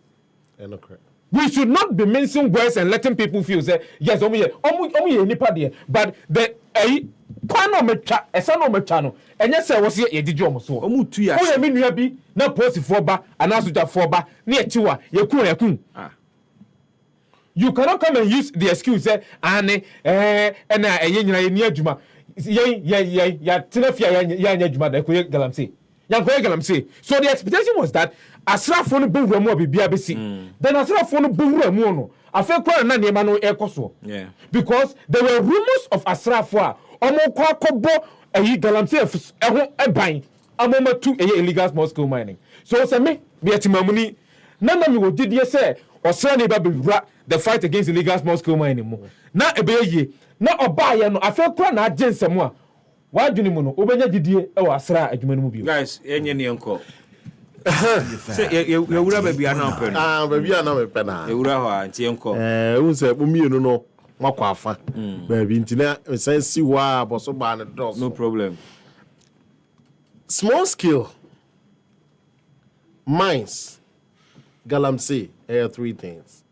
We should not be mincing words and letting people feel say yes, only but the panometra, a son of a channel, and yes, I was here a digital so. 2 years. I mean, you be no post for ba, and as with for ba, near Chua, Yakun. You cannot come and use the excuse say ane and near Juma. Galamsey. So the expectation was that Asra phone boom remo be BBC. Then Asra phone boom remo. I feel quite an animal ecoso. Yeah. Because there were rumors of Asra for Omo Kobo a Galamsey a buying a moment to illegal small scale mining. So say me be at Mamuni. None of you did you say or Sunday baby the fight against illegal small scale mining. Now a baby. Na obaya no afẹ kura na agye nsɛm a wadwene mu no obenya didie ɛwɔ asra adwuma no mu bio guys enye ne enko se yewura baby ana mpɛ no baby ana mpɛ na yewura hɔ a ntie enko unse mumienu no makɔ afa baby ntina sense wa boso ba ne dos no problem. Small scale mines Galamsey three things.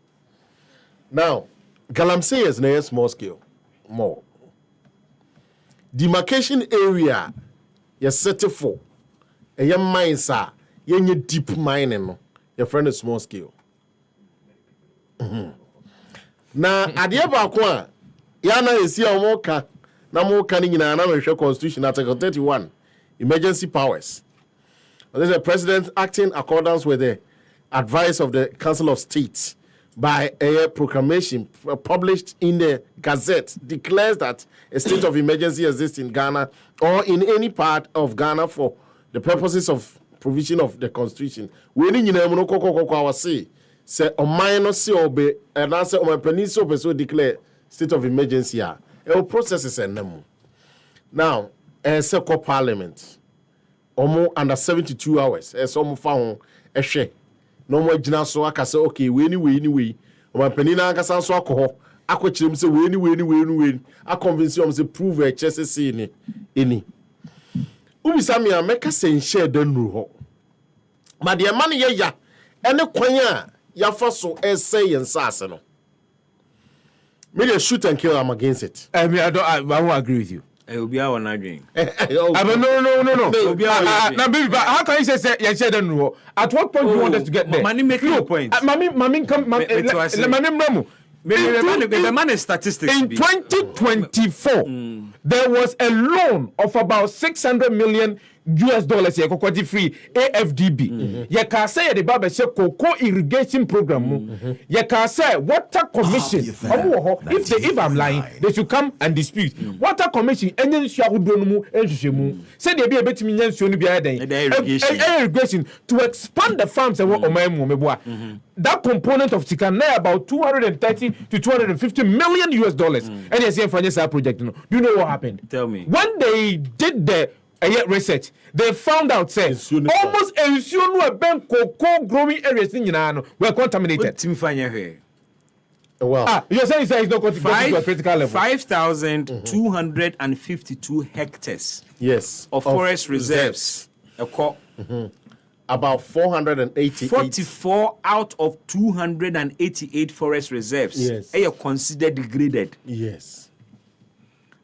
Now Galamsey is near small scale more. Demarcation area you're set for a young mines are you deep mining your friend is small scale. Now at the Abakwa Yana is here Moka Namo in an Constitution Article 31 emergency powers. There's a president acting in accordance with the advice of the Council of State by a proclamation published in the Gazette declares that a state of emergency exists in Ghana or in any part of Ghana for the purposes of provision of the Constitution. We need to say a minor see obey and answer on my peninsula so declare state of emergency. A process is a name. Now, a circle parliament almost under 72 hours as some found a share. No more jina so aka say okay we anyway o ma panina aka san so akọ akọchirem say we anyway a convince you say prove a chese say ni eni ubisa me ameka say share dan ru ho ma de ma ne ya ene kwan a ya fa so say yensase no me dey shoot and kill am against it. I won't agree with you. Obi a wana dream. No. Now, baby, but how can you say you said no? At what point do you want us to get there? Mani make a point. Mami, come. The man is statistics. In 2024, there was a loan of about $600 million here, cocoa free AFDB. You can say the Baba say cocoa irrigation program. You can say water commission. If I'm lying, they should come and dispute. Water commission. Any say they be a bit irrigation to expand the farms and what that component of Tikana about 230 to 250 million US. And yes, financial project. Do you know what happened? Tell me. When they did the research, they found out say almost cocoa growing areas were contaminated. Well, you're saying it's not going to a critical level. 5,252 hectares. Yes, of forest reserves. About 488. 44 out of 288 forest reserves. Yes, are considered degraded. Yes.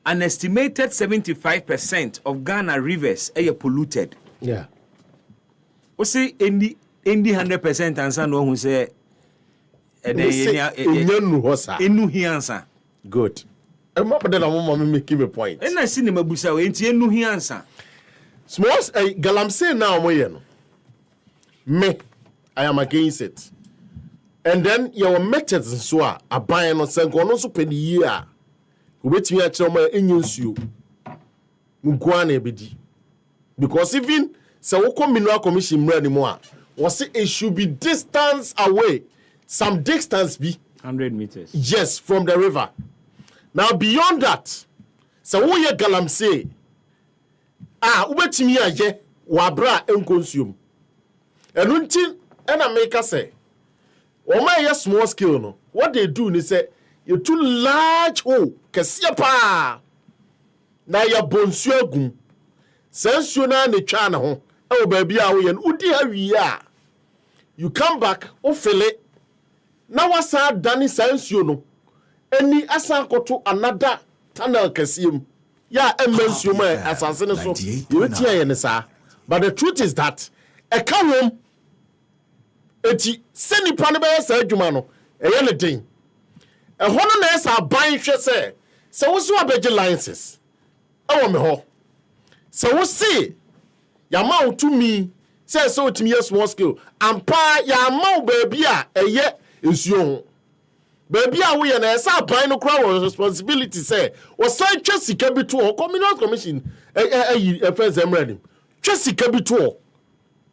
An estimated 75% of Ghana rivers are polluted. Yeah. We see in the 100% answer no who say enu hiansa. Good. I'm not that I'm making a point. And I see them abusa we enu hiansa. Small Galamsey now me I am against it. And then your methods and so are buying on Sango no so penny year. Wait me at your enyensuo mukwane bedi because even So woko mineral commission mra ni mo a was it should be distance away, some distance be 100 meters. Yes, from the river. Now beyond that, so wo ye galamsey ubetimi aye wabra enconsume. Enu nti na make say o ma ye small scale no. What they do ni say you too large hole kese pa na ya bonsu agum. Sensu na ne twa na ho e o ba bia wo ye no udi awi a you come back o fele na wasa dani sensu no eni asan koto another tunnel kesiem ya emmensu ma asase ne so you tie ye ne sa. But the truth is that e ka wom eti seni pane be sa adwuma no e ye ne den e hono na esa ban hwe se wo so abegye licenses e wo me ho se wo see ya ma otumi se otumi ye small scale ampa ya ma baby a eye ensuo ho baby a wo ye na esa ban no kra wo responsibility say wo san twa sika bi to communal commission first emredim twa sika bi to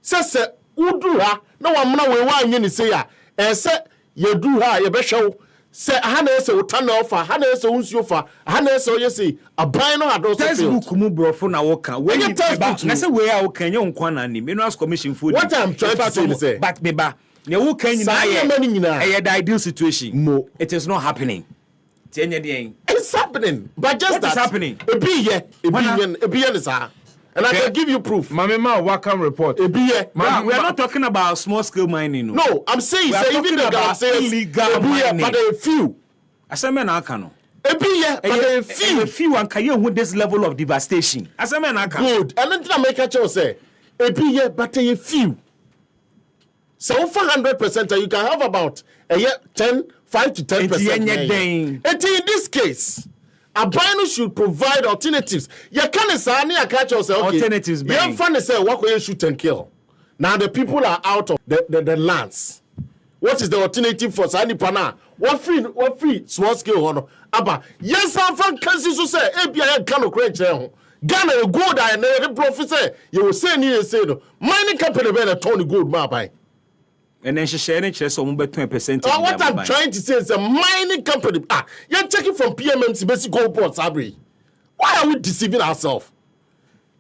se udu ha na wa mna we wa anye ni say a se ye du ha ye be hwew se ha na se utana ofa ha na se unsuo fa ha na se ye say aban no ado so Facebook mu brofo na wo kan we na se we a wo kan ye nkwa na ni mineral commission food. What I'm trying to say is say but beba ne wo kan nyina ye the ideal situation. No, it is not happening. It's happening, but just what that is happening? Ebi ye sir. And I can give you proof. Mamema Wakam report. We are not talking about small scale mining. No, I'm saying even the guy says illegal mining. But a few. Asame na aka no. But a few. A few and can you with this level of devastation? Asame na aka. Good. And then I make a choice say, but a few. So for 100%, you can have about 5 to 10%. And in this case, Abino should provide alternatives. You can't say I catch yourself. Okay. Alternatives. You funny say what will you shoot and kill? Now the people are out of the lands. What is the alternative for Sani Pana? What free small scale honor? Aba yes, I'm from Kansas to say ABI can create Ghana gold and the professor you will say near say no mining company better Tony Gold my. And then she sharing chest on 20%. What I'm trying to say is a mining company. You're checking from PMMC basic gold port Sabri. Why are we deceiving ourselves?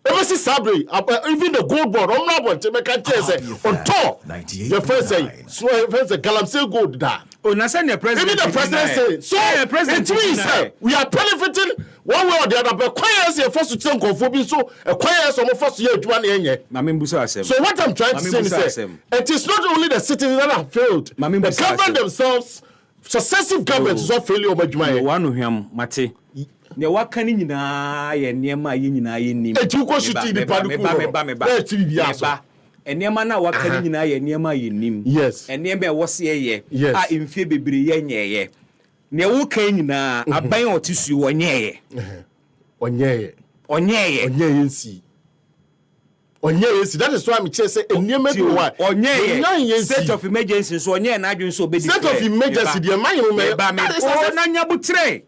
Ever see Sabri, even the gold board, I'm not going to make a chance on top. The first say, so first Galamsey gold da. Oh, na send the president. Even the president say, so the president say we are benefiting one way or the other. But choirs here first to take conformity, so a choirs on first year to one year. So what I'm trying to say is it is not only the citizens that have failed. The government themselves, successive governments, is not failing over Jumai. One of him, Mate. Ne waka ni nyina ye niema ye nyina ye nim. Etuko shuti ni meba. Eniema na waka ni nyina ye niema ye nim. Yes. Eniema wo se ye a emfie bebre ye nyeye. Ne wo kan nyina aban otisu wonyeye. Onyeye nsi. That is why I'm say eniema bi wa. Onyeye state of emergency so onyeye na adwun so obedi. State of emergency the man you me. That is na nyabutre.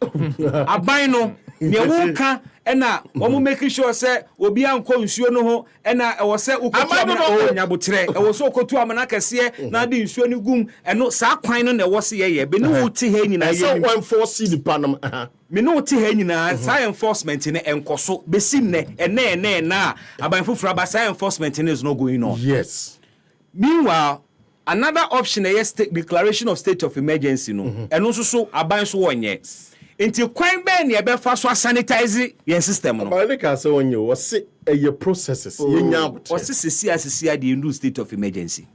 Aban no ne wo ka ena omo make sure say obi anko nsuo no ho ena e wo say ukotu amana nyabutre e wo so ukotu amana kese na de nsuo ni gum eno saa kwan no na wo se ye be ne wo ti ha nyina ye so one force the panam me no ti ha nyina saa enforcement ne enkoso besim ne ene na aban fufura ba saa enforcement is not going on. Yes. Meanwhile, another option is declaration of state of emergency no eno so aban so wonye Inti kwan be ne be fa so sanitize yen system no. But can say when you was a processes yenya abot. Was sisi the new state of emergency.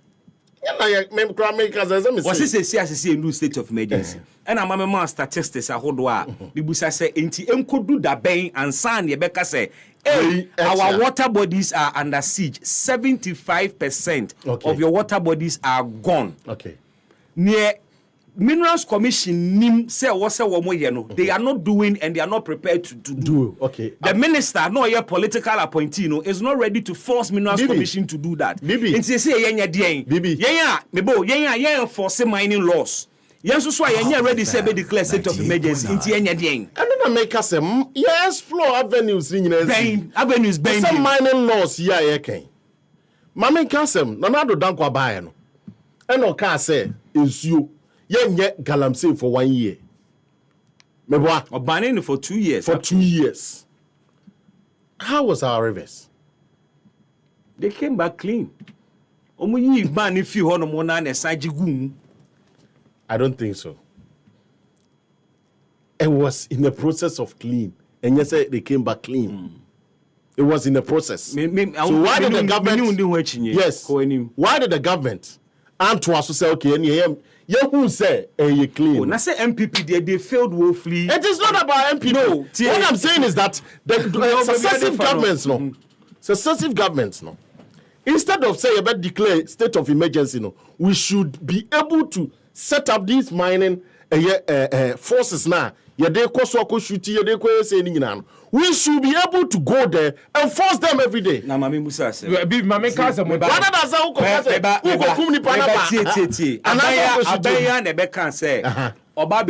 Ya me kra make as say. Was sisi new state of emergency. And amama statistics ahodo a bibusa say inti enkodu da ben ansan ne be ka say our water bodies are under siege. 75% of your water bodies are gone. Okay. Near Minerals Commission nim say what say womo ye no they are not doing and they are not prepared to do. Okay. The minister no your political appointee no is not ready to force Minerals Commission to do that. Nti say yenya den. Yenya mebo yenya enforce mining laws. Yes, so yenya ready say be declare state of emergency. Nti yenya den. And then make us yes explore avenues in avenues some mining laws here can. Mame Kasem, Nanado Dankwa Bayano. And Oka say, is you, yet Galamsey for 1 year. Meboa. Or banning for 2 years. For 2 years. How was our rivers? They came back clean. Man, if you want to I don't think so. It was in the process of clean. And you say they came back clean. It was in the process. So why did the government... Yes. Why did the government... And to us say, okay, and you who say, you clean. When I say MPP, they failed woefully. It is not about MPP. No. What I'm saying is that the successive governments, no. Successive governments, no. Instead of saying about declare state of emergency, no, we should be able to set up these mining forces now. We should be able to go there and force them every day. Na mami Musa say. Mami Kasa mo. Wada da za uko kase. Uko kumni pana ba. Abaya na be kan say. Oba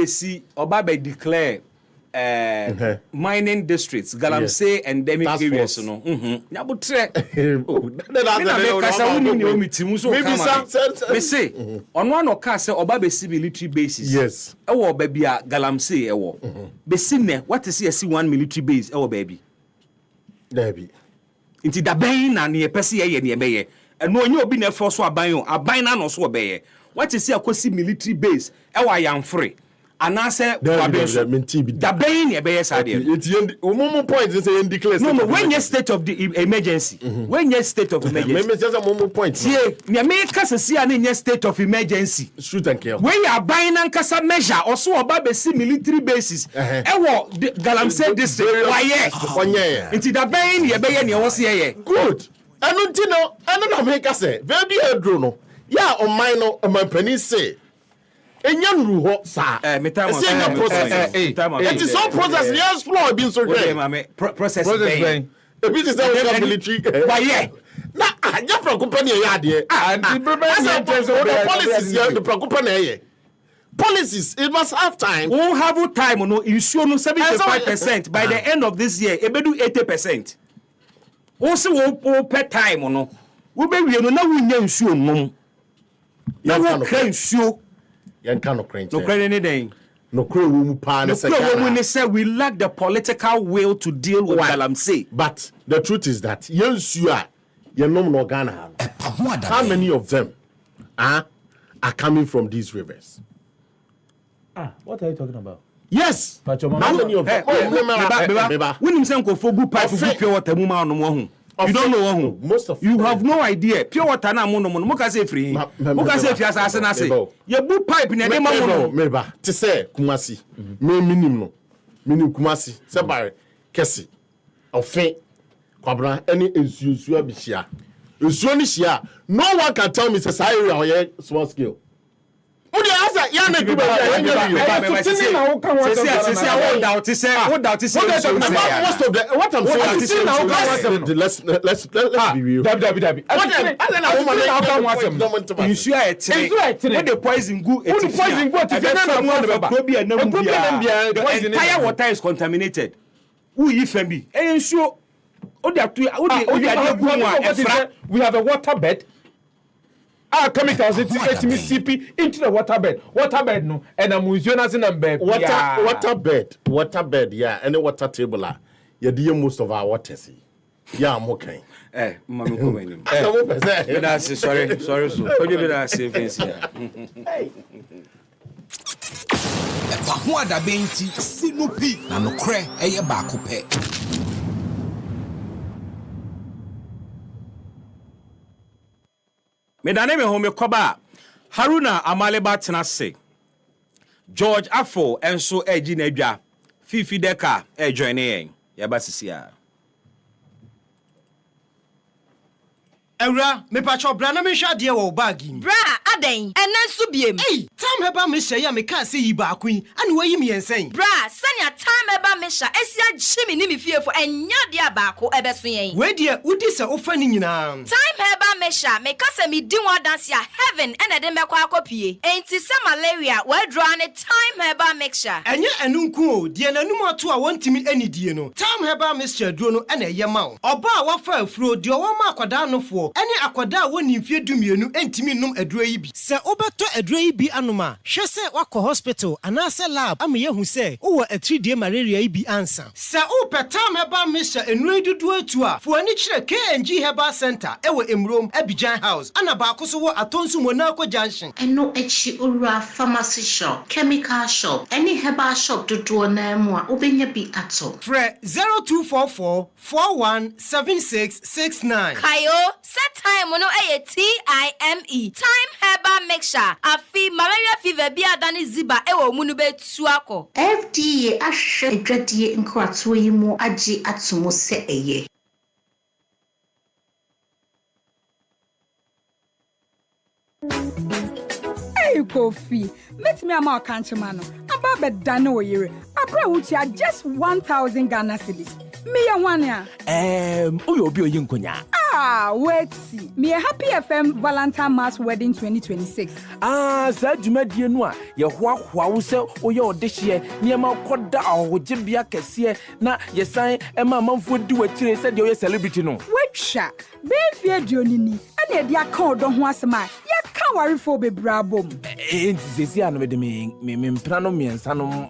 be declare mining districts, Galamsey endemic areas no. Nyabutre. Me say on one okase oba be see military bases. Yes. Ewo baby a Galamsey ewo. Be see ne what is see one military base ewo baby. Baby. Inti da ben na ne pese ye ne beye. Eno onye obi na efo so aban na no so obeye. What is see akosi military base ewo ayamfre. Anase the bain ye be said moment point is say declare no when you state of the emergency when you state of emergency me say moment point tie me make say na state of emergency shoot and kill when you buy nan kasa measure also oba be see military bases ewo Galamsey district why nti the bain ye be ye ne wo se ye good enu ntino enu na make say baby edro no ya on mine no mampani say Enyanru ho sa. Me time process. It is all process. Yes, floor been so great. Process. A bit is that military. Why yeah? Na anya from company ya de. And the policies here the company policies it must have time. Who have time no issue no 75% by the end of this year e be do 80%. Who say wo per time no. Wo be wie no na wo nya issue no. Na wo kra issue no crank. No crank anything. No crank. We lack the political will to deal with Galamsey. But the truth is that yes, you are no Ghana. How many of them are coming from these rivers? What are you talking about? Yes. How many of them? When you say for good pipe for pure water, you don't know who. Most of you have no idea. Pure water na mono muka say free. Muka say fi asase na say. Ye bu pipe na dem mono. Meba. Te say Kumasi. Me minim no. Minim Kumasi. Se bare kesi. Ofen. Kwabra any ensuo abihia. Ensuo ni hia. No one can tell me say say area or small scale. What you answer? Yeah, na people. What I'm saying. Let's be real. The poison go. The entire water is contaminated. Who if be? Ensure. We have a water bed. Our chemicals it Mississippi into the waterbed no and I'm using as in waterbed yeah and the water table you deal most of our water see yeah I'm okay mama come that's sorry so could you be that savings here EpaHoaDaben ti sinupi na nokre eye baako pe. Medane me home koba Haruna Amaleba tenase George Afo enso eji na adwa Fifi Deka join yen yaba sisia Ewra me pacho bra na me hwa de wo bag yi bra aden enanso biem time heba me hya ya me ka se yi ba akun ane wayi me yensen bra sanya time heba me hya esia gyimi ni me fiefo enya de abaako ebeso yen we de udi se ofa ni nyina time heba mesha me kasa me di one dance ya heaven and de me kwa akopie. Enti se malaria we draw ne time herbal mixture. Enye enunku o de nanum ato a wontimi anidie no. Time herbal mixture duro no na eye ma wo. Oba a wafa afuro de wo ma akwada anofo. Ene akwada a woni mfie dumienu entimi num aduro yi bi. Se obeto aduro yi bi anoma, hwe se wakọ hospital anase lab am yehu se wo atridie malaria yi bi ansa. Se o time herbal mixture enuro dudu atu a, fo ani kire KNG Herbal Center ewo Emrom Abidjan House ana ba akoso wo Atonsu Monaco Junction. Eno echi ura pharmacy shop, chemical shop, any herbal shop dodo na mu a obenya bi ato. Fre 0244 417669. Kayo set time no TIME time herbal mixture afi malaria fever bi adani ziba ewo mu no betu akọ. FDA ahwe adwadie nkrato yi mu agi atomo se eye. Hey Kofi, let me ama kanchemano. Aba bedane oyire. Abra wutia just 1,000 Ghana cedis. Me ya wania. Uyo obi oyi nkonya. Wait see. Me a Happy FM Valentine Mass Wedding 2026. Sa dwumadie no a ye hoahoa wo se oye odehye niema koda ahoje bia kese na ye san ema manfo di watire se de oye celebrity no. Wetwa. Be fie duonini. Ane e dia ka odo ho asema. Ya ka warefo bebrabom. Ntizesi anu de me mpra no miensa no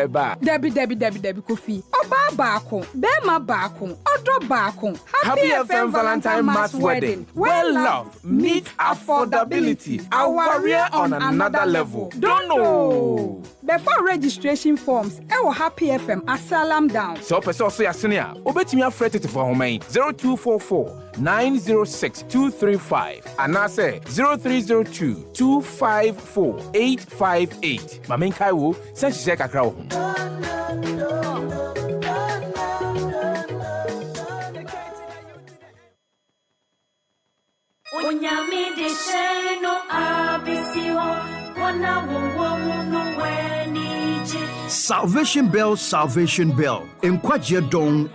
ba. Debi Kofi. Oba baako, bema baako, odo baako. Happy FM Valentine Mass Wedding. Well love meets affordability. Our warrior on another level. Don't know. Before registration forms, ewo Happy FM asalam down. So person so yasene a, obetimi afret it for homan 0244 906 235 and I say 0302 254 858. Mamen kai wo, sen she kakra wo. Onyame de sheno abisiho wana wo no weni. Salvation Bell, Salvation Bell. Nkwaje Don.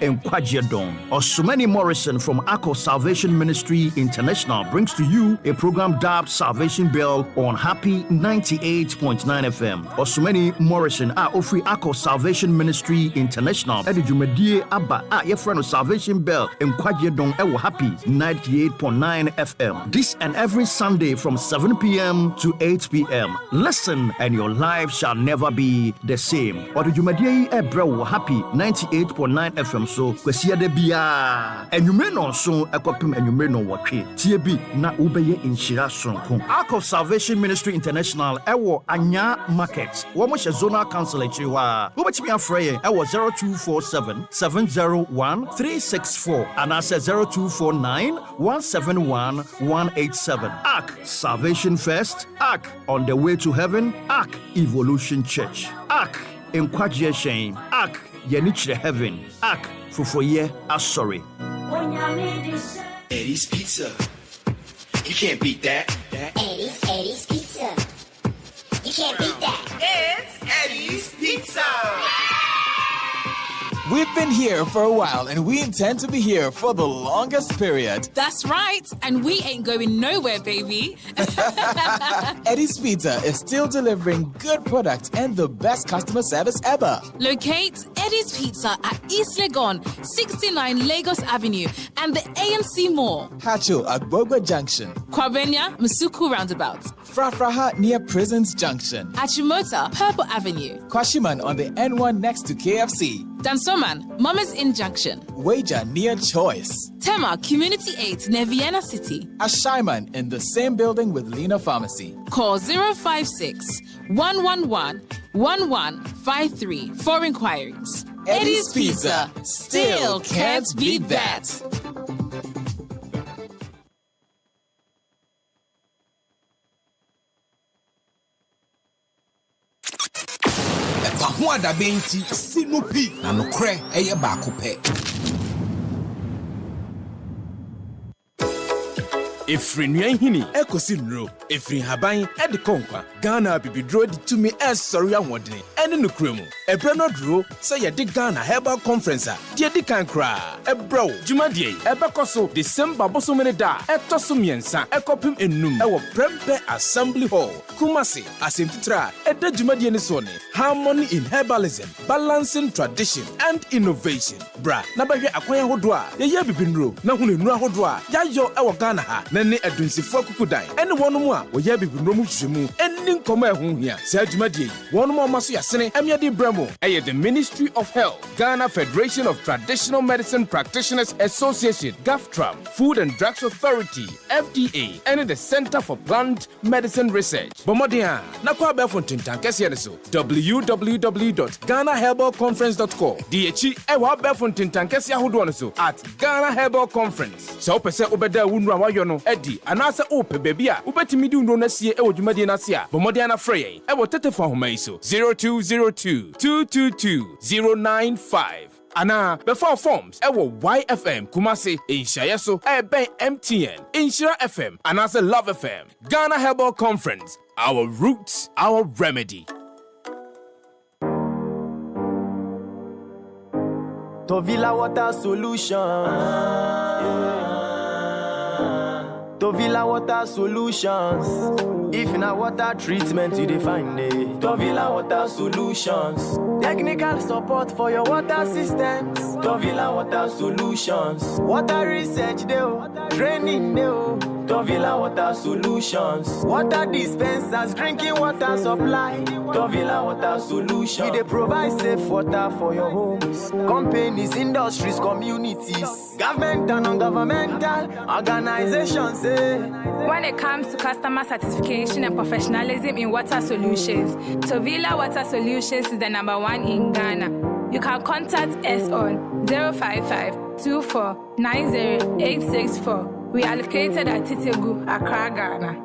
Osumani Morrison from Akko Salvation Ministry International brings to you a program dubbed Salvation Bell on Happy 98.9 FM. Osumani Morrison ofri Akko Salvation Ministry International. Edi jumedie aba ye friend of Salvation Bell. Nkwaje Don ewo Happy 98.9 FM. This and every Sunday from 7 p.m. to 8 p.m. Listen and your life shall never be the same. Or the Jumadie Ebro Happy 98.9 FM so kwesia de bia. And you may know so ekopim and you may know what TB na ubeye inshira sonko. Akko Salvation Ministry International ewo Anya Market. Womo she zonal council echiwa. Ubetimi afreye ewo 0247 701 364 and I said 0249 171 187. Ark Salvation First. Ark on the way to heaven. Ark Evolution Church. Ark Nkwaje Shame. Ark Yenichre Heaven. Ark Fufoye Asori. Eddie's Pizza. You can't beat that. Eddie's Pizza. You can't beat that. It's Eddie's Pizza. We've been here for a while and we intend to be here for the longest period. That's right, and we ain't going nowhere, baby. Eddie's Pizza is still delivering good products and the best customer service ever. Locate Eddie's Pizza at East Legon, 69 Lagos Avenue, and the AMC Mall. Hacho at Bogwa Junction. Kwabenya, Masuku Roundabout. Frafraha near Prisons Junction. Achimota, Purple Avenue. Kwashiman on the N1 next to KFC. Dansoman, Mama's Inn Junction. Wager near Choice. Tema, Community 8 near Vienna City. Ashaiman in the same building with Lena Pharmacy. Call 056 111 1153 for inquiries. Eddie's Pizza still can't beat that. EpaHoaDaben ti sinupi na nokre eye baako pe. Efiri nua hini ekosi nro efiri haban ede konkwa Ghana bibidro di tumi esori ahwodene ɛne no kura mu ɛbrɛ no duro sɛ yɛde Ghana Herbal Conference a deɛ di kan koraa ɛbrɛ wo dwumadie yi ɛbɛkɔ so December bosome ne da ɛtɔ so mmiɛnsa ɛkɔpem enum ɛwɔ Prempeh Assembly Hall Kumasi asɛm titira ɛda dwumadie ne so ne Harmony in Herbalism Balancing Tradition and Innovation bra na bɛhwɛ akwan ahodoɔ a yɛyɛ bibinuro na hunu nnuro ahodoɔ a yɛayɔ ɛwɔ Ghana ha na ne adunsifo akukudan ɛne wɔn mu a wɔyɛ bibinuro mu hwehwɛmu ɛne nkɔmɔ ɛho hia saa dwumadie yi wɔn mu ɔma so yɛasene ɛmiade brɛ mu ɛyɛ the Ministry of Health Ghana Federation of Traditional Medicine Practitioners Association GAFTRAM Food and Drugs Authority FDA and the Center for Plant Medicine Research Bomodia na kwa be fontintan kese ne so www.ghanaherbalconference.com DHI ewa be fontintan kese ahodo no so at Ghana Herbal Conference so pese obeda wunu a wayo no edi anase ope baby a ubetimi di wunu na sie ewo dwumadi na se a Bomodia na frɛ yɛn ewo tetefo homa yi so 0202 222 095 Ana before forms ewo YFM Kumasi Inshaya so ben MTN Inshira FM Anase Love FM Ghana Herbal Conference our roots our remedy Tovila Water Solutions Tovila Water Solutions if na water treatment you define it Tovila Water Solutions technical support for your water systems Tovila Water Solutions water research deo training deo Tovila Water Solutions water dispensers drinking water supply Tovila Water Solutions we dey provide safe water for your homes companies industries communities government and non-governmental organizations When it comes to customer satisfaction and professionalism in water solutions, Tovila Water Solutions is the #1 in Ghana. You can contact us on 055-2490-864. We are located at Titegu, Accra, Ghana.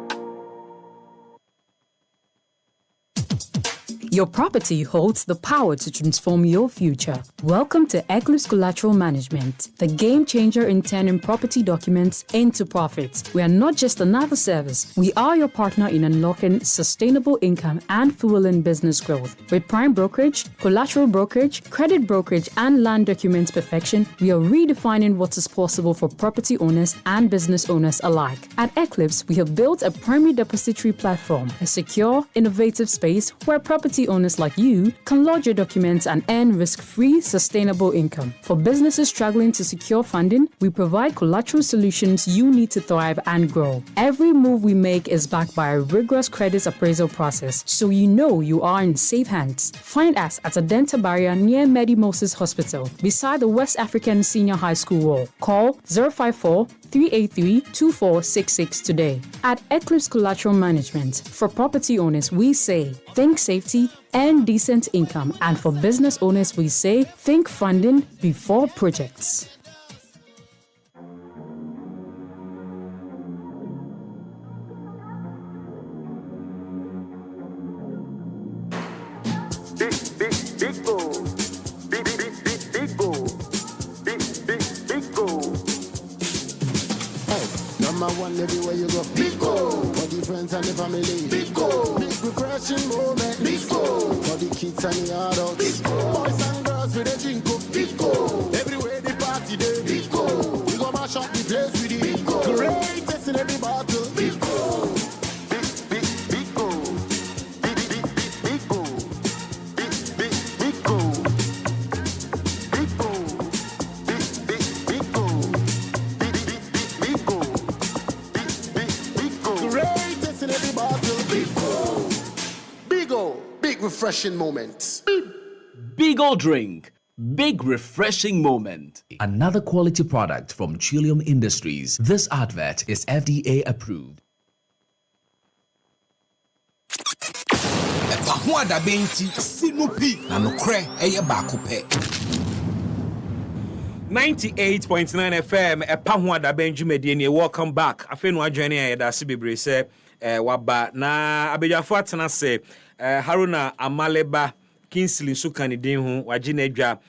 Your property holds the power to transform your future. Welcome to Eclipse Collateral Management, the game changer in turning property documents into profits. We are not just another service. We are your partner in unlocking sustainable income and fueling business growth. With prime brokerage, collateral brokerage, credit brokerage, and land documents perfection, we are redefining what is possible for property owners and business owners alike. At Eclipse, we have built a primary depository platform, a secure, innovative space where property owners like you can lodge your documents and earn risk-free, sustainable income. For businesses struggling to secure funding, we provide collateral solutions you need to thrive and grow. Every move we make is backed by a rigorous credit appraisal process, so you know you are in safe hands. Find us at Adenta Barrier near Medi Moses Hospital, beside the West African Senior High School wall. Call 054-383-2466 today. At Eclipse Collateral Management, for property owners, we say, think safety and decent income. And for business owners, we say, think funding before projects. Big goal. Big goal. Big goal. Number one everywhere you go. Big goal. For the friends and the family. Big goal. Big refreshing moment. Big goal. For the kids and the adults. Big goal. Boys and girls with a drink up. Big goal. Everywhere the party day. Big goal. We go mash up the place with it. Big goal. Greatest in every battle. Big goal. Big goal. Big goal. Big goal. Big goal. Big goal. Greatest in every battle. Big O. Big refreshing moments. Big O drink. Big refreshing moment. Another quality product from Chilium Industries. This advert is FDA approved. EpaHoaDaben Sinupi na nokre eye baako pɛ. 98.9 FM EpaHoaDaben dwumadie ne welcome back. Afei no adwene a yɛda se bebre sɛ waba na abedwafo atena sɛ Haruna Amaleba Kingsley Sukanidin ho wagye na adwa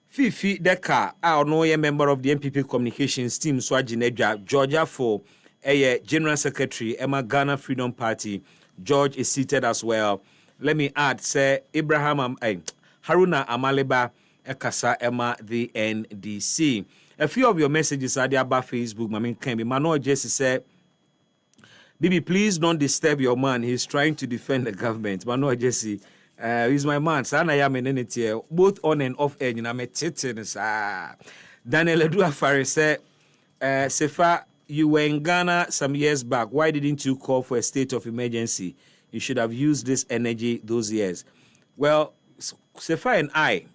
Fifi Deka a no ye member of the MPP communications team so agye na adwa Georgia for general secretary Emma Ghana Freedom Party George is seated as well let me add, say Haruna Amaleba Ekasa Emma the NDC. A few of your messages are there about Facebook. Mami Kembi. Mano Jesse said, Bibi, please don't disturb your man. He's trying to defend the government. Mano Jesse, he's my man. Sana ya menenity, both on and off air. You know, me titins. Daniel Edua Fari said, Sefa, you were in Ghana some years back. Why didn't you call for a state of emergency? You should have used this energy those years. Well, Sefa and I,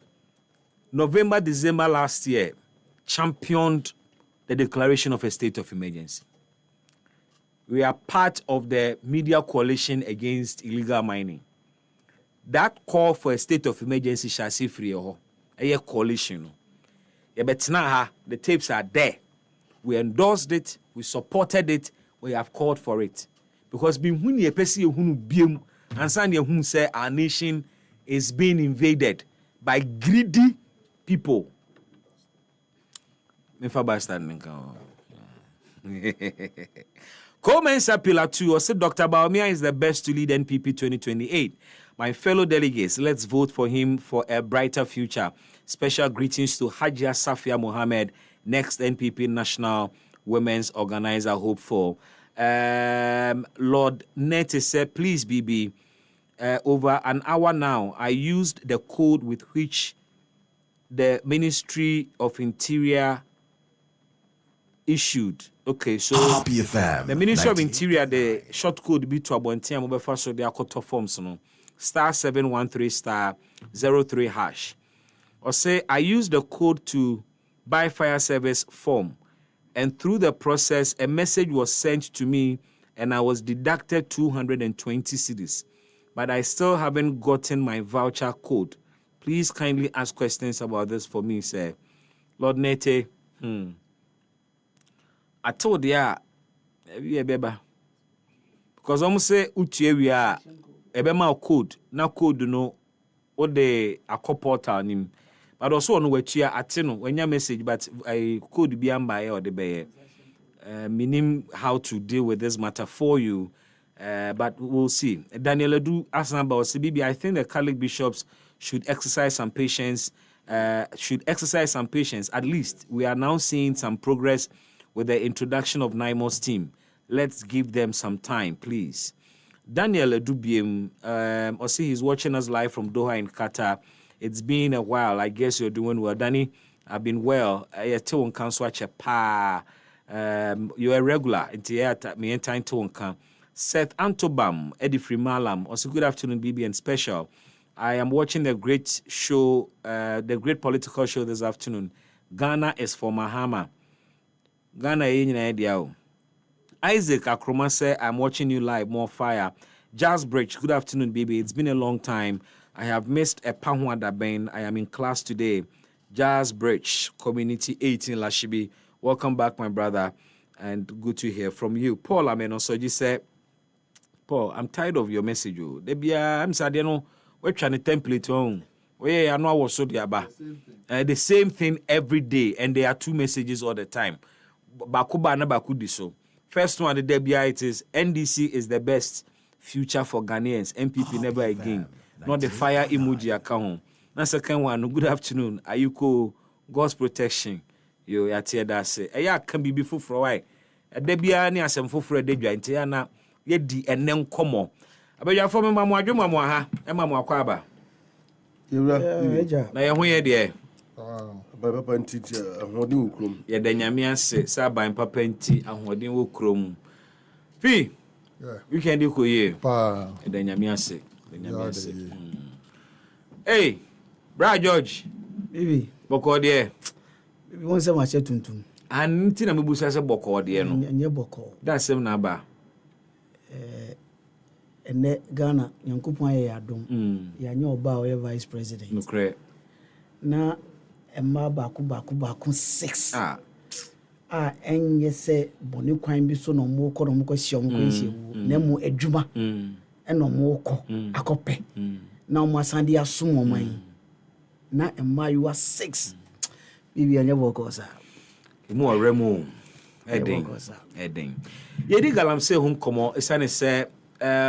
November, December last year, championed the declaration of a state of emergency. We are part of the media coalition against illegal mining. That call for a state of emergency shall see free a coalition. The tapes are there. We endorsed it, we supported it, we have called for it. Because our nation is being invaded by greedy people. Comensa Pillar 2 or said Dr. Baumia is the best to lead NPP 2028. My fellow delegates, let's vote for him for a brighter future. Special greetings to Hajia Safia Mohammed, next NPP National Women's Organizer, hopeful. Lord Nete said, please, BB, over an hour now, I used the code with which the Ministry of Interior issued. Okay, so the Ministry of Interior, the short code be to Abontia mobile first so they are cut forms no *713*03#. Or say I used the code to buy fire service form, and through the process a message was sent to me and I was deducted 220 cedis. But I still haven't gotten my voucher code. Please kindly ask questions about this for me, sir. Lord Nete, I told ya, because almost say utie we are ebema code na code no o de akopota nim, but also on wetua atino when your message, but I could be ambaye or the be meaning how to deal with this matter for you, but we'll see. Daniel Edu asked about CBB. I think the Catholic bishops should exercise some patience. At least we are now seeing some progress with the introduction of NIMO's team. Let's give them some time, please. Daniel Edubiem, he's watching us live from Doha in Qatar. It's been a while. I guess you're doing well. Danny, I've been well. You're a regular. Seth Antobam, Eddie Frimalam. Also, good afternoon, BB and special. I am watching the great show, the great political show this afternoon. Ghana is for Mahama. Ghana Isaac Akroma said, I'm watching you live, more fire. Jazz Bridge, good afternoon, baby. It's been a long time. I have missed EpaHoaDaben. I am in class today. Jazz Bridge, Community 18, Lashibi. Welcome back, my brother, and good to hear from you. Paul Amenosoji said, Paul, I'm tired of your message. I'm sad, we're trying to template on. I know I was so the same thing every day, and there are two messages all the time. Bakuba na bakudiso. First one, the Debia, it is NDC is the best future for Ghanaians. MPP never again. Not the fire emoji account. Now second one, good afternoon. Ayuko, God's protection. You yatia that say. Aya can be before for a while. A Debia ni asem for a Debia intiana yedi and then come. About your former mamma, your mamma, and mamma Quaba. Na ya huye die. Papa nti ahoden wo krom. Ye da nyame ase saban papa nti ahoden wo krom. Fi. Weekend ko ye. Pa. Ye da nyame ase. Da nyame ase. Hey, Bra George. Bibi. Boko de. Bibi won se ma che tuntum. Anti na mebusa se boko de no. Nye boko. Da sem na ba. Ene Ghana Nyankopon aye adom. Ya nye oba o vice president. No kre. Na Emma baku 6. Enye se boni kwan bi so no mo ko no mo ko hye mo ko hye na mo adwuma eno mo ko akope na mo asande asom mo man na Emma you are 6 bibi anya boko sa mo oremo eden yedi galam se hom komo esane se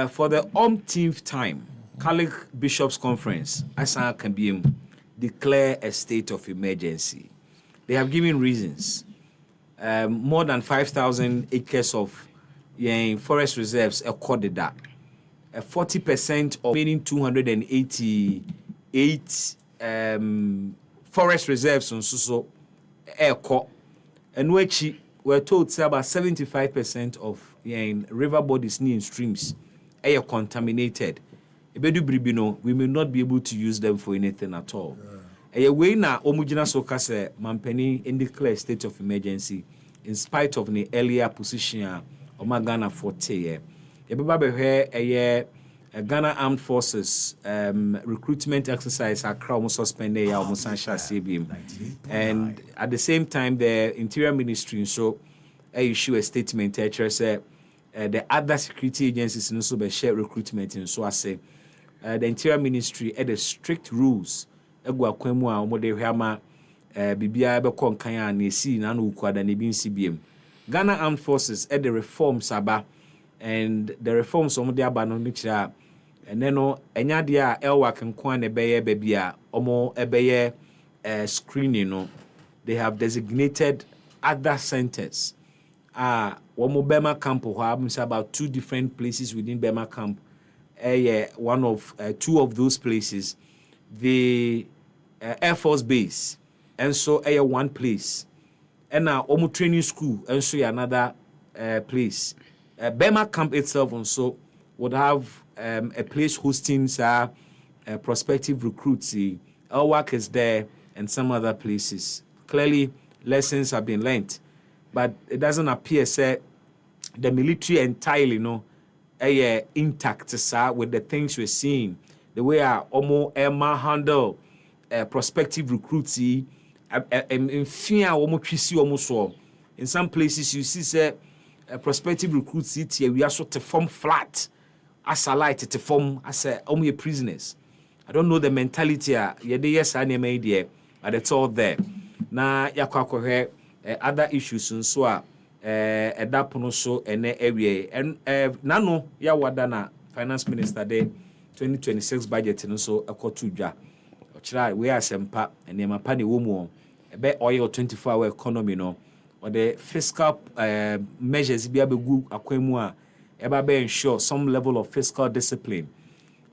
for the umpteenth time Catholic Bishops Conference, Asa Kambiem, declare a state of emergency. They have given reasons. More than 5,000 acres of forest reserves accorded that. 40% of remaining 288 forest reserves on so airco. And which we're told say about 75% of river bodies near streams are contaminated. We may not be able to use them for anything at all. A way na omujina soka se mampeni in declare state of emergency in spite of the earlier position Ghana 40. Ghana Armed Forces recruitment exercise are suspended and at the same time the Interior Ministry so issue a statement say the other security agencies also be share recruitment and so I say the Interior Ministry had strict rules egwa kwemu a omode hwama bibia be konkan a na esi na no kwada ne bi nsibiem Ghana Armed Forces had the reforms aba and the reforms omode aba no kira eneno enya de a elwa kenkwan ne beye bebia omo ebeye screening no they have designated other centers womo Bema camp ho about 2 different places within Bema camp one of 2 of those places the Air Force base and so one place and now training school and so another place Bema camp itself also would have a place hosting prospective recruits our work is there and some other places. Clearly lessons have been learnt but it doesn't appear the military entirely intact with the things we're seeing the way our Emma handle prospective recruits in fear in some places you see prospective recruits we are sort of form flat as a light to form as a prisoners. I don't know the mentality yes but it's all there na yakwa other issues so edapono so ene area and nano ya wada na finance minister de 2026 budget no so ekotu dwa ochira we asempa enema pa ne womu ebe oil 24-hour economy no or the fiscal measures bia begu akwemu a eba be ensure some level of fiscal discipline.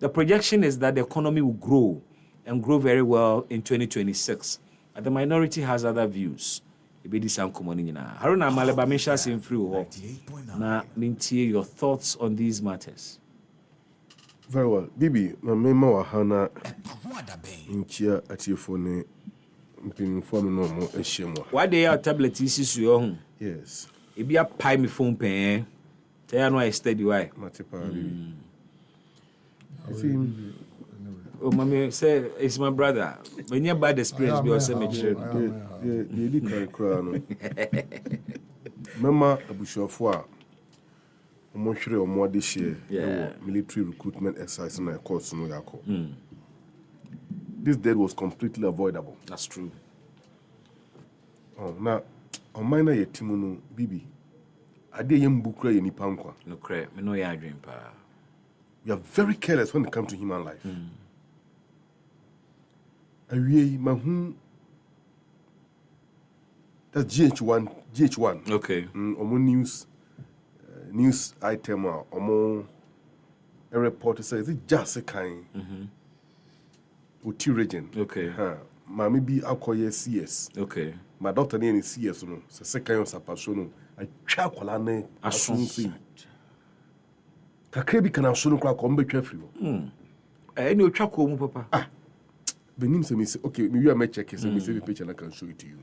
The projection is that the economy will grow and grow very well in 2026 but the minority has other views. Haruna Maleba Misha Simfru na mintie your thoughts on these matters. Very well. Bibi, my memo wa hana inchia atiefone mpinform no mo ehemwa. Why dey your tablet isi yo hu? Yes. E bia pai me phone pen. Tell no I steady why. Matepa bibi. Oh, mommy say it's my brother. When you bad experience, be also make sure. The cry no. Mama abushofo a omo hwere omo de share military recruitment exercise na course no yakọ. This death was completely avoidable. That's true. Oh, na on minor yetimu no bibi. Ade yem bukra ye nipa nkwa. No cre, me no ya adwen pa. We are very careless when it comes to human life. Awie mahu that's GH1. Okay. Omo news item omo a report says it just a kind. Uti region. Okay. Mami bi akoye CS. Okay. My doctor ni CS no. Se second sapaso no. I twa kwala ne asunsi. Kakre bi kana so no kwa ko mbetwa firi ho. Any otwa ko mu papa. Benim say me say okay, me you are check say me say the picture and I can show it to you.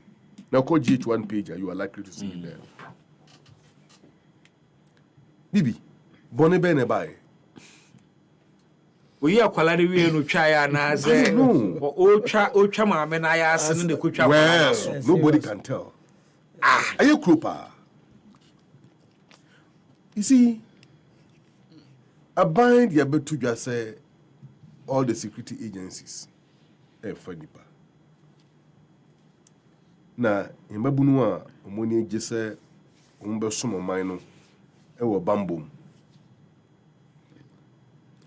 Now call GH1 page you are likely to see it there. Bibi, bone be ne bai. We are quality we no twa ya na say o twa ma me na ya ase no de ko twa. Well, nobody can tell. Are you krupa? You see, a bind you able to just say all the security agencies for nipa. Na imbabunu a omoni gese ombe somo man no e wo bambom.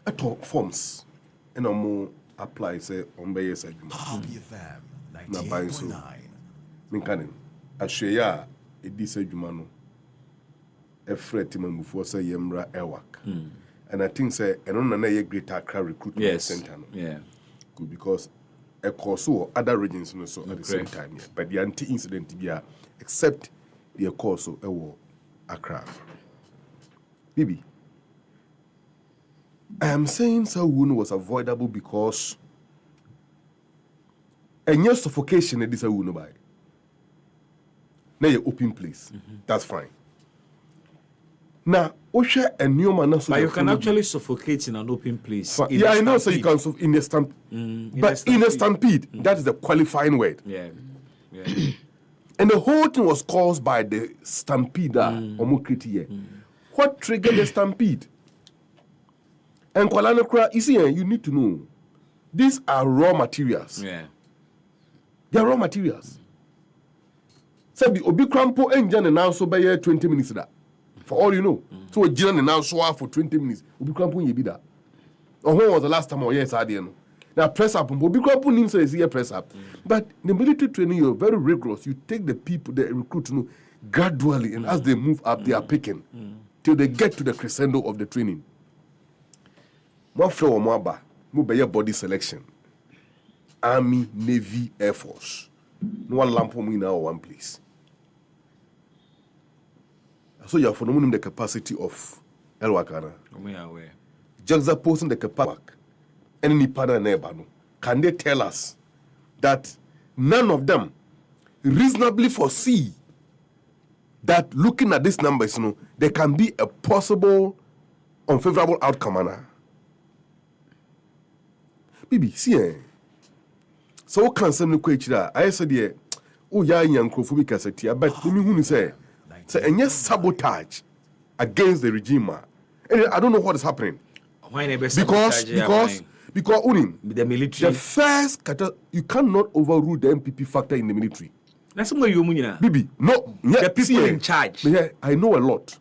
Ato forms and more apply say on by yes na buy so minkanen ahwe ya edi say dwuma no efre timamu for say yemra ewak and I think say eno na ye Greater Accra recruitment center no good because a course or other regions no so at the same time but the anti incident be except the course of Accra Bibi I am saying so wound was avoidable because any suffocation this a wound by now you open place that's fine now a new man but you can actually suffocate in an open place yeah I know so you can in a stamp but in a stampede that is the qualifying word and the whole thing was caused by the stampede what triggered the stampede and Kwalanokra, you see, you need to know these are raw materials. They are raw materials. So the Obi Crampo engine now so by 20 minutes that. For all you know. So a journey now so for 20 minutes. Obi Crampo ye be that. Or when was the last time or yes I didn't know. Now press up Obi Crampo names is here press up. But the military training you're very rigorous. You take the people the recruit to know gradually and as they move up they are picking till they get to the crescendo of the training. More flow more ba, more by your body selection. Army, Navy, Air Force. No one lamp in now one place. So you are phenomenon the capacity of El Wakana. Juxtaposing the capacity any partner neighbor. Can they tell us that none of them reasonably foresee that looking at these numbers, there can be a possible unfavorable outcome? Bibi, see, so can some question. I said, yeah, oh, yeah, young crophobic asset here, but the me say, and yes, sabotage against the regime. And I don't know what is happening. Because Unim, the military, the first you cannot overrule the MPP factor in the military. That's why you mean, Bibi, no, the people in charge. Yeah, I know a lot.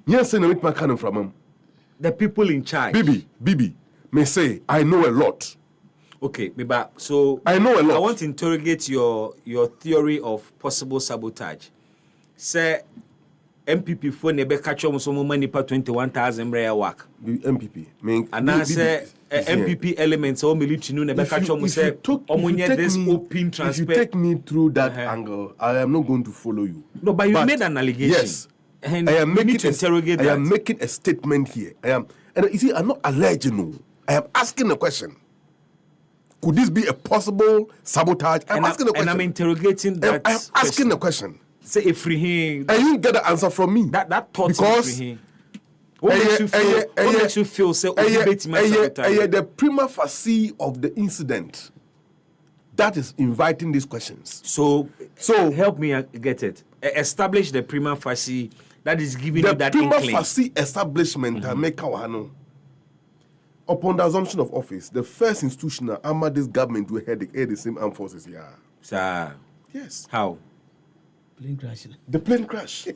Yes, I know it coming from them. The people in charge. Bibi. May say I know a lot. Okay, maybe so I know a lot. I want to interrogate your theory of possible sabotage. Say MPP for nebe catch almost some money per 21,000 real work. MPP. And I say MPP elements or military no nebe catch almost say this open transparent. If you take me through that angle, I am not going to follow you. No, but you made an allegation. Yes. And I am making to interrogate I am making a statement here. And you see, I'm not alleging. I am asking a question. Could this be a possible sabotage? I'm asking a question. And I'm interrogating that. I'm asking a question. Say if free him. And you get the answer from me. That thought because what makes you feel say the prima facie of the incident that is inviting these questions. So help me get it. Establish the prima facie that is giving you that prima inkling. facie establishment make our upon the assumption of office, the first institution under this government will head the same armed forces here. Sir. Yes. How? Plane crash. The plane crash. Do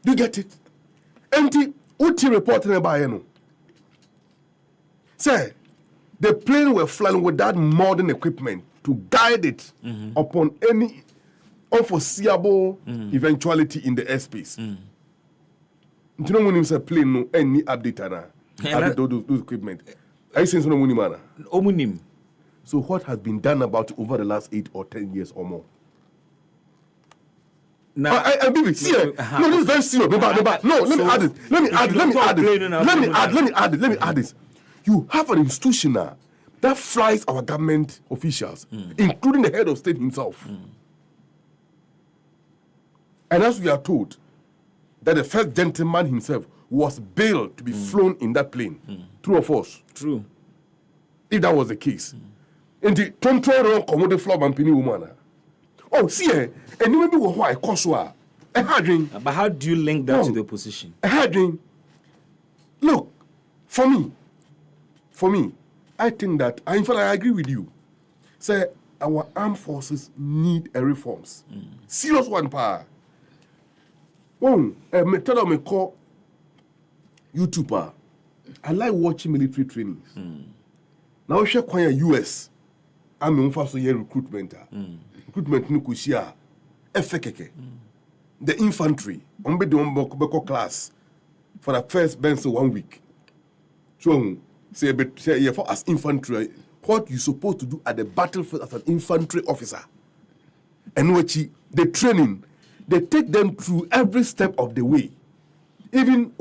you get it? Empty Uti reporting about you. Say, the plane were flying without modern equipment to guide it upon any unforeseeable eventuality in the airspace. You know when you say plane no any update those equipment. Are you saying something? So what has been done about it over the last 8 or 10 years or more? Now, Bibi, see, no, this is very serious. No, let me add this. You have an institution now that flies our government officials, including the head of state himself. And as we are told, that the first gentleman himself was bailed to be flown in that plane. True or false? True. If that was the case. In the control commodity floor bampini woman. Oh, see, and you maybe why Koswa. But how do you link that to the opposition? Look, for me, I think that, in fact, I agree with you. Say, our armed forces need a reforms. Serious one, pa. Me tell me call YouTuber I like watching military trainings. Now we share quite US. I'm in for so year recruitment. Recruitment no kushia. FKK. The infantry. On be the one class for the first bench 1 week. So say for as infantry, what you supposed to do at the battlefield as an infantry officer. And what the training, they take them through every step of the way. Even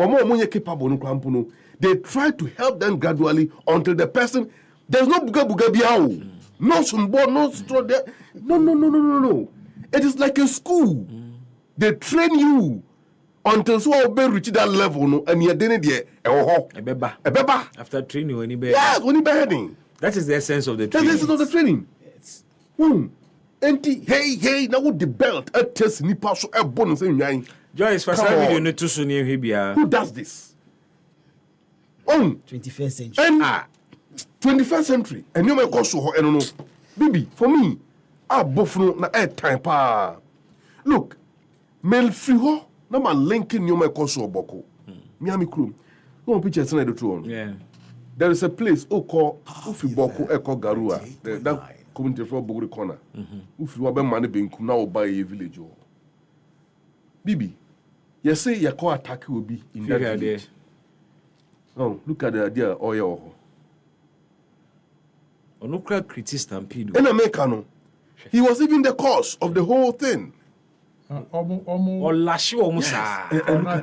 capable, they try to help them gradually until the person there's no buga biao, no sumbo, no straw there. No. It is like a school. They train you until so be reach that level, no, and you're there. Ebeba. After training, when you be heading. That is the essence of the training. That's the essence of the training. Hey, now with the belt, a test nipa so a bonus in your Joyce, for some video, no too soon here. Who does this? 21st century. And 21st century. And you may go so I don't know. Bibi, for me, I both know na air time pa. Look, mail free ho, na man linking you may go so boko. Miami crew. No picture the true. Yeah. There is a place called Ufi Boko Eko Garua. That community for Bogori corner. Ufi wabe money being come now buy a village. Bibi, you say your car attack will be in that village. Oh, look at the idea oil. Onukra critic stampede. In America, he was even the cause of the whole thing. Or Lashi or Musa.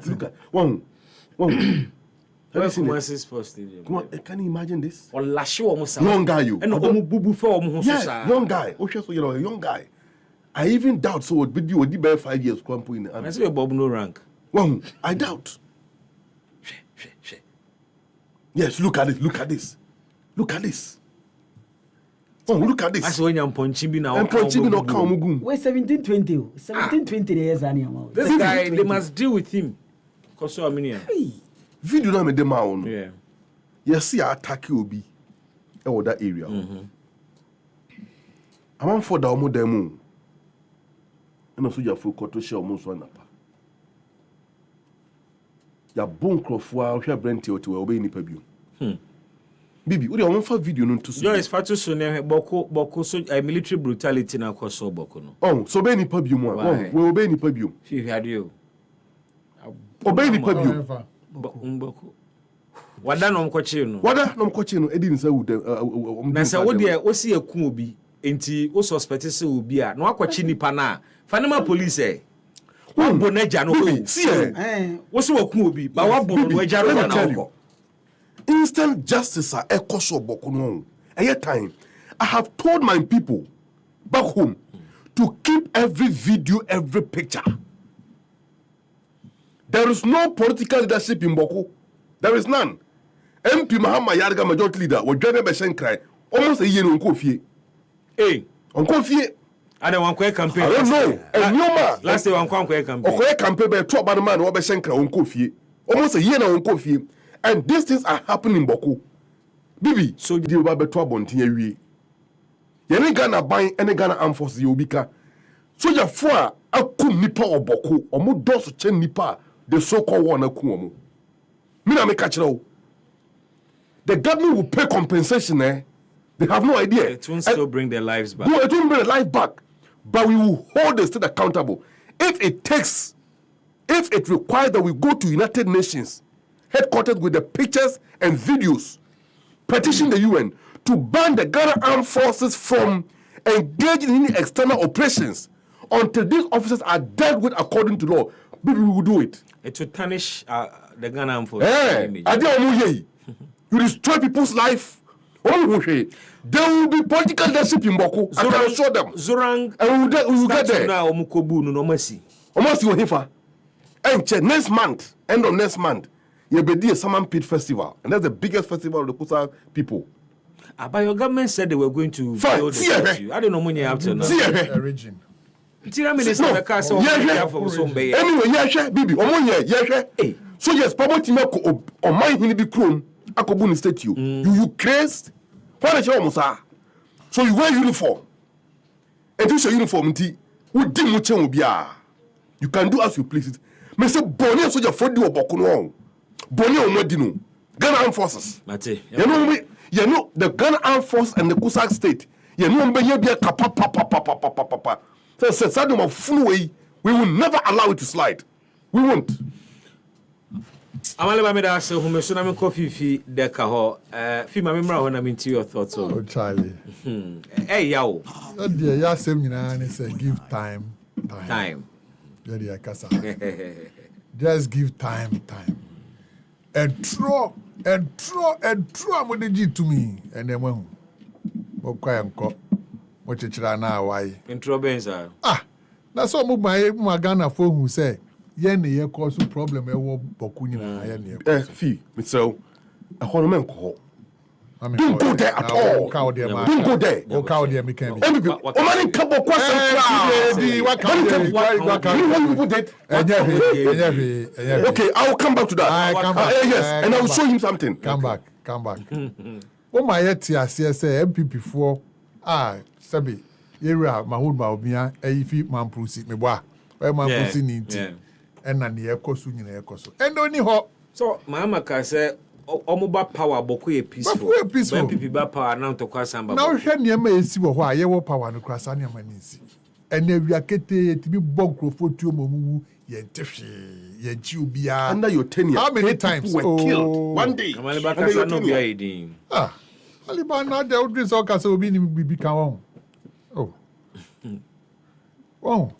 Look at one. Have you seen it? Come on, can you imagine this? Or Lashi or Musa. Young guy, you. And Bubu for Yes, young guy. A young guy. I even doubt so would be you would be 5 years. I say Bob no rank. Well, I doubt. Yes, look at it. Look at this. Oh, look at this. That's when you're punching now. I'm punching no Kamugum. Wait, 1720. 1720 years anymore. This guy, they must deal with him. Because so many. Video na me dem out. Yeah. Yes, see attack you be. E that area. I want for the omo demo. And also you for to share almost one apa. Ya bon crofwa hwe brenti o to obey nipa biu. Bibi, we don't for video no to so. Joyce fatu so ne boko so military brutality na koso boko no. Oh, so obey nipa biu mo. We obey nipa biu. Fi radio. Obey nipa biu. Boko. Wada no mkochi no edi nsa wu na se wo de o si eku obi enti o suspect se obi a no akwachi nipa na fanema police wabo na ja no see wo so waku obi ba wabo no agya ro na wo instant justice a ekoso boko no eye time I have told my people back home to keep every video, every picture. There is no political leadership in Boko. There is none. MP Mahama Yarga majority leader was driven by Shenkrai almost a year on Kofi. Hey, on Kofi. I don't want to campaign. I don't know. And no last day one campaign. Okay, campaign by 2 man or by Shenkrai on Kofi. Almost a year on Kofi. And these things are happening in Boko. Bibi, so you do about 2 bonti. Any Ghana buying any Ghana armed forces Yobika. So your 4 akum nipa or Boko or more doors to chen nipa the so-called one akumo. Mina me catch it. The government will pay compensation. They have no idea. It won't still bring their lives back. No, it won't bring their life back. But we will hold the state accountable. If it requires that we go to United Nations headquarters with the pictures and videos, petition the UN to ban the Ghana Armed Forces from engaging in any external operations until these officers are dealt with according to law. We will do it. It will tarnish the Ghana Armed Forces. You destroy people's life. There will be political leadership in Boko. I can show them. Zorang. And we will get there. Now, Almost next month, end of next month, you'll be the Saman Pit Festival. And that's the biggest festival of the Kusa people. But your government said they were going to build the statue. I don't know when you have to know. Region. Anyway, Bibi, so yes, probably on my be chrome, Akobuni statue. You crazed? What is your musa? So you wear uniform. And this your uniform, you can do as you please. Me say Bonnie so your for do Bokuno. Bonnie o Modino. Ghana Armed Forces. Mate. You know the Ghana Armed Force and the Cossack state. You know be a papa. So we will never allow it to slide. We won't. Amale ba me da se hume so na me coffee fi de ka ho fi ma me mra ho na me nti your thoughts on. Oh Charlie. Hey yawo. Dear ya sem nyina na say give time. Yeah, kasa. Just give time. And throw am the G to me and then when mo kwa yanko mo chichira na why. Intro benza. That's all my Ghana for who say yen ye cause problem e wo boku nyina yen fi so a honomen ko. Don't go there at all. Don't go there. O cow there me can be. O man in kabo kwasem Okay, I will come back to that. Yes, and I will show him something. Come back. O my yet say MPP for sabi area mahud ma obia efi mamprusi me boa. O mamprusi ni nti. And na ne ekosu nyina ekoso. And oni ho. So mama ka say omoba power boko ye peaceful. When people ba power now to kwasa mba. Now hwe niam esi wo ho a ye wo power no kwasa niam ani nsi. Ene wiakete tibi bonkrofo tuo momu ye ntehwe ye ji obia. Under your tenure, how many times were killed one day? Amaliba kasa no bia edin. Aliba na de odri so kasa obi ni bibi kan won.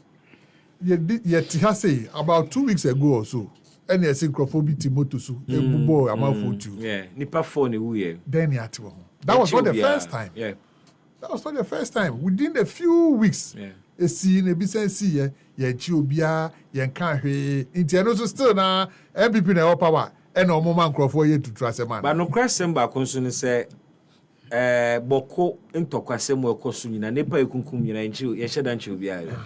Ye ti ha say about 2 weeks ago or so. Any synchrophobic Timotusu, Ebubo, Amafotu. Yeah, Nipa phone who then at home. That was not the first time. Yeah. That was not the first time. Within a few weeks, a scene, a business, ye Chiobia, ye can't hear. Intianoso still na MPP in our power, and no moment for you to trust a man. But no crash semba concern say, Boko into Quasemo Cosunina, Nepa Kunkum, ye shouldn't Chiobia.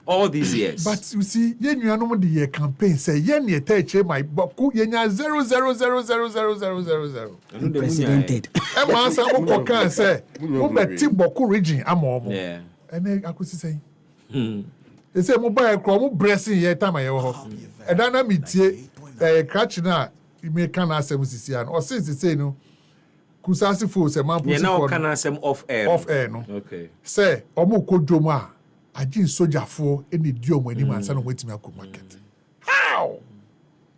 All these years. But you see, you know the campaign say yen ye take my boku yenya 0000000. Unprecedented. E ma say o kan say mo beti boku region amomo. Yeah. And akusi say. They say mo buy kro mo blessing ye time ye ho. E dan na mitie catch na me kan asem sisi an. O since say no kusasi fo say man pusi for. Yeah, now kan asem off air. Off air no. Okay. Say omo kodwomo a Ajin soldier for any diom when man san wait me market. How?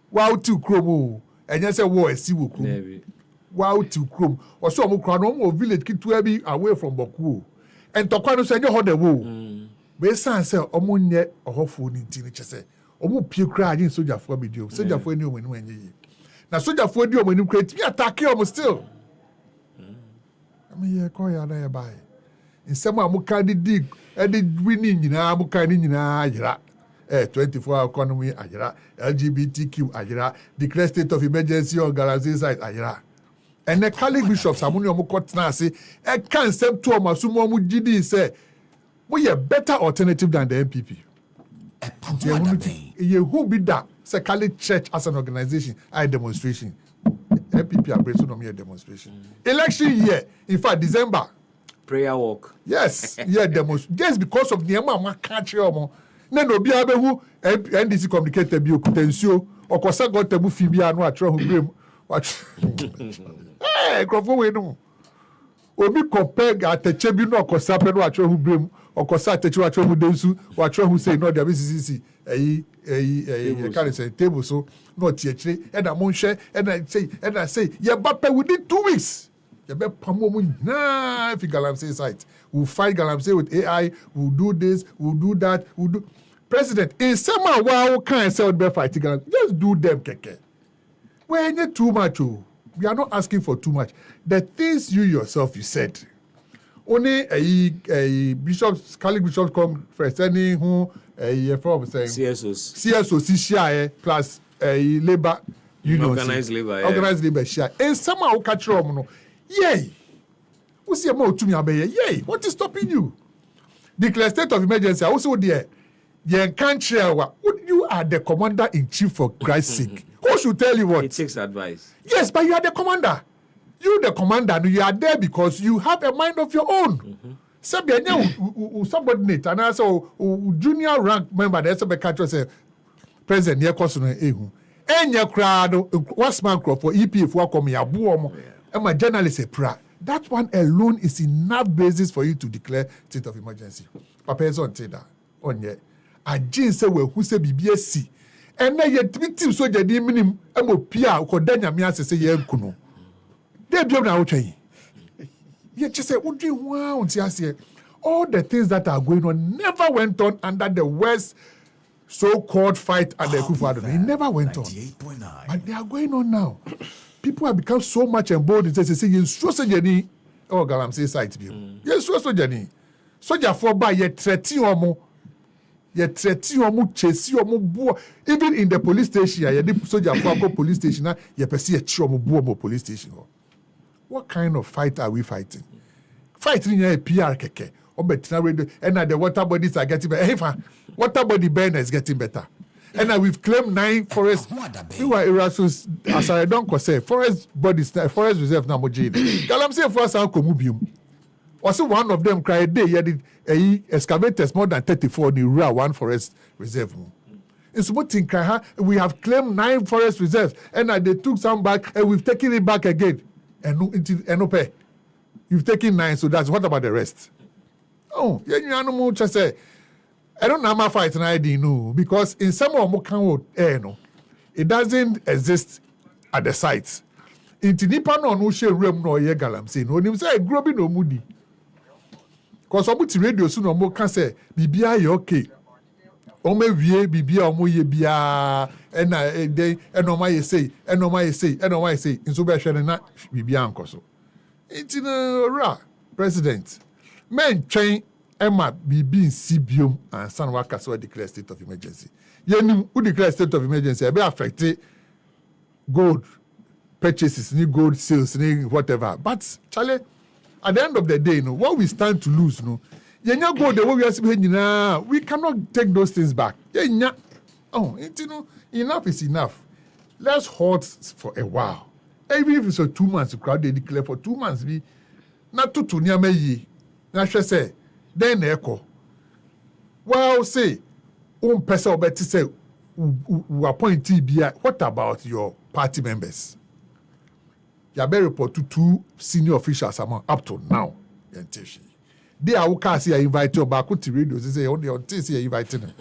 Wow to chrome. And you say war see wo chrome. Wow to chrome. Or so mo kra no village kit to be away from Boku. And to kwano say ho the wo. Be san say omo nye ohofo ni nti ni chese. Omo pie kra ajin soldier for be diom. Soldier for any o menu enye. Na soldier for diom menu create me attack omo still. I mean ye call ya na ye buy. In some a mo kan dig Edi winning nyina abuka ni nyina ajira 24-hour economy ajira LGBTQ ajira declare state of emergency on guarantee site ajira and the Catholic bishops amuni omo kotna ase e kan sem to omasumo omo gidi say we a better alternative than the MPP. Ye who be that say Catholic church as an organization I demonstration MPP abrace no me demonstration election year in fact December prayer walk. Yes, just because of the amount country omo. Na no bia be hu NDC communicator bi okutensio okosa got tabu fi bia no atro hu brem. Krofo we no. Obi compare ateche bi no okosa pe no atro hu brem. Okosa ateche atro hu densu, atro hu say no there be CCC. Carry say table so no tiechire e na mo nhwe e na say ye bape within 2 weeks. If you Galamsey site, we'll fight Galamsey with AI, we'll do this, we'll do that, we'll do. President, in some wow, can't say what fighting Galamsey. Just do them, keke. We need too much. We are not asking for too much. The things you yourself you said. Only a bishops, Catholic bishops come first. Any who from saying CSOs, plus a labor union, organized labor share. And somehow catch no. Yay! What's your mouth to me? Yay! What is stopping you? Declare state of emergency. Also, there, you can't share what you are the commander in chief for Christ's sake. Who should tell you what? It takes advice. Yes, but you are the commander. You, the commander, and you are there because you have a mind of your own. Subordinate and also junior rank member. There's a country say president near Kosono Ehu. yenya crowd what's man crop for EPF for come ya boom and my journalist a pra. That one alone is enough basis for you to declare state of emergency. Papa is on that on ye. I just say who say BBSC. And then yet team so jadi minim emo pia ko danya mi ase say ye kuno. Dey biom na wotwe. You just say wow all the things that are going on never went on under the worst so-called fight at the Akufo-Addo. It never went on. But they are going on now. People have become so much emboldened. They say, "You so journey." Oh, God, I'm saying side view. Yes, so journey. Soldier for by ye threaten omo. Ye threaten omo, chase omo bo. Even in the police station, ye the soldier for go police station na ye perceive ye omo bo police station. What kind of fight are we fighting? Fighting a PR keke. And the water bodies are getting better. Water body burn is getting better. And now we've claimed 9 forests. We were Erasmus, as I don't say, forest bodies, forest reserve now. Galam say for us, also one of them cried, they had excavators more than 34 in the rural one forest reserve. It's what we have claimed 9 forest reserves, and they took some back, and we've taken it back again. And pay. You've taken 9, so that's what about the rest? Oh, you just say, I don't know how fight an idea, no, because in some of no, it doesn't exist at the sites. In Tinipa no share room no ye galam say no, him say grobi no moody. Because omuti radio so no mo can say bibia ye okay. O me wie bibia o mo ye bia and then and no my say and no my say and no my say in so be hwe na bibia ankoso. It's ra president. Men train Emma BB in CBM and San Wakaso declare state of emergency. Yenim who declare state of emergency be affected gold purchases, ni gold sales, ni whatever. But Charlie, at the end of the day, you know, what we stand to lose, you know, yenya gold the way we are saying, we cannot take those things back. Yenya, you know, enough is enough. Let's halt for a while. Even if it's a 2 months, crowd they declare for 2 months. We not to niame ye. Na say then echo. Well, say person obeti say we appoint TBI. What about your party members? You better report to 2 senior officials up to now. They are who see invite you back to radio. They say only on TC inviting them.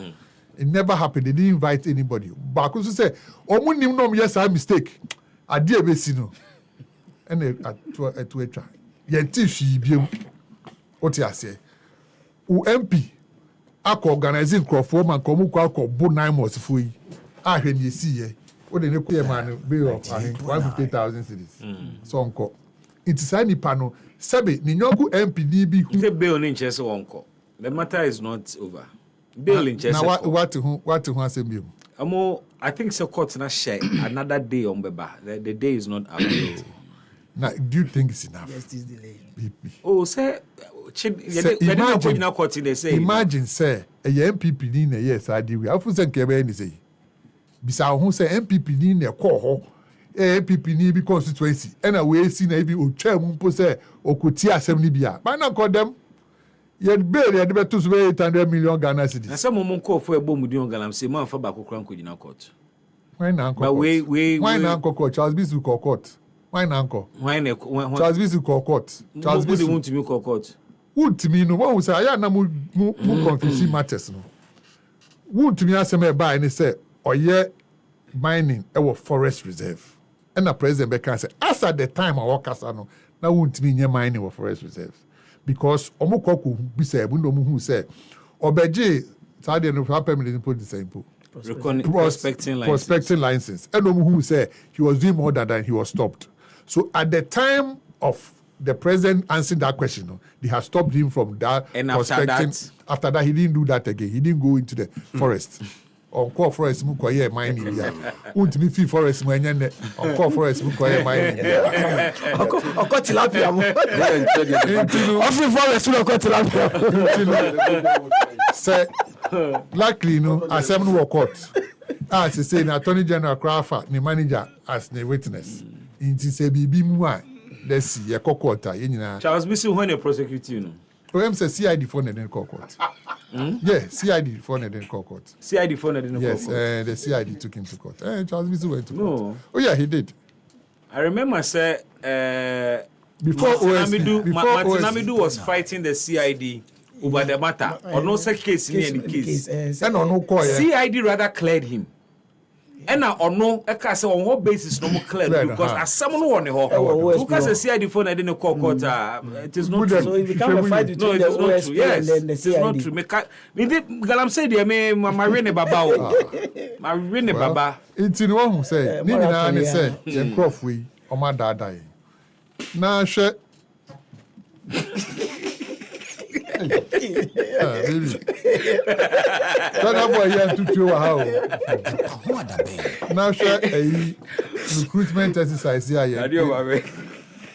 It never happened. They didn't invite anybody. Back say, "Omu nim nom yes I mistake." I dear Bessino. And at Twitter. Yet she be what you say. MP ako organizing crowdfunding and come ko bo 9 months for you. Ah, when you see ye, what the new man bill of 150,000 cedis. So uncle. It is any panel. Sabe, ni nyoku MP DB who the bill in chess uncle. The matter is not over. Bill in chess. Now what say me? I think so court na share another day on Beba. The day is not up. Now, do you think it's enough? Yes, it's delayed. Oh, say imagine, say, a MPP in a yes, I do. I think Kebe say. Bisa who say MPP in a call, MPP need be constituency. And away seen a be chairman possess or could see assembly bia. Why not call them? Yet barely at about 800 million Ghana cedis. And some more call for a bomb with young galam, say, man, for back could in a court. Why not? But why not court? Charles Bisu court. Why not? Why Charles Bisu court. Charles Bisu won't me court. Won't me no one say, I am more confusing matters. Won't me ask me by and say, or yeah, mining our forest reserve. And the president can say, as at the time I walk as I know, now won't me near mining our forest reserves. Because Omokoku be said, who said, Obeji, Tadi and the permanent put the same pool. Prospecting license. And who said he was doing more than he was stopped. So at the time of the president answering that question, they have stopped him from that. And after that, he didn't do that again. He didn't go into the forest. On call forest, mukoye mining. Won't me feel forest manyane. On call forest, mukoye mining. On call tilapia. Often forest, we call tilapia. Say, luckily, you know, as I'm no court. As I say, the Attorney General Crawford, the manager, as the witness. In this baby, let's see, a court. Charles Bisu, when you prosecute you, OM says CID phone and then call court. Yeah, CID phone and then call court. CID phone and then yes, call court. the CID took him to court. Charles Bizu went to court. Oh yeah, he did. I remember, sir, before Martin Amidu was fighting the CID over the matter. Or no such case in any case. And on no call. CID rather cleared him. And now on no, I can say on what basis no more clear because as someone on the whole, because the CID phone I didn't call court, it is not true. So it became a fight between the OSP and then the CID. It's not true. Maybe Galam said, my Rene Baba, my Rene Baba. It's in one who say, Nina and say, the Crawford, or my dad dying. Now, she. Baby. Boy here to how. Now share a recruitment exercise here.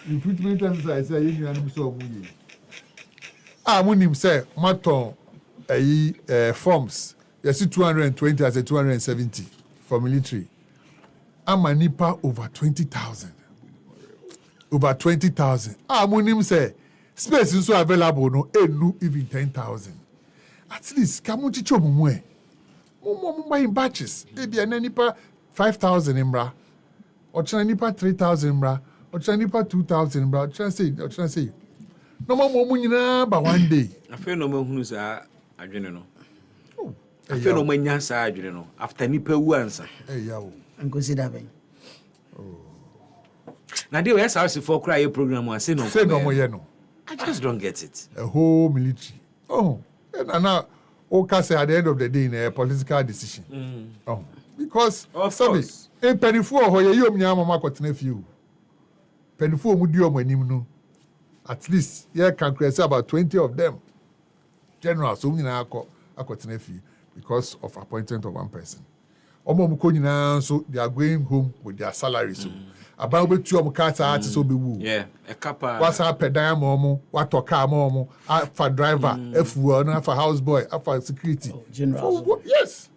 Recruitment exercise here you and so muye. Munim say maton forms. You see 220 as a 270 for military. Nipa over 20,000. Over 20,000. Munim say space is so available no even 10,000. At least come to chomwe. Mumma in batches. Maybe an nipa 5,000 imbra. Or nipa 3,000 imbra. Or nipa 2,000 imbra. Or say. No more munina but one day. I feel no more who's a general. I feel no more yansa general. After nipa answer. Hey yo. And consider me. Now they were house for cry program was say no more no. I just don't get it. A whole military. And now, say at the end of the day in a political decision. Because of course. In Penifo, where you mama got nephew. Penifo mudio no. At least can create about 20 of them. General, so I got nephew because of appointment of one person. So they are going home with their salary. So about with 2 cars artists will be woo. Yeah, a couple. What's up, pedal momo, what to car momo, for driver, F1, for houseboy, for security. General. Yes.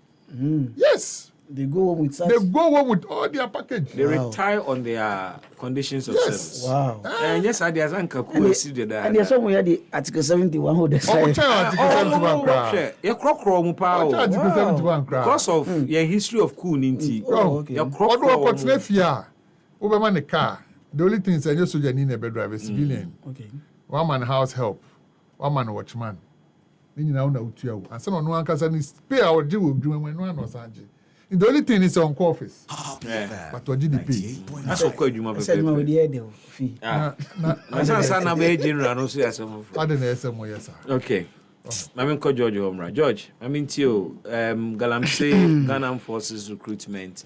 Yes. They go home with all their package. They retire on their conditions of service. Wow. And yes, I did anchor cool see that. And there's somewhere the Article 71 who decide. Your croc Article 71 because of your history of cool ninty. Your croc over the car. The only thing is I just soldier need a bed driver, civilian. Okay. One man house help, one man watchman. Then you know and some on one can pay our due with doing when one was Angie. The only thing is on office. But what did you pay? That's what called you, my said my idea fee. I didn't yes, sir. Okay. I mean, call George Omra. George, I mean, Tio, Galamsey, Ghana Forces recruitment.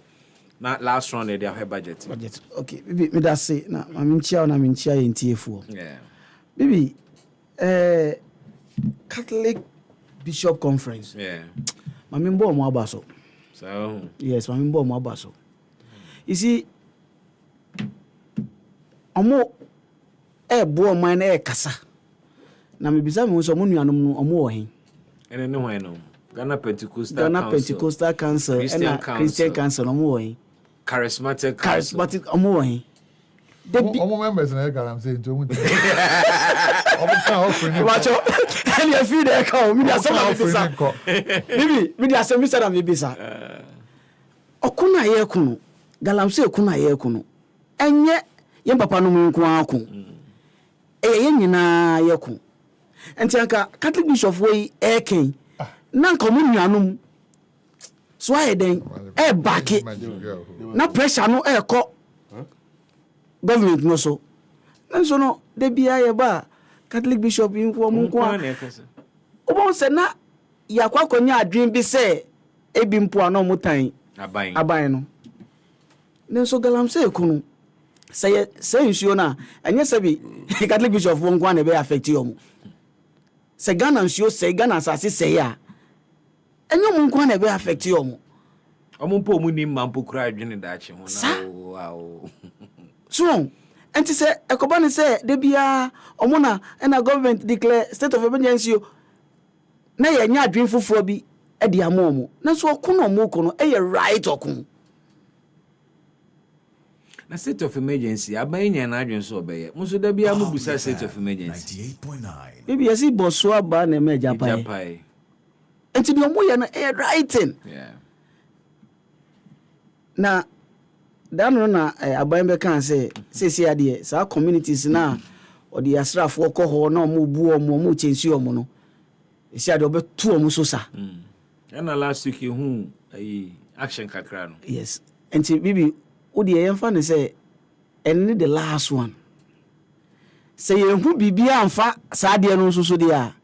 Not last round, they have budget. Okay, maybe that's say. Now, I'm in chair in TF4. Yeah. Maybe, Catholic Bishop Conference. Yeah. My member Mwabaso. So. Yes, my member Mwabaso. You see, Omo, boy, mine, kasa. Na me bisa me so mo nuanom omo wo hen ene ne hwan no Ghana Pentecostal Council and Christian Council omo wo hen charismatic omo wo hen omo members na ka am say to omo omo ka offering wacho and you feel there come me dey say me dey say me say na me bisa okuna ye kunu galamse okuna ye kunu enye ye papa no mu nko akun ye nyina ye kun Entanka Catholic Bishop way eken na nkomu nuanom so ayeden back na pressure no ko government no so nanso no de bia ye ba Catholic Bishop info mu nko obo se na yakwa konya adwen bi se ebi mpo ana omutan aban no nanso galamse ekunu say nsuo na enye se bi Catholic Bishop wo nko na be affect you. Se Ghana nsuo se Ghana asase se ya enyo mu nko na be affect you omo mpo mu ni mampo kura adwene daache ho na wow so enti se ekoba ne se de bia omo na government declare state of emergency na ye nya adwen fufuo bi e de amomo na so oku no mo ko no e ye right oku Na state of emergency abanye na adwen so obeye muso da bia mu busa state of emergency 98.9 bibi yesi boso aba na me japai enti bi omo ye na writing na dano na aban be kan say ade sa communities na odi asrafo ko ho na omo bu omo chensi omo no esi ade obetu omo so sa na last week hu action kakra no yes enti bibi odi ye mfa ne say and the last one say ye hu bibia amfa sa ade no so dia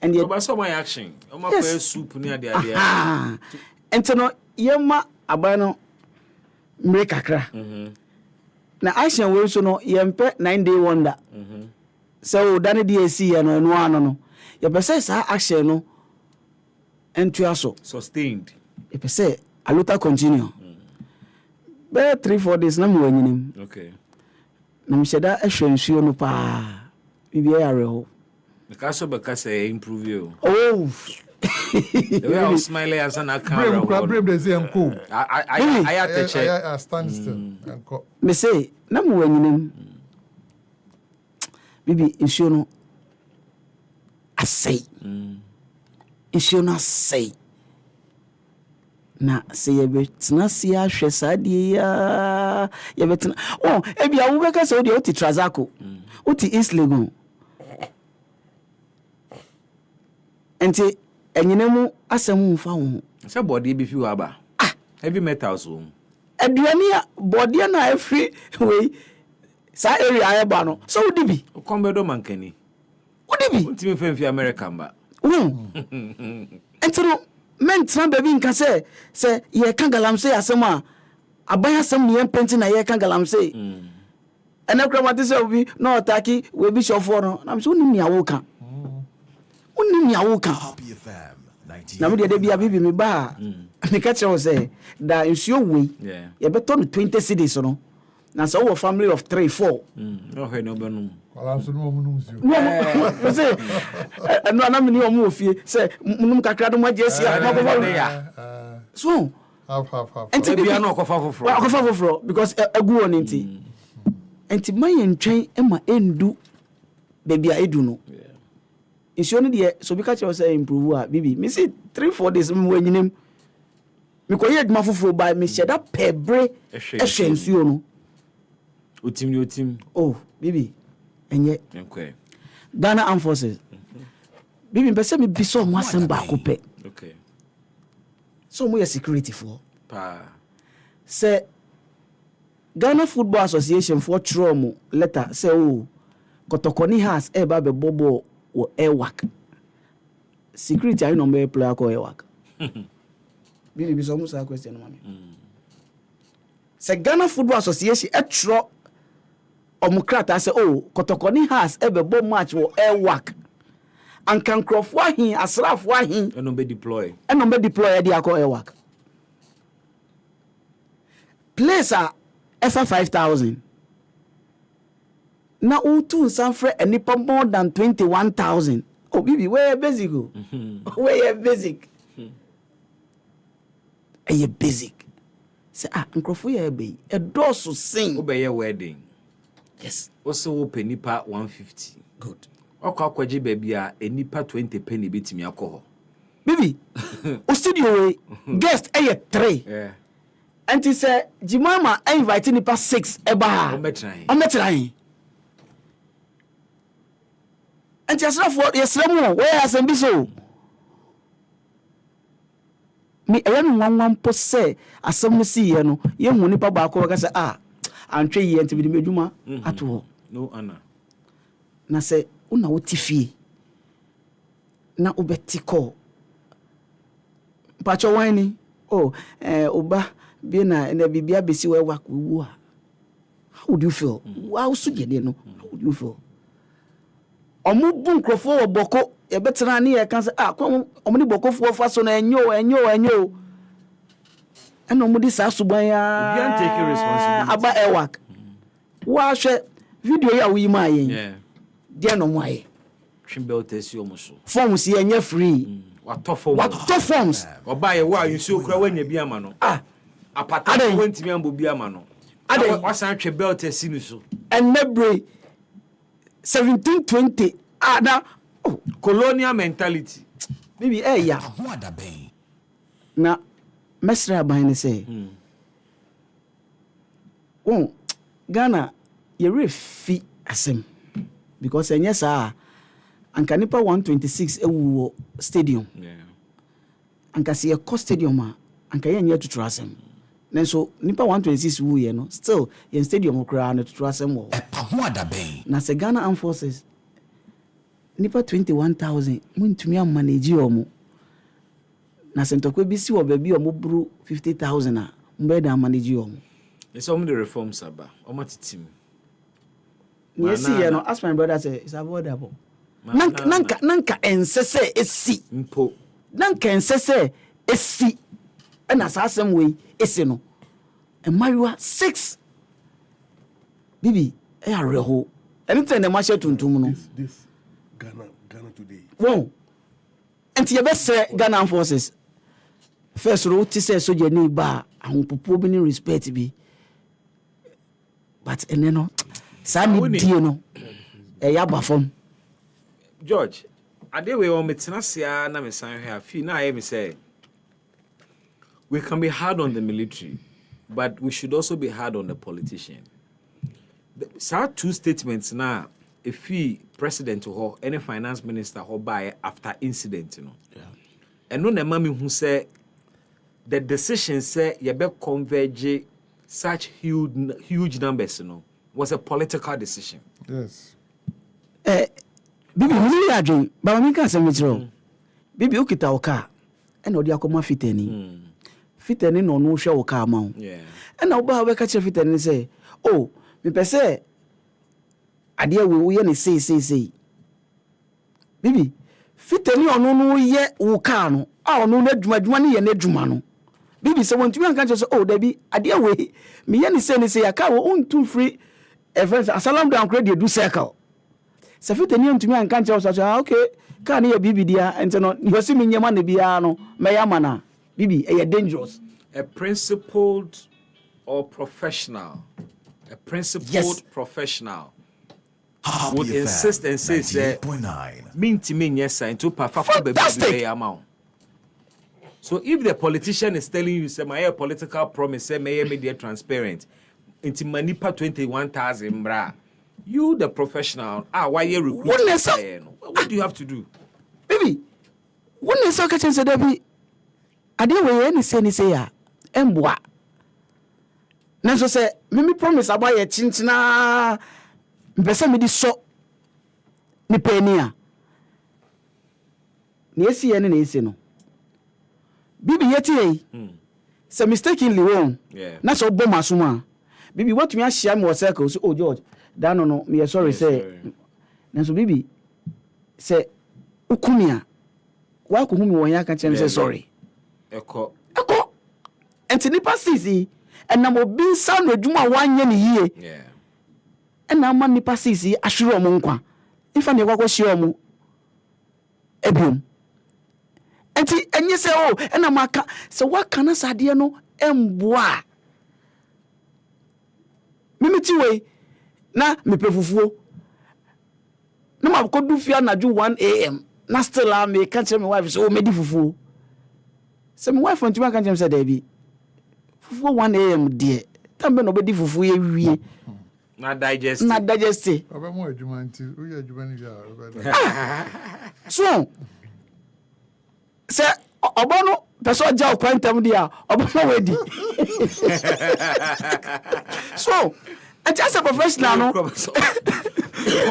and ye oba so my action o ma pa soup ni ade enti no ye ma aban no mre kakra na action we so no ye mpe 9-day wonder so dane DAC ya no eno ano no ye pese sa action no entua so sustained ye pese alota continue be 3-4 days na me wanyinim okay na me sheda ehwensuo no pa bibia ya reho because of say improve you oh the way I was smiling as an account brave the same cool I stand still me say na me wanyinim bibi nsuo no asai nsuo no asai na se yebetna si ahwe sadie ya yebetna ebia wo beka se wo de oti Trazako oti East Legon enti enyinemu asem mfa wo se body bi fi waba heavy metals wo aduane a body na every way sa area ayeba no so wo dibi kombedo mankani wo dibi ntimi femfi America mba enti no mentra baby nka se ye kan galamse asem a abaya asem ye penti na ye kan galamse ena kramati se obi no otaki we bi shofo no na so ni awoka onni awoka na me de bia bibi me ba me ka che say da nsuo we ye beto no 20 cedis no na so wo family of 3-4 no he no benu Alamso no mo nsuo no say eno na me ni omo ofie say munum kakra do mo agesi a na go so half enti bia no okofa foforo because agu on enti enti mayen twen ema endu baby a edu no nsuo no de so bi ka che say improve a bibi me see 3-4 days me wanyinem me ko ye aduma foforo ba me sheda pebre ehwe nsuo no otim oh bibi enye okay Ghana Armed Forces bibi mpese me biso mo asem ba ko pe okay so mo ye security for pa say Ghana Football Association for Trom letter say Kotokoni has eba be bobo o airwork security I no me player ko airwork bibi so mo sa question no mami say Ghana Football Association etro omokrata say Kotokoni has ebe bo match wo airwork and can crofo ahin asrafo ahin eno be deploy dey akọ airwork place a efa 5,000 na utu sanfre enipa more than 21,000 bibi where basic where basic basic say nkrofo ye be edoso sin obeye wedding yes also open nipa 150 good akwaje baby a enipa 20 penny betimi akọ bibi o studio we guest 3 anti say Jimama invite nipa 6 eba ometran anti asrafo yesremu we asembi so mi ewenu nwanwan po se asem si ye no ye hu nipa ba ko ka say antwe ye anti bi medwuma ato no ana na say una wotifie na obetiko pacho wani oba bi na bibia besi we work wu a how would you feel wow so gede no how would you feel omu bu nkrofo wo boko e betena na ye kan say omu ni boko fo fa so na enyo eno omu di sa suban ya you can't take responsibility aba e work wa hwe video ya wi ma yen dia no mo aye twimbel tesi omuso forms ye nya free wato forms oba ye wa yusu okura wanya bi ama no apata wantimi ambo bi ama no What's our belt a sinus? And nebre 1720. Now, colonial mentality. Maybe, yeah. Now, Mesra Bine say, oh, Ghana, you're fee asem because, and yes, and Canipa 126 a stadium. Yeah. And can see a cost stadium, and can you to trust him. Then so, Nipa 126 woo, you know, still in stadium crown to trust him. EpaHoaDaben. Now, the Ghana Armed Forces, Nipa 21,000, mun to me manage you. Na sentokwe bisi wo baby o mobru 50,000 mbe da manage yo. It's only the reforms aba. O matitim. Yes, you know, as my brother say, it's avoidable. Nanka ensese esi. Mpo. Nanka ensese esi. And as asem way esi no. And Mariwa 6. Bibi, e areho. Anything the marshal tuntum no. This Ghana today. Won. And you best say Ghana forces. First row to say soldier ni ba ahun popo bi ni respect bi. But ene no sa ni die no e ya ba fam. George, ade we o metena sia na me san hwe afi na I me say we can be hard on the military, but we should also be hard on the politician. There two statements now. If he president or any finance minister or by after incident, you know. Yeah. And no mami who say the decision say you be converge such huge numbers, you know, was a political decision. Yes. Bibi we ya dwen, ba mi kan se metro. Bibi ukita oka, e na odi akoma fitani. Fitani no no hwe oka ma wo. Yeah. E na oba we ka che fitani say, "Oh, me pese ade we ye ne sei. Bibi, fitani ono no ye wo ka no, a ono na adwuma ne ye na adwuma no. Bibi se won tumi anka che so, "Oh, dabi, ade we me ye ne sei aka wo untu free event asalam down credit do circle." Se fitani ntumi anka che so, "Okay, ka ne ye bibi dia, ente no, yo si me nyama ne bia no, me ya mana." Bibi, e dangerous. A principled or professional, professional would insist and say, "Minti min yes, into perfect baby amount." So if the politician is telling you, "Say my political promise, say may media transparent," into manipa 21,000 bra, you the professional, why you recruit? What do you have to do, baby? What is so catching? Say Debbie, I didn't wear any say ya, emboa. Nanso say, me promise about ye chinchina. Mpesa me di so ni penia. Ni esi ye ni esi no. Bibi yeti yi. Say mistakenly won. Yeah. Na so bom asuma. Bibi what me ahia me circle so, "Oh George, that no me sorry say." Nanso bibi say ukumia. Wa ko humi won ya ka chen say sorry. Eko. Enti nipa sisi enam obi sa no adwuma wanye ne yie. Yeah. Ena ma nipa sisi ahwere omo nkwa. Ifa ne kwakọ hye omo. Ebiom. Enti enye se o ena maka se waka na sade no emboa. Mimiti we na mepefufuo. Na ma ko du fia na ju 1 am. Na still am me kan tell me wife so me di fufuo. Se me wife ntuma kan tell me say Debbie. Fufuo 1 am die. Tambe no be di fufuo ye wie. Na digest. Oba mo adwuma nti, o ye adwuma ni bia. So se oba no person ja okwantam dia, oba no wedi. So, and as a professional no.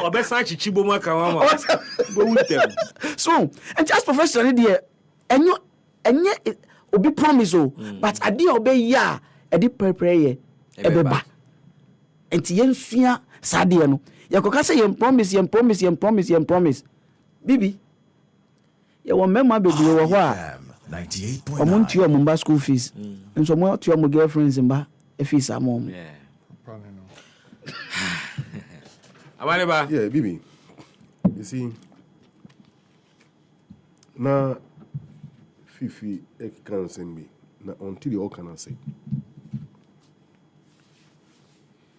Oba sa chichibo maka mama. Go with them. So, and just professional dia, enye obi promise o, but ade obey ya, e di prepare ye, ebeba. Enti yensua sade no yakoka say yen promise bibi ye wo mema bebre wo ho a 98.9 omuntu yo mumba school fees nso mo to your girlfriends mba e fees amom Amaleba. Yeah, bibi, you see na fifi e can send me na until you all can say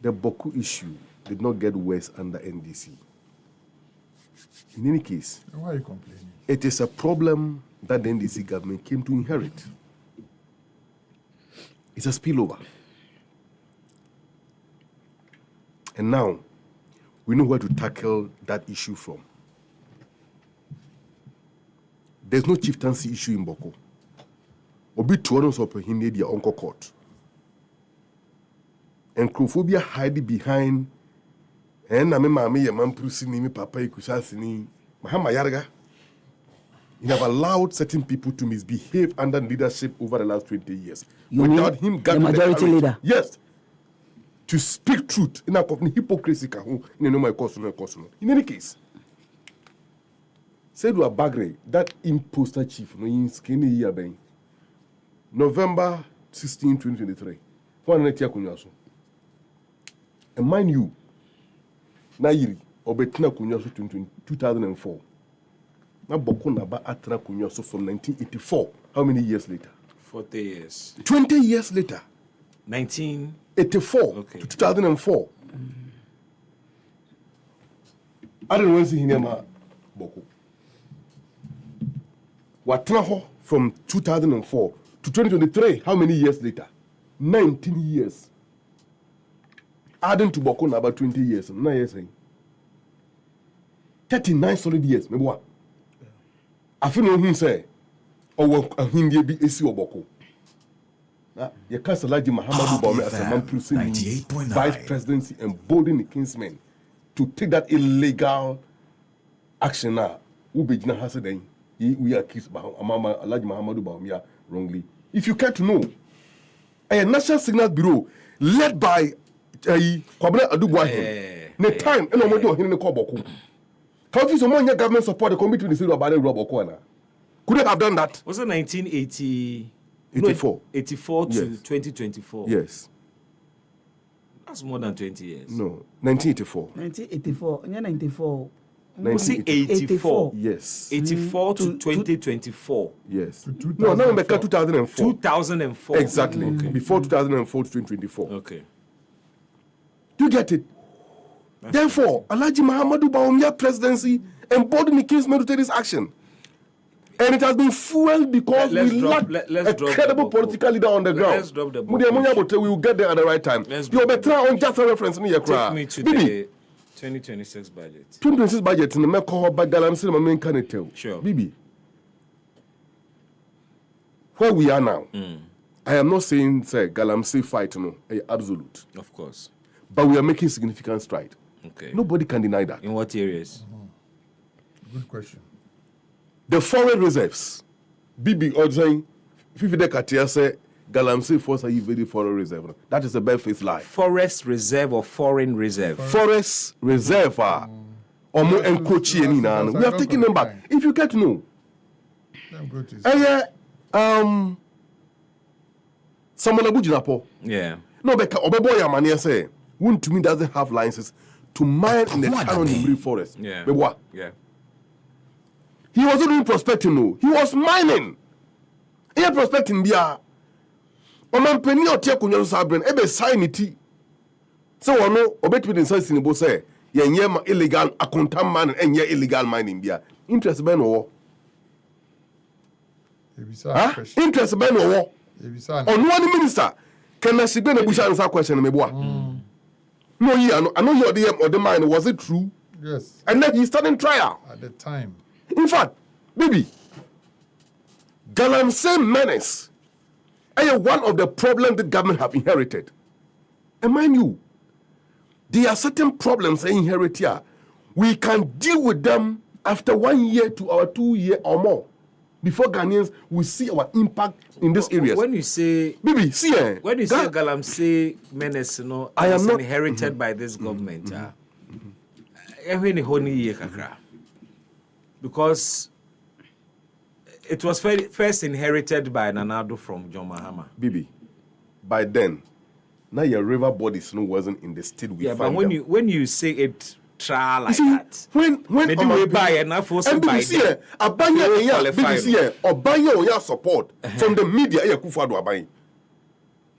the Boku issue did not get worse under NDC. In any case, why are you complaining? It is a problem that the NDC government came to inherit. It's a spillover. And now, we know where to tackle that issue from. There's no chieftaincy issue in Boko. Obi Tuanos of Hindia Uncle Court. And Crophobia hide behind and I remember me a man prusini me papa ikusasini Mahama Yarga. You have allowed certain people to misbehave under leadership over the last 20 years. Without him the majority leader. Yes. To speak truth in a hypocrisy in any case. Said to a bagre that imposter chief no in skinny year bang. November 16, 2023. And mind you, Nairi Obetina Kunyaso 2004. Now Bokonaba Atra Kunyaso from 1984. How many years later? 40 years. 20 years later. 1984 to 2004. I don't want to see him Boko. Watraho from 2004 to 2023. How many years later? 19 years. Adding to Boko about 20 years. 9 years. 39 solid years. Maybe what? I feel no him say. Or a Hindi be a or Boko. You can't select Muhammadu Bawumia as a man pursuing vice presidency and bolding the kinsmen to take that illegal action now. Ubejina has said we are accused by Alhaji Muhammadu Bawumia wrongly. If you care to know, a National Signal Bureau led by Kwabena Adubuahin, the time and no more in the Koboko. How is someone government support the committee in the city of Bale Roboko? Could they have done that? Was it 1980? 84. 84 to 2024. Yes. That's more than 20 years. No, 1984. 1984. 94. 1984. Yes. 84 to 2024. Yes. No, no, 2004. 2004. Exactly. Okay. Before 2004 to 2024. Okay. Do you get it? Therefore, Alhaji Muhammadu Bawumia presidency emboldened the kinsmen to take this action. And it has been fueled because we lack a credible political leader on the ground. Let's drop the book. We will get there at the right time. You better on just a reference. Take me to the 2026 budget. 2026 budget in the Meko Bagalam my main can. Sure. Bibi. Where we are now, I am not saying say Galamsey fight, no, absolute. Of course. But we are making significant stride. Okay. Nobody can deny that. In what areas? Good question. The foreign reserves. Bibi Odzang, Fifide Katia say Galamsey force are very foreign reserve. That is a bare-faced lie. Forest reserve or foreign reserve? Forest reserve. We have taken them back. If you get to know. Someone Abujinapo. Yeah. No, because Obeboya Mania say, one to me doesn't have licenses to mine in the Canonimbri forest. Yeah. But what? Yeah. He wasn't doing prospecting, no. He was mining. He was prospecting bia. Oman penny or tia kunyo sabren ebe sign it. So ono obet with insights in the say yenye illegal accountant man and ye illegal mining bia. Interest ben or interest ben or on one minister can I see ben a bush answer question me boa. No, I know your DM or the mine, was it true? Yes. And then he started trial. At the time. In fact, baby, Galamsey menace is one of the problems the government have inherited. And mind you, there are certain problems they inherit here. We can deal with them after 1 year to our 2 year or more. Before Ghanaians will see our impact in these areas. When you say, baby, see, when you say Galamsey menace, I am not inherited by this government. Because it was first inherited by Nanado from John Mahama. Bibi, by then, now your river bodies wasn't in the state we found but when you say it trial like that, when we buy enough for some by them, Obanya support from the media.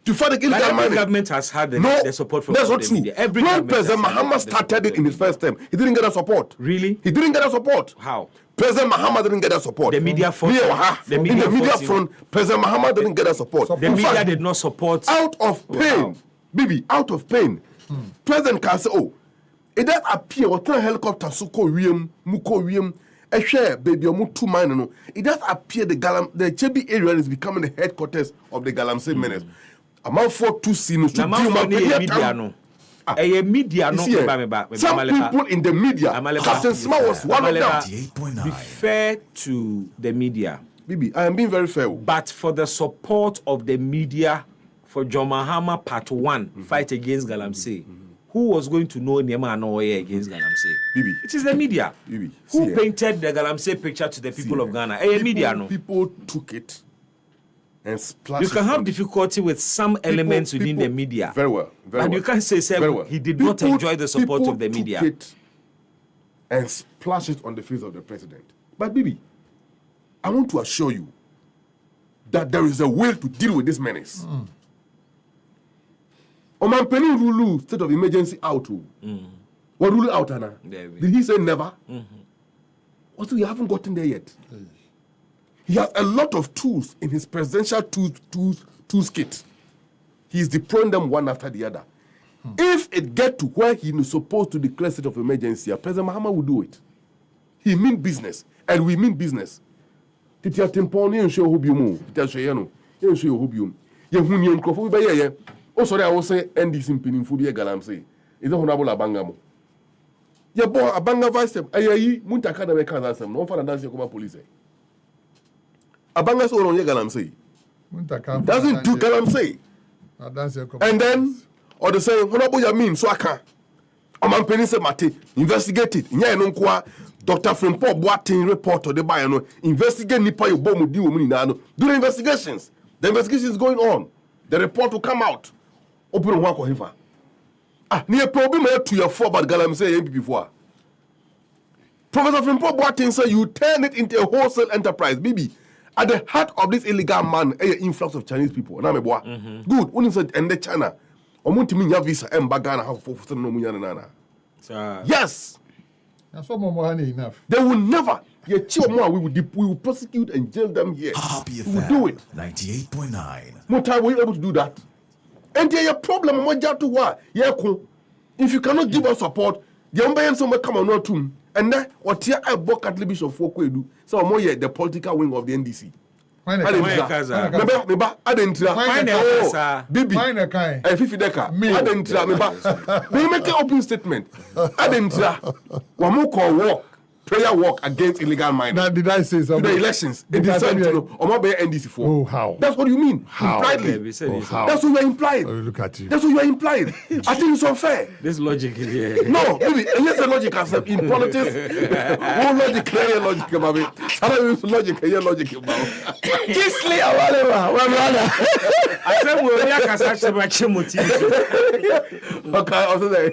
to fight the illegal every mining. government has had the support from that's the not true. media. Every when government President has had Mahama the support started it in his first term, he didn't get that support. Really? He didn't get that support. How? President Mahama didn't get that support. The media fought him. In the media front, President Mahama didn't get that support. The media did not support. Out of pain, Bibi, out of pain. President can say, oh, it does appear what helicopter suko wiem, muko wiem, a share baby mutu mine no. It does appear the Chebi area is becoming the headquarters of the Galamsey menace. Among 4 2 scenes to deal with media no. Media no. Some people in the media, Captain Smart was one of them. Be fair to the media. Bibi, I am being very fair. But for the support of the media for John Mahama Part 1, fight against Galamsey, who was going to know Nema Anoye against Galamsey? Bibi. It is the media. Bibi. Who painted the Galamsey picture to the people of Ghana? Media no. People took it and splashed you can have difficulty with some elements within the media. Very well. And you can't say he did not enjoy the support of the media. Took it and splash it on the face of the president. But Bibi, I want to assure you that there is a way to deal with this menace. Oman Penny rule state of emergency out. What rule out, Anna? Did he say never? Also, you haven't gotten there yet. He has a lot of tools in his presidential toolkit. He's deploying them one after the other. If it gets to where he is supposed to declare state of emergency, President Mahama will do it. He means business, and we mean business. Titi atemponi ensho hobiumu. Titi ashoyano ensho hobium. Ye huni enkrofu be ye. Oh sorry, I will say NDC mpinimfu bi Galamsey. Is honorable Abangamo. Ye bo Abanga vice ayayi muntaka na meka zasem. No fa na dance kuma police. Abanga so on ye Galamsey. Muntaka doesn't do Galamsey. And then or the say honorable Yamin so aka. Oman penise mate investigate it. Nya eno kwa Dr. Frimpo Boatin report or the buyer no investigate nipa yo bomu di wo mu no do the investigations. The investigation is going on. The report will come out. Open one kwa near problem to your 4 but Galamsey MPP before. Professor Frimpo Boatin said you turn it into a wholesale enterprise. Bibi, at the heart of this illegal man, a influx of Chinese people. Good. When you said and the China, omuntimi nya visa Ghana how for no munya nana. Yes. That's what more enough. They will never. We will prosecute and jail them here. We will do it. 98.9. More time were you able to do that? And there is a problem. If you cannot give us support, the Umbayan somewhere come on not to. And then what here I book at Libis of Fokwedu. So more yet the political wing of the NDC. Remember, I didn't Bibi, I 50 deca. I didn't we make an open statement. I didn't walk. Prayer walk against illegal mining. Now, did I say something? To the elections. It is NDC for. Oh, how? That's what you mean. How? Impliedly. How? That's what you are implying. Oh, look at you. That's what you are implying. I think it's unfair. This logic is here. No, maybe unless the logic has in politics. One logic, clear logic about it. Other logic, clear logic about it. Kisly awalewa, wamwana. I said we are kasasha bachimuti. Okay, also there.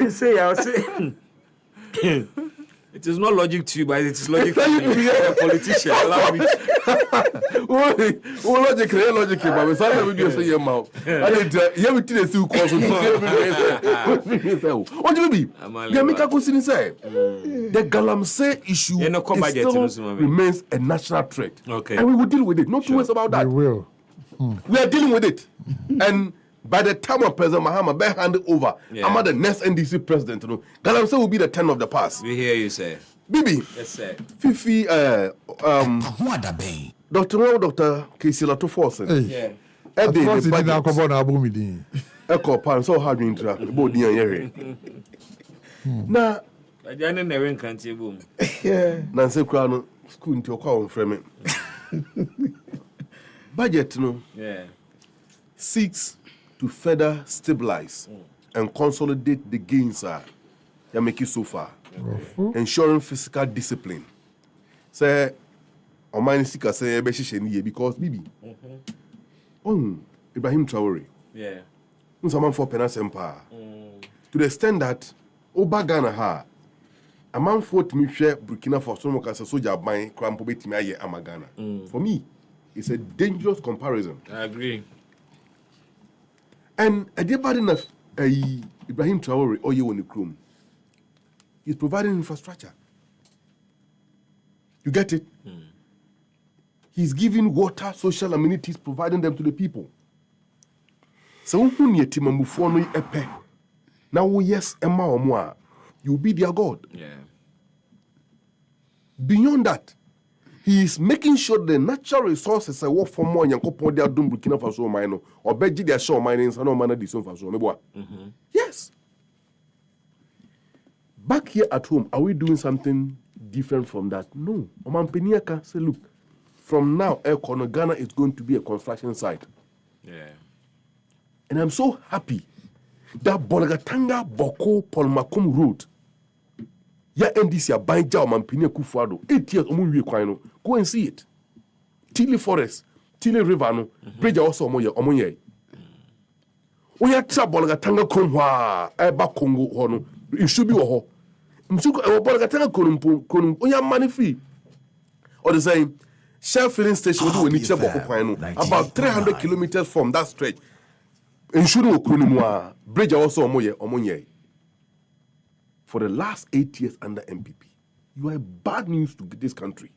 Say, I'll say. It is not logic to you, but it is logic to a politician. Allow me. Logic, logic, but we start with you say your mouth. I didn't. You have to see who calls. What do you mean? You make a question. Say the Galamsey issue still remains a national threat. Okay, and we will deal with it. No two ways about that. We will. We are dealing with it, and. By the time of President Mahama be handed over, I'm the next NDC president. Galamsey will be the 10 of the past. We hear you say. Bibi. Yes, sir. Fifi, EpaHoaDaben. Dr. Casey Latoforsen. Yeah. Of course, now come on, Abu Midi. Echo Pan, so hard to interact. Body and Yeri. Now, I didn't never country boom. Yeah. Nancy Crown, school into your call from budget, no? Yeah. Seeks to further stabilize and consolidate the gains you make it so far, ensuring physical discipline. Say, on my seeker say, because Bibi, Ibrahim Traore, someone for penance empire, to the extent that Oba Ghana ha, a man fought me share Burkina Faso, so much as a soldier buying Crampo Betty Amagana. For me, it's a dangerous comparison. I agree. And everybody enough Ibrahim Traore or you in the room. He's providing infrastructure. You get it? He's giving water, social amenities, providing them to the people. So when you timamufono epe, now yes, Emma or moi, you'll be their God. Yeah. Beyond that, he is making sure the natural resources are work for more and you're they are doing Burkina Faso mine or Beji their show mining and no man this one for Yes. Back here at home, are we doing something different from that? No. Oman Peniaka say, look, from now, Ghana is going to be a construction site. Yeah. And I'm so happy that Bolagatanga Boko Polmakum Road. Ya NDC Abanja Oman Peniaka Kufuado. 8 years go and see it. Tilly Forest, Tilly River, no. Bridge also Omoye. Oya tra Bolagatanga Krumwa, Eba Congo Hono. It should be a ho. Bolagatanga Konum, Oya Manifi. Or the same. Shell filling station about 300 kilometers from that stretch. Ensuring Okunumwa, bridge also Omonye. For the last 8 years under MPP, you are bad news to this country.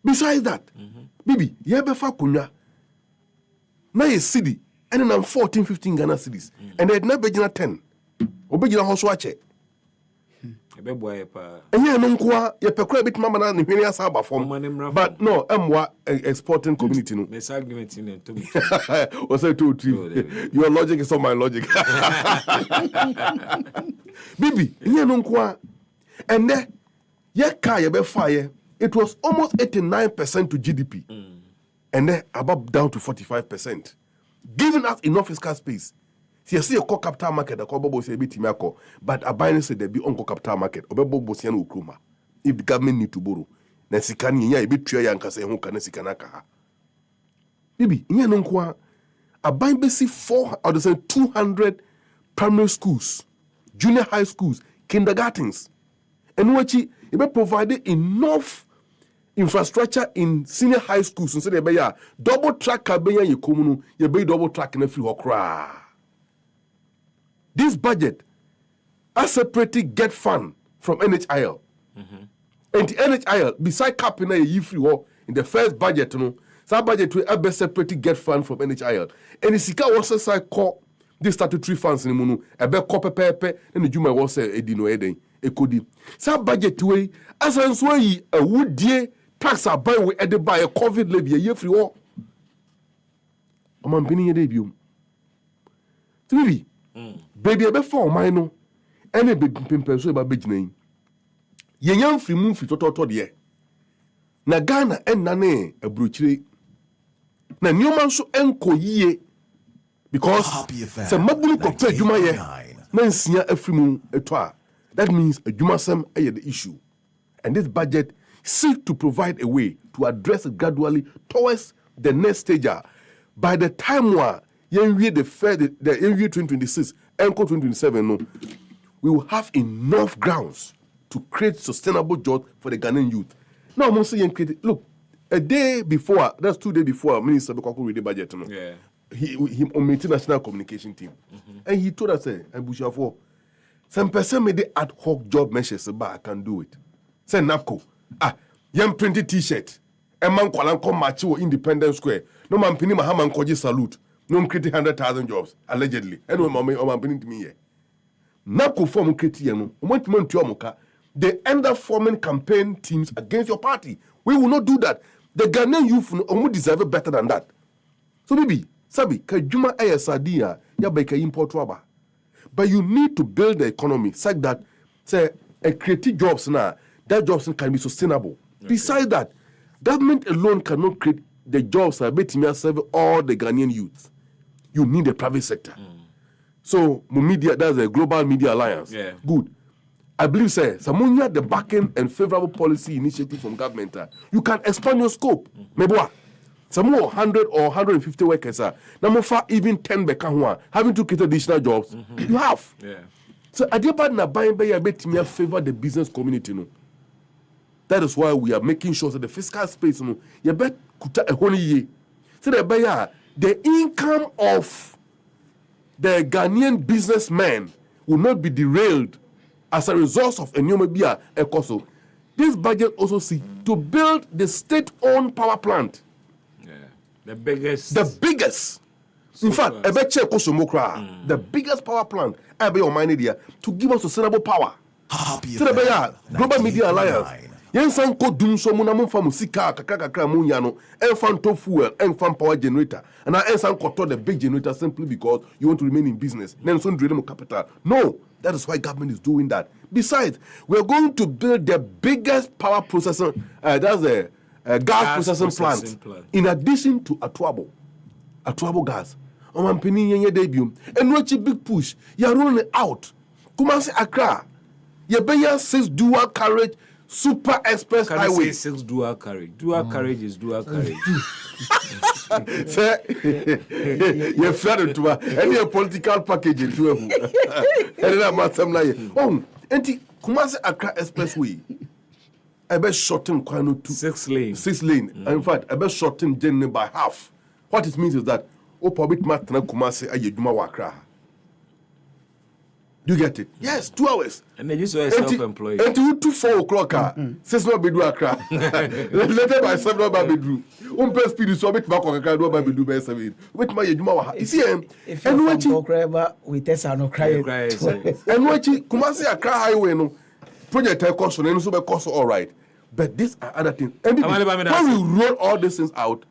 Besides that, Bibi, Yebefa Kunya, now a city, and then I'm 14, 15 Ghana cities, and they'd never been 10. Obejina Hoswache. And yeah, no kwa ye pekwa bit mama na nhwene asaba form. But no, emwa exporting community no. This argument in to me. O say to your logic is not my logic. Bibi, yeah no kwa. And there ye ka ye be fire. It was almost 89% to GDP. And then about down to 45%. Giving us enough fiscal space. You see a core capital market, a cobobo say bit mako, but a binary said there be on capital market, obobo bosian ukruma. If the government need to borrow, then sikani ya bit tria yanka say who can sikanaka. Bibi, in no kwa a bind basic 200 primary schools, junior high schools, kindergartens, and which it be provided enough infrastructure in senior high schools and say they be double track kabenya yikomunu, you be double track in a free okra. This budget, a separate get fund from NHIL. And the NHIL, beside capping a year free war in the first budget, that budget will have a separate get fund from NHIL. And the Sika was a call this statutory funds in the Munu, a bit copper pepe, and the Juma was a dino eden, a cody. That budget way, as I say, a wood dear tax are buy with added by a COVID levy a year free war. I'm beginning a debut. 3. Baby, I be for mine no. Any baby pimple so about big name. Yenyan free move fit toto de. Na Ghana en nane a bruchire. Na newman so enko yie. Because se mabulu ko pe adwuma ye. Na nsia afri mu etwa. That means adwuma sem eye the issue. And this budget seeks to provide a way to address it gradually towards the next stage. By the time the year 2026 and 2027, no, we will have enough grounds to create sustainable jobs for the Ghanaian youth. Now, I'm saying, look, a day before, that's 2 days before, Minister Bekoko read the budget. No? Yeah. He on national communication team. And he told us, and Bushafo, some person made the ad hoc job measures, but I can do it. Say, NAPCO, young printed t-shirt, a man call Macho Independence Square, no man pinning Mahaman Koji salute. No creating 100,000 jobs, allegedly. And when my to me here. NAPCO form critiano, they end up forming campaign teams against your party. We will not do that. The Ghanaian youth deserve it better than that. So maybe, Sabi, Kajuma Ayasadia, Yabeka import rubber. But you need to build the economy such that, say, a creative jobs now, that jobs can be sustainable. Okay. Besides that, government alone cannot create the jobs that may serve all the Ghanaian youth. You need the private sector. So, media, that's a global media alliance. Yeah. Good. I believe, sir, Samunia, the backing and favorable policy initiative from government, you can expand your scope. Maybe what? Some more 100 or 150 workers, number 5, even 10 Bekanwa, having to create additional jobs. You have. Yeah. So, I did not buy a bit to favor the business community. No? That is why we are making sure that the fiscal space, you bet kuta a whole year. So, the income of the Ghanaian businessmen will not be derailed as a result of a new Mabia Ecoso. This budget also seeks to build the state-owned power plant. Yeah. The biggest. In fact, the biggest power plant to give us sustainable power. Global Media Alliance. Yensan ko dum so muna mun fa musika kakaka mun ya no enfan to fuel enfan power generator and now ensan ko to the big generator simply because you want to remain in business. Then so drill capital. No, that is why government is doing that. Besides, we are going to build the biggest power processing that's the gas processing plant in addition to Atuabo gas. On penny yenye debut and watch a big push. You are rolling it out. Kumasi Accra. You beya 6 dual carriage super express highway. 6 dual carriage. Dual carriage is dual carriage. You're fed to any political package into and then I'm some like oh, and Kumasi Accra expressway. I bet shorten Kwano to 6 lane. 6 lane. In fact, I bet shorten Jenny by half. What it means is that Opabit Matana Kumasi Ayeduma Wakra. Do you get it? Yes, 2 hours. And then you saw self-employed. Until 4 o'clock, 6 no be do Accra. Later by 7 no be do. Pay speed so bit back on Accra do be do by 7. With my Ayeduma. You see if you want to cry we test no cry. And what Kumasi Accra highway no project cost and so be cost all right. But these are other things. And when we roll all these things out,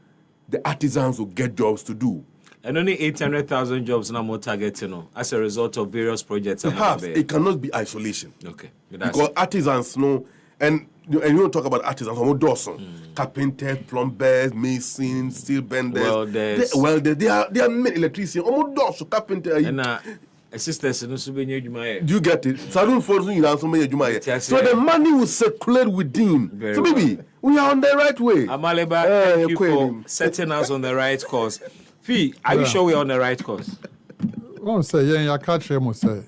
the artisans will get jobs to do. And only 800,000 jobs now more targeting as a result of various projects. Perhaps it cannot be isolation. Okay. Because artisans know, and you don't talk about artisans, carpenters, plumbers, masons, steel benders, welders. They are many electricians, carpenters. And assistants no so be nyuma. Do you get it? Salon force you answer me nyuma. So the money will circulate within. So maybe we are on the right way. Amaleba, thank you for setting us on the right course. Fee, are you sure we're on the right course? Well, say yeah, catch him say.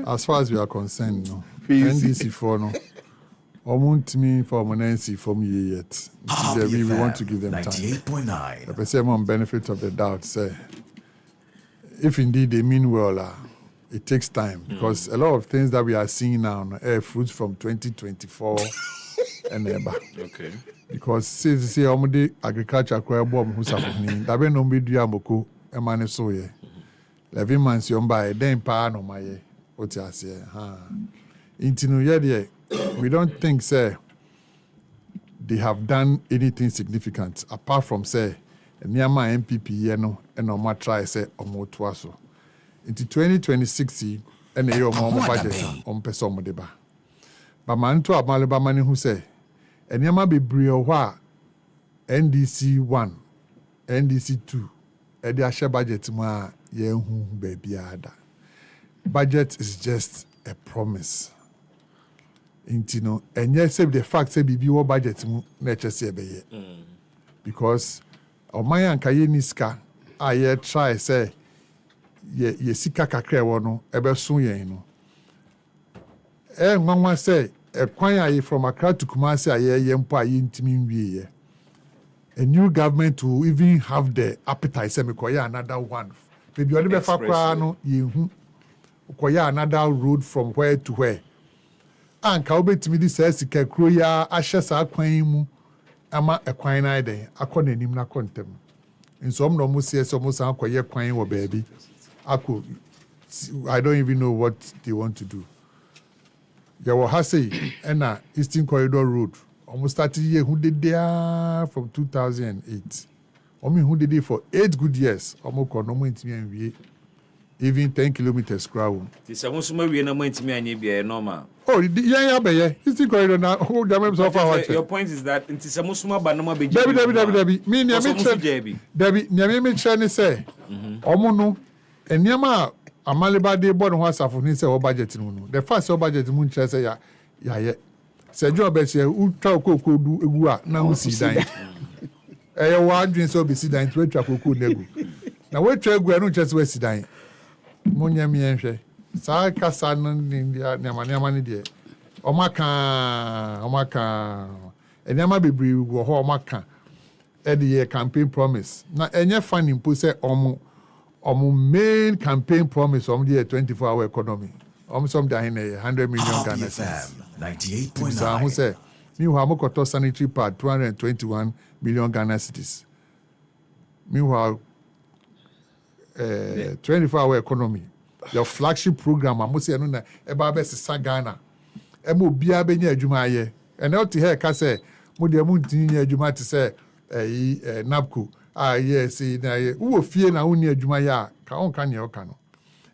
As far as we are concerned, no. NDC for no. Omuntu me for NDC for me yet. We want to give them time. 98.9. The person benefit of the doubt say. If indeed they mean well, it takes time because a lot of things that we are seeing now are fruits from 2024 and ever. Okay. Because see omudi agriculture kwa bom hu safoni da be no be dua moko e mane so ye 11 months yon ba den pa no maye oti ase intinu ye de we don't think say they have done anything significant apart from say Niama MPP ye no e no ma try say omo to aso into 2026 and e yo mo budget on person mo de ba man to amale ba mane hu say Enyama bebree hɔ NDC 1, NDC 2, ɛde ahyɛ budget mu a yɛnhu baabi ada. Budget is just a promise. Nti no, ɛnyɛ sɛ the fact sɛ bibi wɔ budget mu na ɛkyɛ sɛ ɛbɛyɛ. Because ɔman anka yɛ ni sika a yɛ try sɛ yɛ sika kakra ɛwɔ no ɛbɛso yɛn no. Nwanwa sɛ a from Accra to Kumasi a new government will even have the appetite say another one. Maybe only another road from where to where. And Kaube to me this says Kroya Ashes are quaim ama a quine ide, a conim na contem. In some no says almost unquire quine or baby. I don't even know what they want to do. Yawo Hase and Eastern Corridor Road. Almost 30 years who did there from 2008. Who did it for 8 good years. Even 10 kilometers crowd. This almost maybe no mind to me and be normal. Oh, yeah, Eastern Corridor now. Oh, your point is that it's a Musuma Banama be Debbie. Me, Debbie, Nyame Chane say, Omono, and Yama. Amaliba de born was for his budget. The first budget moon chess, yeah. Sir Joe Bessie, who talk do a now see dying. A wide dream so be see dying to a track could negu. Now, wait, we are not just West dying. Monia Mienche, Saka San India, Namani dear. Omaka, and Yama be brief, Omaka, Eddie campaign promise. Now, any funding pussy main campaign promise the 24-hour economy. Some down 100 million Ghana cedis. 98.9. Who say meanwhile Mokoto sanitary pad 221 million Ghana cedis. Meanwhile 24-hour economy. Your flagship program, I say no na eba be sisa Ghana. Emo bia be nya adwuma aye. And out here ka say mo de mo ntin nya adwuma te say NABCO. Yes, na ye wo fie na wo nya adwuma ya ka on ka nya o ka no.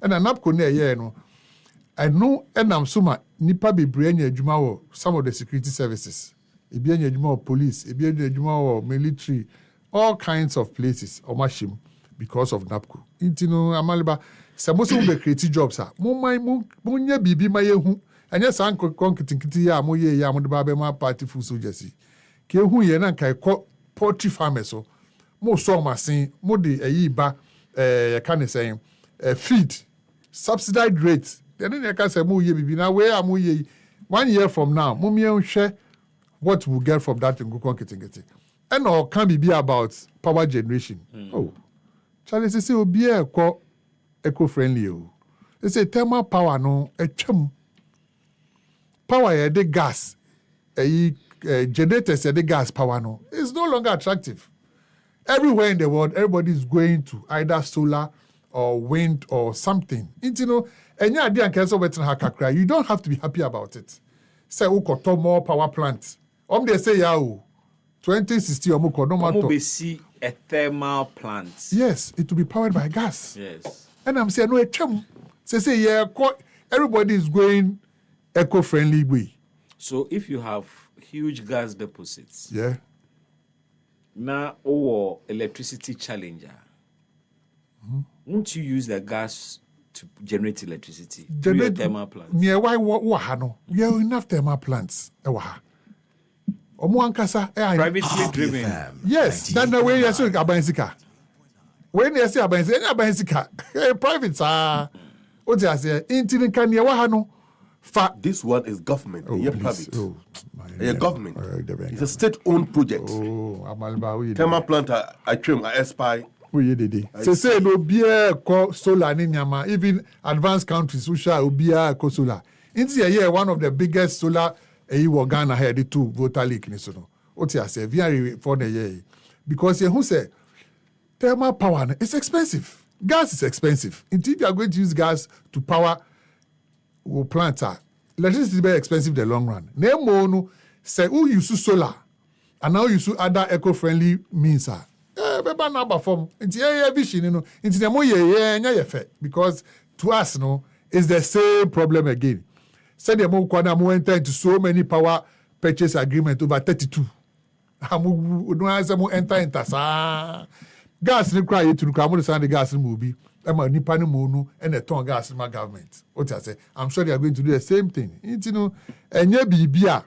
And NABCO na ye no. I know enam suma nipa bebre nya adwuma wo some of the security services. Ebi nya adwuma wo police, ebi nya adwuma wo military, all kinds of places o mashim because of NABCO. Intino amaliba Samosa will be creative jobs. Munya bibi ma yehu. Anya san konkitikiti ya mo ye ya mo de ba be ma party full soldiers. Ke hu ye na kai poultry farmers so. Mo so masin, mo de ayi ba can say feed subsidized rates. Then you can say mo ye bibi na where am ye 1 year from now. Mo me share what we'll get from that in konkitikiti. And all can be about power generation. Oh. Charlie say obi e ko eco-friendly. They say thermal power no power the gas generators the gas power no is no longer attractive. Everywhere in the world, everybody is going to either solar or wind or something. You know, and you don't have to be happy about it. Say ukoto more power plants. They say 2060 no see a thermal plant. Yes, it will be powered by gas. Yes. And I'm saying, no, everybody is going eco-friendly way. So if you have huge gas deposits, now or electricity challenger, won't you use the gas to generate electricity? Generate thermal plants. Near why we have enough thermal plants. Privately driven. Yes, that's the way you say Abansika. When you say Abansika, private what I say, intin can you wahano? This one is government, private. Government. It's a state-owned project. Thermal plant I trim I spy. Say no beer co solar in Yama, even advanced countries which are beer co solar. India one of the biggest solar Ghana had the two voter leak in so. What I say, very for the year. Because who say thermal power is expensive. Gas is expensive. Indeed, you are going to use gas to power plants. Electricity is very expensive in the long run. No, say who use solar and now use other eco-friendly means. Vision, because to us, it's the same problem again. Say the more enter into so many power purchase agreement over 32. Enter into gas require to come to the gas movie. I'm a Nipani Mono and a ton gas in my government. What I say, I'm sure they are going to do the same thing. And ye be beer,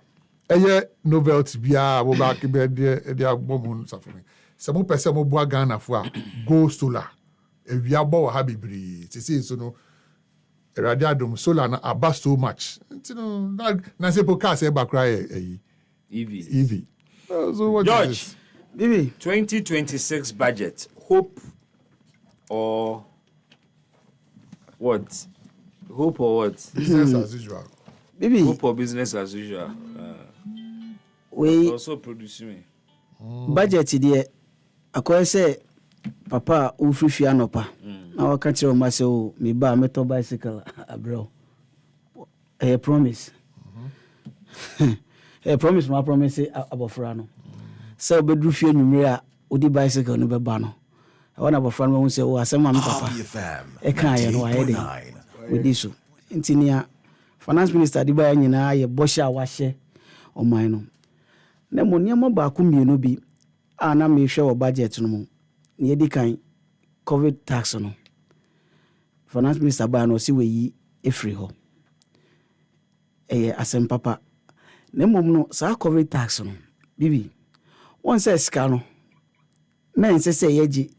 a year novelty beer, will back in bed, their woman suffering. Some person will boa Ghana for go solar. If we are bow happy breeze, it is a radiadum solar are bust so much. Nancy Pocas ever cry EV. So what George, Bibi, 2026 budget, hope or what? Hope or what? Business as usual. Bibi, hope or business as usual. We also producing me. Budget there. Akoy say papa ufrifi anopa. Na waka kire o ma say o me ba meto bicycle abro. Promise. Promise ma promise abofra no. Say obedru fie nwumre a odi bicycle no beba no. I want abofra no say o asem am papa. E kan ye no aye dey. With this so. Intinia finance minister di ba ya nyina ye bosha wa hye o man no. Na mo niam ba ku mienu bi ana me hwe wo budget no mu. Na ye di kan COVID tax no. Finance minister ba no si we yi efri ho. Asem papa. Na mom no sa COVID tax no. Bibi. Won say sika no. Na nse say yeji.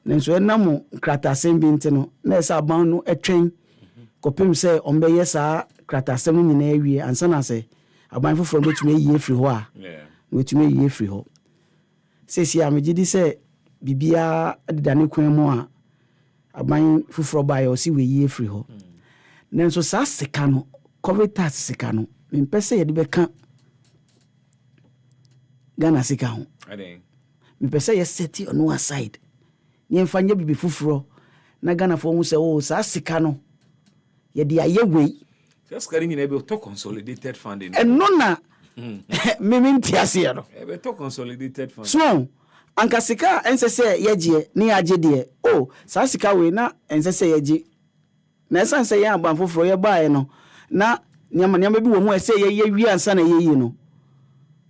Na so na mo kratasem bi ntino. Na sa ban no etwen. Kopim say ombe sa kratasem nyina awie ansa na say aban foforo betumi yi efri ho a. Betumi yi efri ho. Sesi amegidi say bibia adane kwan mu a aban fufuro ba ya osi we yie free ho nanso saa sika no covid tax sika no mempese ye de beka Ghana sika ho mempese ye set it on aside ni mfanye bibi fufuro na Ghana fo hu se o saa sika no ye de aye we just carrying in a to consolidated funding and no na me ntiase ya no e to consolidated funding so anka sika ensese yeje ni age de o saa sika we na ensese yeje na esanse ye aban foforo ye baaye no na niam bi wo mu ese ye wi ansa na ye yi no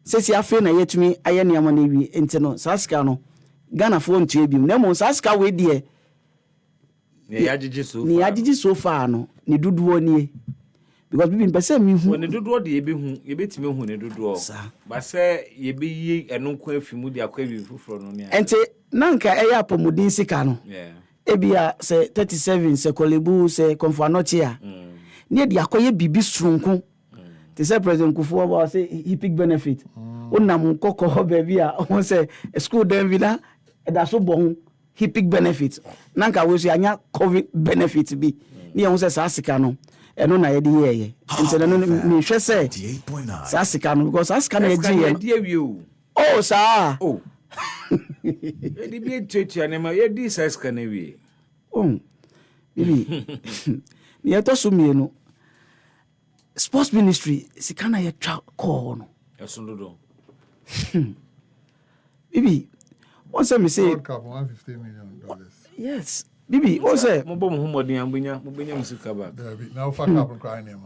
sesi afi na yetumi aye niam na wi enti no saa sika no Ghana fo ntue bi na mo saa sika we de ni agigi so far no ni duduo nie because bibi mpese mi hu when duduo de yebe hu yebetime hu ne duduo ba se yebe yi eno kwa afimu de akwa bi fufuro no ne enti nanka eya pomodin sika no ebia se 37 se kolebu se konfanochia ne de akoye bibi surunku te se president Kufuor ba se hippic benefit onam kokko baby a won se school dem vida e da so bon hippic benefit nanka we so anya covid benefit bi ne won se sa sika no eno na ye de ye enti no me hwe se sa sika no because sa sika na ye ji oh sa oh edi bi etuatua ne ma ye di sa sika na wi bibi ni to so mienu sports ministry sika na ye twa call no esundodo bibi once me say World Cup $150 million. Yes bibi o say mo bom hu modin ambunya musika ba now fuck up and crying him.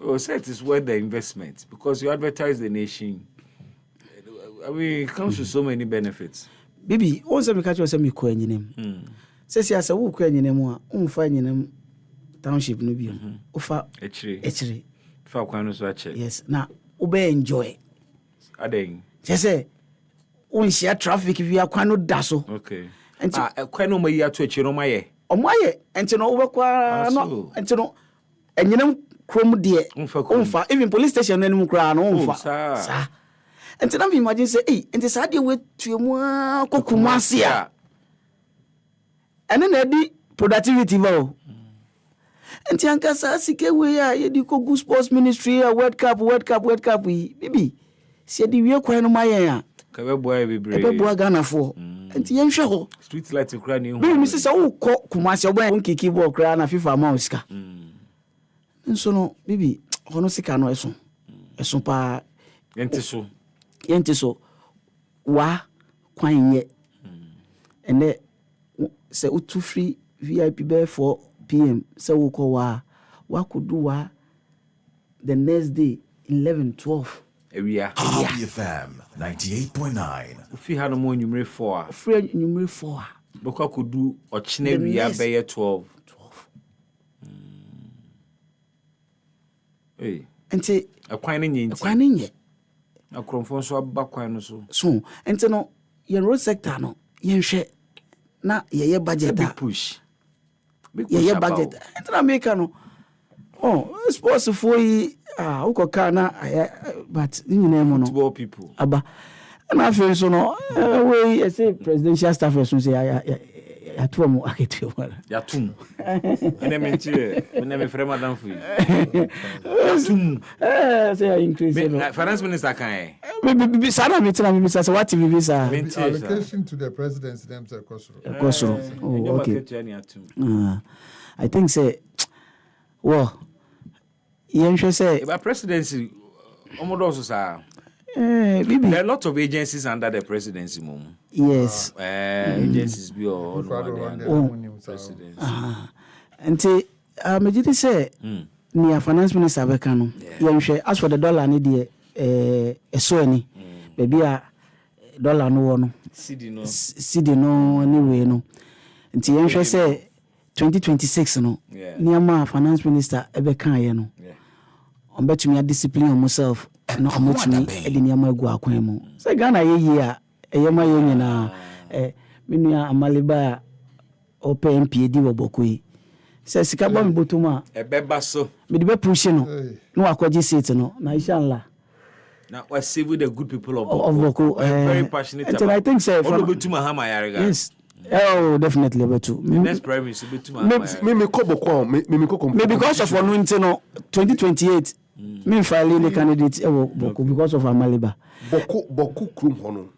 Oh, so it is worth the investment because you advertise the nation. I mean, it comes with so many benefits. Bibi, once me catch you say me ko anyinem. Say asa wo ko anyinem a, unfa anyinem township no bi. Ofa echiri. Fa kwan no so ache. Yes, na obe enjoy. Aden. Say unshare traffic via kwan no da so. Okay. Kwan no mayi ato echiri no maye. Omaye, enti no wo kwa no, enti no anyinem krom de unfa even police station no anim kra no unfa. Sa. Enti na me imagine say enti sa de we tuemu kokumase a. Ene na di productivity ba. Enti anka sa sike we a ye di kogu sports ministry a world cup bibi. Se di wie kwan no mayen a. Ka be boy bebre. E be boy Ghana fo. Enti yen hwe ho. Street light kra ni hu. Me say wo kumase obo en kiki ball kra na FIFA ma osika. Nso no bibi hono sika no eso pa yenti so wa kwan ye ene se utu free VIP be 4 PM se wo ko wa could do wa the next day 11-12 area FM 98.9 ufi ha no mo nyumre 4 free nyumre 4 boko could do ochine wia be 12 enti akwan ne nye akromfo so abakwan no so enti no yen road sector no yen hwe na ye budget big push ye budget enti na make no sports for yi uko kana but nyina mo no football people aba na fe so no we say presidential staff so say yatum aketu yatum ene me frère madame fu yatum say increase no finance minister kan be sana meeting me say what TV sir allocation to the presidency them say kosoro okay I think say yen say about presidency omodo so sir bibi there are a lot of agencies under the presidency mum. Yes. Agencies be all presidency. Enti me did say near finance minister be kan no yen hwe as for the dollar ni de eso ani baby a dollar no wo no cedi no anyway no enti yen hwe say 2026 no near finance minister e be kan ye no on betumi a discipline himself no omotumi e de niam agu akwan mu say Ghana ye a eyema ye nyina menua amaliba open MPD wo bokoi say sika ba mbotuma e beba so me de be push no no akwaji seat no na inshallah na was save the good people of Boko very passionate and I think say for betuma hama yarega yes Oh, definitely better. Next primary so better. Me ko me because of one no 2028. Me filing the candidate Boko because of Amaliba. Boko krum hono.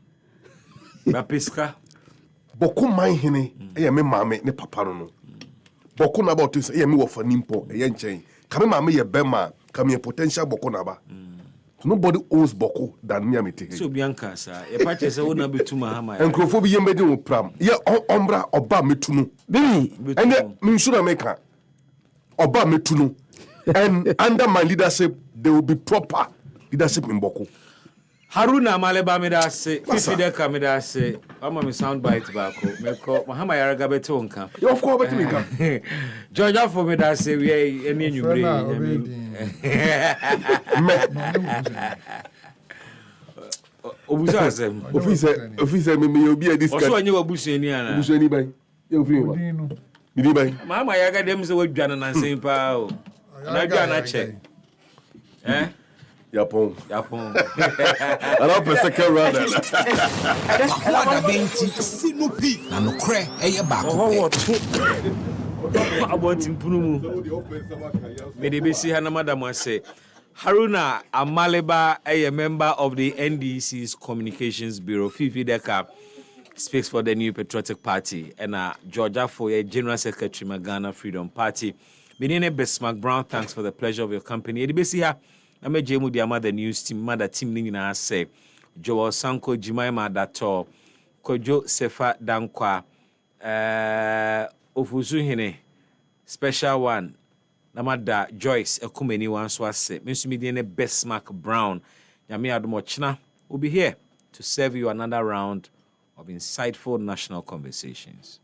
Na pesca. Boko man hene e me maame ne papa no. Boko na about say e me wo fa nimpo e nchen. Ka me maame ye bema, ka me potential Boko na ba. So nobody owns Boko than me amete. So Bianca sir, e pa che se wo na betuma ha ma. Enkrofo bi yembe din wo pram. Ye ombra oba metunu. Bibi, and me should make oba metunu. And under my leadership there will be proper leadership in Boko. Haruna Maleba me da se, Fifi de ka me da se. Ama me sound bite back ko. Me ko Mahama Yaraga beto nka. You of course beto nka. Georgia for me da se we eni enwure. Obusa asem. Officer me obi a this guy. Oso anye obusuani ana. Obusuani bai. Ye ofin wa. Midi bai. Mahama Yaraga dem se wadwa na nsen pa o. Na dwa na che. Yapon. I don't pay second round. EpaHoaDaben Sinupi na no kre eye baako. About impunu me de besi ha na madam ase Haruna Amaleba, a member of the NDC's Communications Bureau. Fifi Deka speaks for the New Patriotic Party and Georgia for a General Secretary Magana Freedom Party. Menene Bismark Brown, thanks for the pleasure of your company. The besi ha I'm a Jemu the mother news team, mother team nina say Joel Sanko Jimaima Dato Kojo Sefa Dankwa Ofuzuhine special one Namada Joyce Ekumeni one swase Minsumidine Bismark Brown Yami Adumochna will be here to serve you another round of insightful national conversations.